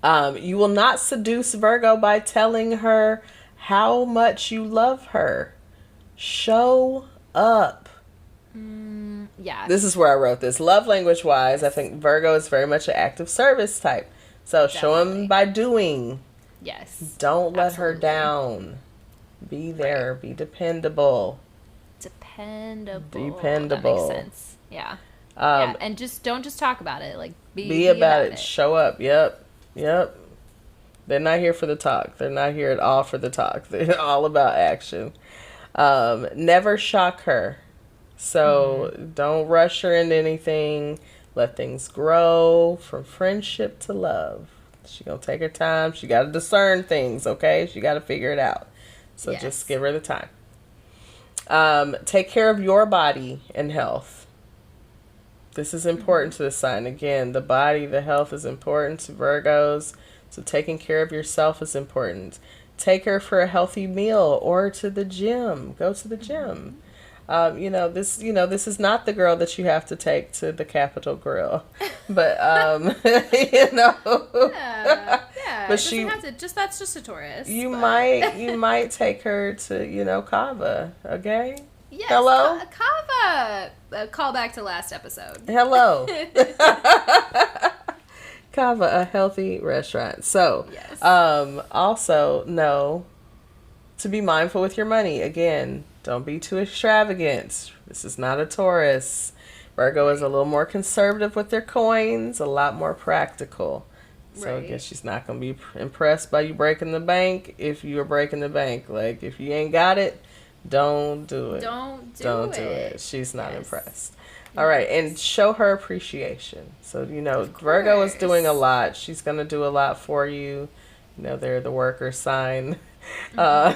Speaker 1: You will not seduce Virgo by telling her how much you love her. Show up.
Speaker 2: Yeah.
Speaker 1: This is where I wrote this. Love language wise, I think Virgo is very much an active service type. So show him by doing.
Speaker 2: Yes.
Speaker 1: Don't let her down. Be there. Right. Be dependable.
Speaker 2: Dependable.
Speaker 1: That
Speaker 2: makes sense. Yeah. Yeah. And don't just talk about it. Like be about it.
Speaker 1: Show up. Yep. They're not here for the talk. They're not here at all for the talk. They're all about action. Never shock her. So don't rush her into anything. Let things grow from friendship to love. She gonna take her time. She got to discern things, okay? She got to figure it out. So just give her the time. Take care of your body and health. This is important to the sign. Again, the body, the health is important to Virgos. So taking care of yourself is important. Take her for a healthy meal or to the gym. Go to the gym. This is not the girl that you have to take to the Capitol Grill, but
Speaker 2: yeah, but she has to, that's just a tourist.
Speaker 1: You might take her to Kava, okay?
Speaker 2: Yes,
Speaker 1: hello,
Speaker 2: Kava. Call back to last episode.
Speaker 1: Hello, Kava, a healthy restaurant. So,
Speaker 2: yes.
Speaker 1: Also know to be mindful with your money. Again, don't be too extravagant. This is not a Taurus. Virgo is a little more conservative with their coins, a lot more practical. So I guess she's not going to be impressed by you breaking the bank if you are breaking the bank. Like, if you ain't got it, don't do it.
Speaker 2: Don't do it.
Speaker 1: She's not impressed. All right, and show her appreciation. So, Virgo is doing a lot. She's going to do a lot for you. They're the worker sign. So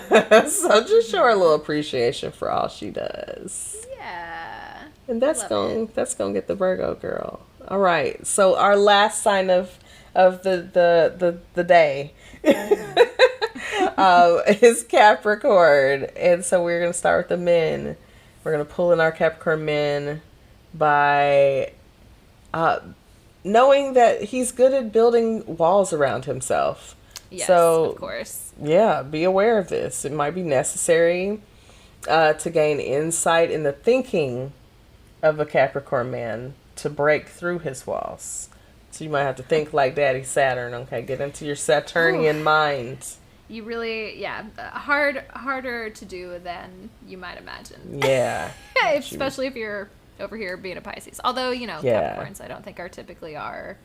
Speaker 1: just show her a little appreciation for all she does.
Speaker 2: Yeah.
Speaker 1: And that's gonna get the Virgo girl. All right. So our last sign of the day is Capricorn. And so we're gonna start with the men. We're gonna pull in our Capricorn men by knowing that he's good at building walls around himself.
Speaker 2: Yes,
Speaker 1: so,
Speaker 2: of course.
Speaker 1: Yeah, be aware of this. It might be necessary to gain insight in the thinking of a Capricorn man to break through his walls. So you might have to think like Daddy Saturn, okay? Get into your Saturnian mind.
Speaker 2: You really, harder to do than you might imagine.
Speaker 1: Yeah.
Speaker 2: Especially if you're over here being a Pisces. Although, Capricorns I don't think are typically our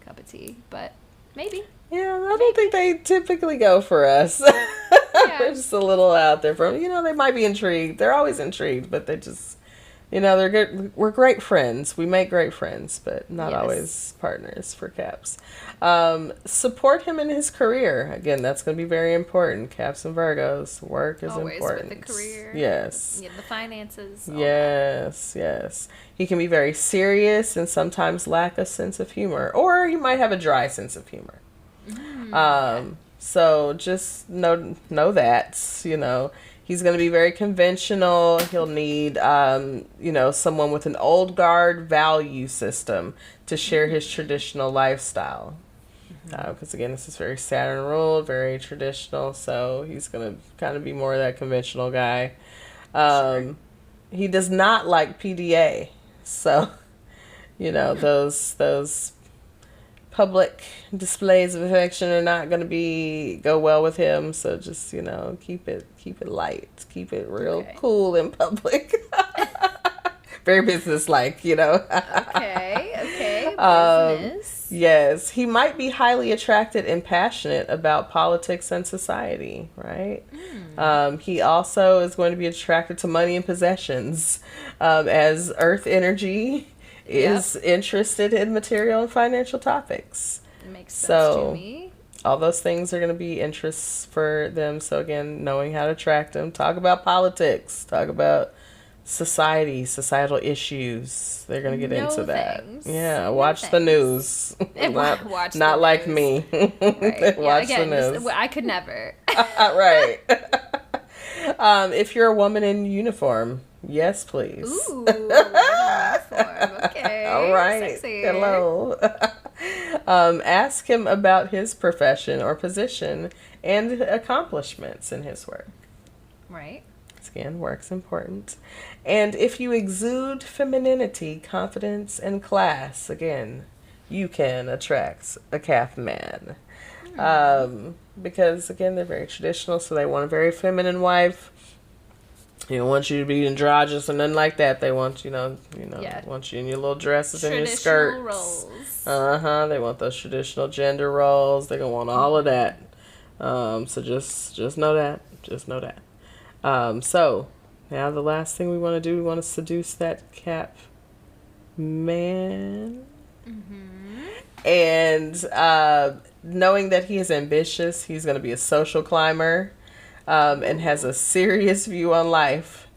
Speaker 2: cup of tea, but maybe.
Speaker 1: Yeah, I don't think they typically go for us. They're just a little out there from, they might be intrigued. They're always intrigued, but they just, they're good. We're great friends. We make great friends, but not always partners for Caps. Support him in his career. Again, that's going to be very important. Caps and Virgos. Work is
Speaker 2: always
Speaker 1: important.
Speaker 2: With the career.
Speaker 1: Yes.
Speaker 2: The finances.
Speaker 1: Yes. He can be very serious and sometimes lack a sense of humor. Or he might have a dry sense of humor. So just know that, he's going to be very conventional. He'll need, someone with an old guard value system to share his traditional lifestyle. Because again, this is very Saturn ruled, very traditional. So he's going to kind of be more of that conventional guy. He does not like PDA. So, those public displays of affection are not going to go well with him. So just, keep it light, keep it real cool in public. Very business-like,
Speaker 2: Okay. Business.
Speaker 1: Yes, he might be highly attracted and passionate about politics and society, right? He also is going to be attracted to money and possessions, as earth energy is interested in material and financial topics.
Speaker 2: Makes sense to me.
Speaker 1: All those things are going to be interests for them. So again, knowing how to attract them. Talk about politics. Talk about societal issues. They're going to get into that. Yeah, watch the news. Not like me.
Speaker 2: Right.
Speaker 1: Watch the news.
Speaker 2: I could never.
Speaker 1: Right. If you're a woman in uniform, yes, please.
Speaker 2: Ooh, uniform. Okay.
Speaker 1: All right.
Speaker 2: Sexy.
Speaker 1: Hello. Ask him about his profession or position and accomplishments in his work.
Speaker 2: Right.
Speaker 1: Again, work's important. And if you exude femininity, confidence, and class, again, you can attract a Cap man. Because, again, they're very traditional, so they want a very feminine wife. They don't want you to be androgynous or nothing like that. They want, want you in your little dresses and your skirts.
Speaker 2: Traditional roles.
Speaker 1: They want those traditional gender roles. They're going to want all of that. So just know that. Just know that. So now the last thing we want to do, we want to seduce that Cap man. And knowing that he is ambitious, he's going to be a social climber, and has a serious view on life.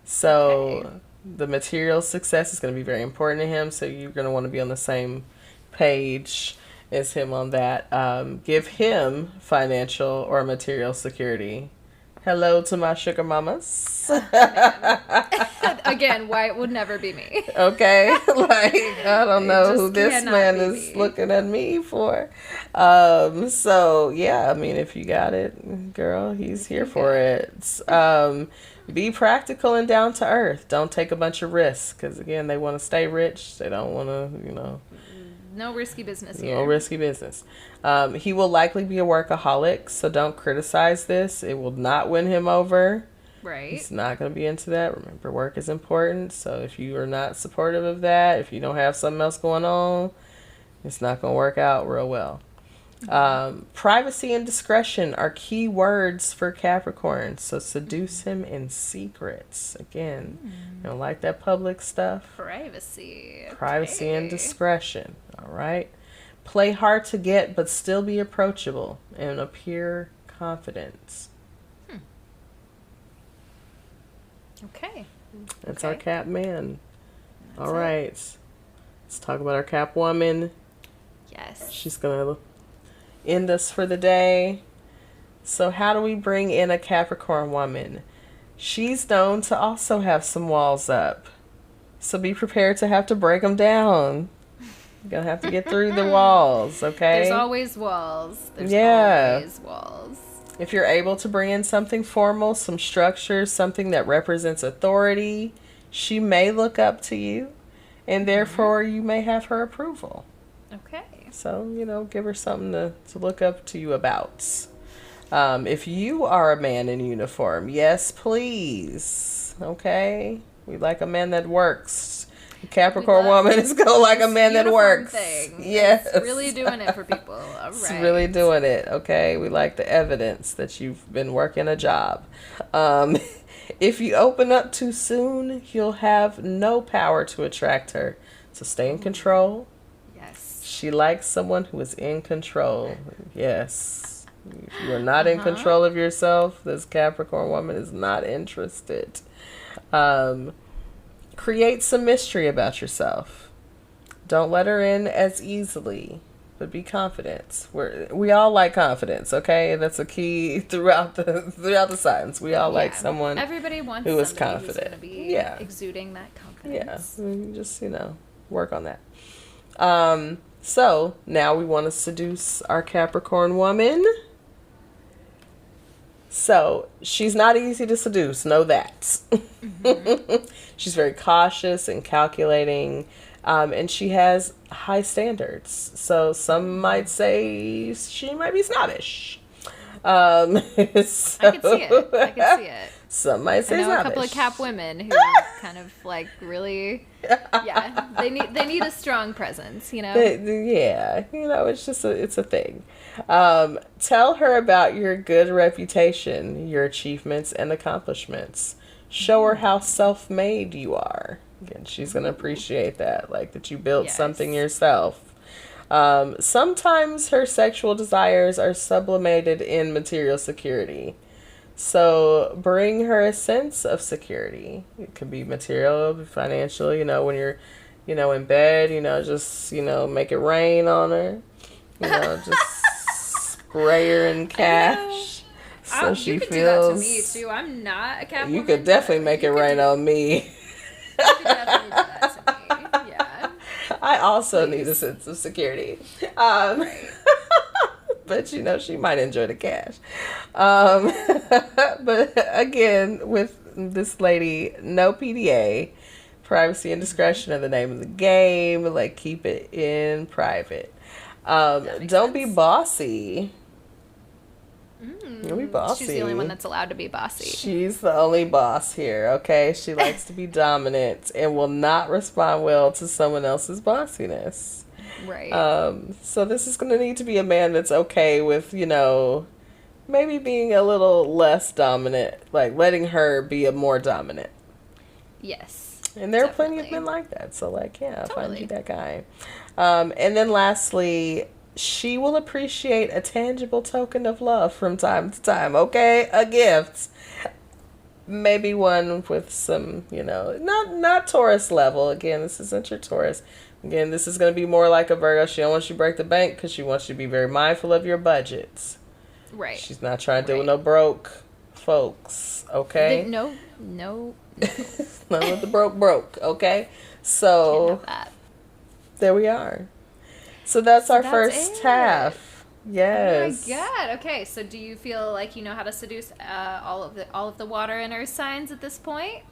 Speaker 1: So the material success is going to be very important to him. So you're going to want to be on the same page as him on that. Give him financial or material security. Hello to my sugar mamas.
Speaker 2: Again, white would never be me.
Speaker 1: Okay. I don't know who this man is looking at me for. So, yeah, if you got it, girl, he's here for it. Be practical and down to earth. Don't take a bunch of risks because, again, they want to stay rich. They don't want to,
Speaker 2: No risky business here.
Speaker 1: No risky business. He will likely be a workaholic, so don't criticize this. It will not win him over.
Speaker 2: Right.
Speaker 1: He's not going to be into that. Remember, work is important. So if you are not supportive of that, if you don't have something else going on, it's not going to work out real well. Privacy and discretion are key words for Capricorn. So seduce him in secrets. Again, you don't like that public stuff.
Speaker 2: Privacy
Speaker 1: And discretion. All right. Play hard to get, but still be approachable and appear confident.
Speaker 2: Okay.
Speaker 1: That's our Cap man. All right. Let's talk about our Cap woman.
Speaker 2: Yes.
Speaker 1: She's going to end us for the day. So how do we bring in a Capricorn woman? She's known to also have some walls up. So be prepared to have to break them down. You're going to have to get through the walls, okay?
Speaker 2: There's always walls. Always walls.
Speaker 1: If you're able to bring in something formal, some structure, something that represents authority, she may look up to you, and therefore you may have her approval.
Speaker 2: Okay.
Speaker 1: So, give her something to look up to you about. If you are a man in uniform, yes, please. Okay? We like a man that works. A Capricorn woman is going to like a man that works. Yes.
Speaker 2: It's really doing it for people. All right.
Speaker 1: It's really doing it, okay? We like the evidence that you've been working a job. If you open up too soon, you'll have no power to attract her. So stay in control.
Speaker 2: Yes.
Speaker 1: She likes someone who is in control. Yes. If you're not in control of yourself, this Capricorn woman is not interested. Create some mystery about yourself. Don't let her in as easily, but be confident. We all like confidence, okay? That's a key throughout the signs. We all like someone.
Speaker 2: Everybody wants
Speaker 1: who is
Speaker 2: somebody
Speaker 1: confident.
Speaker 2: who's going to be exuding that confidence.
Speaker 1: Yeah, just work on that. So now we want to seduce our Capricorn woman. So she's not easy to seduce. Know that. She's very cautious and calculating. And she has high standards. So some might say she might be snobbish. So,
Speaker 2: I can see it. I can see it.
Speaker 1: Some might say
Speaker 2: I know
Speaker 1: snobbish.
Speaker 2: a couple of Cap women who kind of like really, yeah, they need a strong presence, you know.
Speaker 1: Yeah, you know, it's just it's a thing. Tell her about your good reputation, your achievements and accomplishments. Show her how self-made you are. Again, she's gonna appreciate that, like that you built something yourself. Sometimes her sexual desires are sublimated in material security. So bring her a sense of security. It could be material, financial, you know, when you're, you know, in bed, you know, just, you know, make it rain on her. You know, just spray her in cash. So she
Speaker 2: you could
Speaker 1: feels.
Speaker 2: do that to me too. I'm not a Cap woman.
Speaker 1: You could definitely make it rain on me.
Speaker 2: You could definitely do that to me. Yeah.
Speaker 1: I also need a sense of security. But, you know, she might enjoy the cash. But, again, with this lady, no PDA. Privacy and discretion are the name of the game. Like, keep it in private. Don't be bossy. Don't be bossy.
Speaker 2: She's the only one that's allowed to be bossy.
Speaker 1: She's the only boss here, okay? She likes to be dominant and will not respond well to someone else's bossiness.
Speaker 2: Right.
Speaker 1: So this is going to need to be a man that's okay with, you know, maybe being a little less dominant, like letting her be a more dominant.
Speaker 2: Yes.
Speaker 1: And there are plenty of men like that. So, like, yeah,
Speaker 2: Totally.
Speaker 1: find you that guy. And then lastly, she will appreciate a tangible token of love from time to time, okay? A gift. Maybe one with some, you know, not Taurus level. Again, this isn't your Taurus. Again, this is going to be more like a Virgo. She don't want you to break the bank because she wants you to be very mindful of your budgets.
Speaker 2: Right.
Speaker 1: She's not trying to deal with no broke folks, okay?
Speaker 2: No.
Speaker 1: None of the broke, okay? So, there we are. So that's our first half. Yes.
Speaker 2: Oh my god. Okay, so do you feel like you know how to seduce all of the water in earth signs at this point?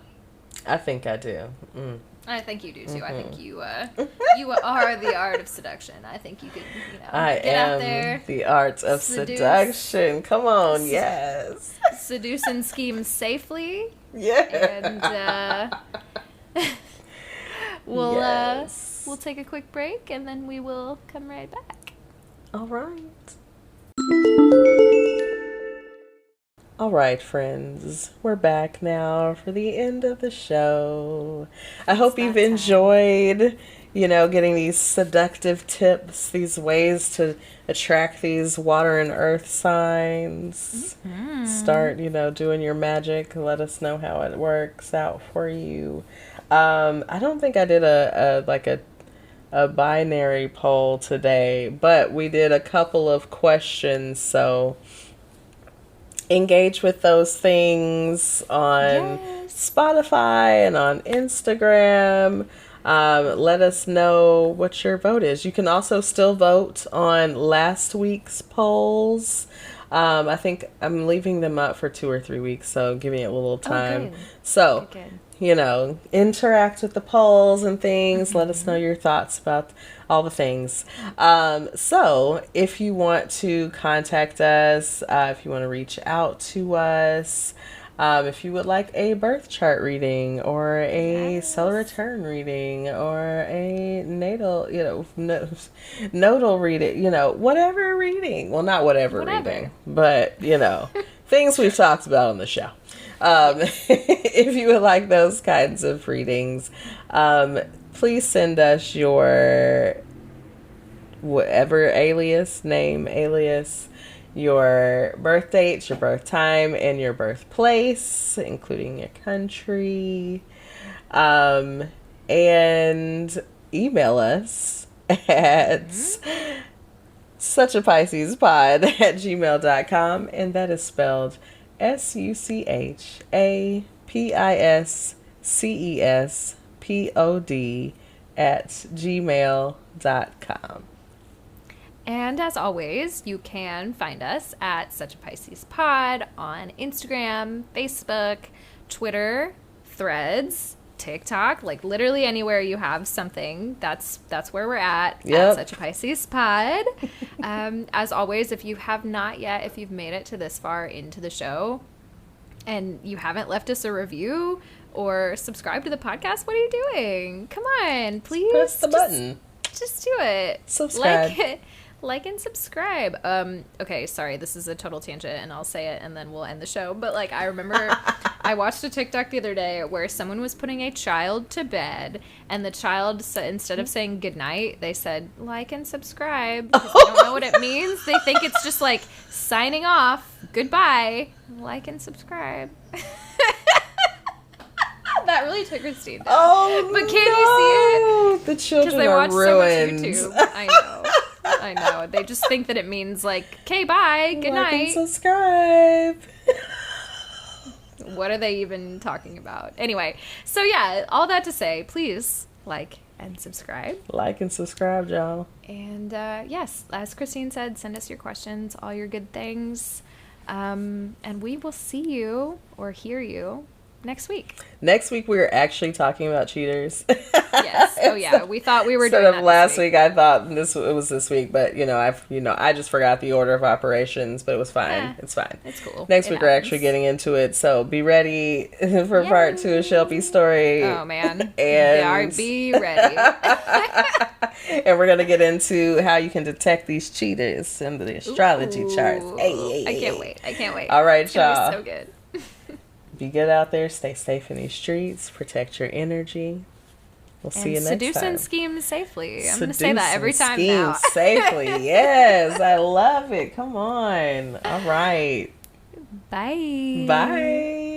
Speaker 1: I think I do.
Speaker 2: I think you do too. I think you are the art of seduction. I think you could, you know, get out there.
Speaker 1: The art of seduction. Come on, yes.
Speaker 2: Seduce and scheme safely.
Speaker 1: Yeah.
Speaker 2: And we'll take a quick break and then we will come right back.
Speaker 1: All right. All right, friends. We're back now for the end of the show. I hope you've enjoyed, you know, getting these seductive tips, these ways to attract these water and earth signs. Mm-hmm. Start, you know, doing your magic. Let us know how it works out for you. I don't think I did a binary poll today, but we did a couple of questions, so engage with those things on Spotify and on Instagram. Let us know what your vote is. You can also still vote on last week's polls. I think I'm leaving them up for 2 or 3 weeks, so give me a little time. So, you know, interact with the polls and things. Mm-hmm. Let us know your thoughts about all the things. So if you want to contact us, if you want to reach out to us, if you would like a birth chart reading or a solar return reading or a natal, you know, nodal reading, you know, whatever reading. Well, not whatever reading, but, you know, things we've talked about on the show. If you would like those kinds of readings, please send us your whatever name, alias, your birth dates, your birth time, and your birthplace, including your country, and email us at suchapiscespod@gmail.com, and that is spelled suchapiscespod@gmail.com.
Speaker 2: And as always, you can find us at Such a Pisces Pod on Instagram, Facebook, Twitter, Threads, TikTok, like literally anywhere you have something, that's where we're at Such a Pisces Pod. As always, if you have not yet, if you've made it to this far into the show and you haven't left us a review or subscribed to the podcast, what are you doing? Come on, please.
Speaker 1: Press the button.
Speaker 2: Just do it.
Speaker 1: Subscribe.
Speaker 2: Like and subscribe. Okay, sorry, this is a total tangent, and I'll say it, and then we'll end the show. But, like, I remember I watched a TikTok the other day where someone was putting a child to bed, and the child, instead of saying goodnight, they said, like and subscribe, because they don't know what it means. They think it's just, like, signing off, goodbye, like and subscribe. That really took Christine down.
Speaker 1: Oh,
Speaker 2: but can you see it?
Speaker 1: The children
Speaker 2: they
Speaker 1: are
Speaker 2: watch
Speaker 1: ruined.
Speaker 2: So much YouTube. I know. They just think that it means like, okay, bye, good night.
Speaker 1: Like and subscribe.
Speaker 2: What are they even talking about? Anyway, so yeah, all that to say, please like and subscribe.
Speaker 1: Like and subscribe, y'all.
Speaker 2: And yes, as Christine said, send us your questions, all your good things. And we will see you or hear you next week.
Speaker 1: Next week we are actually talking about cheaters.
Speaker 2: Yes. Oh yeah. We thought we were doing
Speaker 1: instead of
Speaker 2: that
Speaker 1: last week. I thought it was this week, but I just forgot the order of operations, but it was fine. It's fine.
Speaker 2: It's cool.
Speaker 1: Next week we're actually getting into it, so be ready for part 2 of Shelby's story.
Speaker 2: Oh man.
Speaker 1: And
Speaker 2: be ready.
Speaker 1: And we're gonna get into how you can detect these cheaters in the astrology charts. Hey.
Speaker 2: I can't wait.
Speaker 1: All right,
Speaker 2: it's
Speaker 1: y'all.
Speaker 2: gonna be so good.
Speaker 1: Be good out there. Stay safe in these streets. Protect your energy. We'll see you next time.
Speaker 2: Seduce and scheme safely. I'm going to say that every time
Speaker 1: scheme
Speaker 2: now.
Speaker 1: safely. Yes, I love it. Come on. All right.
Speaker 2: Bye.
Speaker 1: Bye.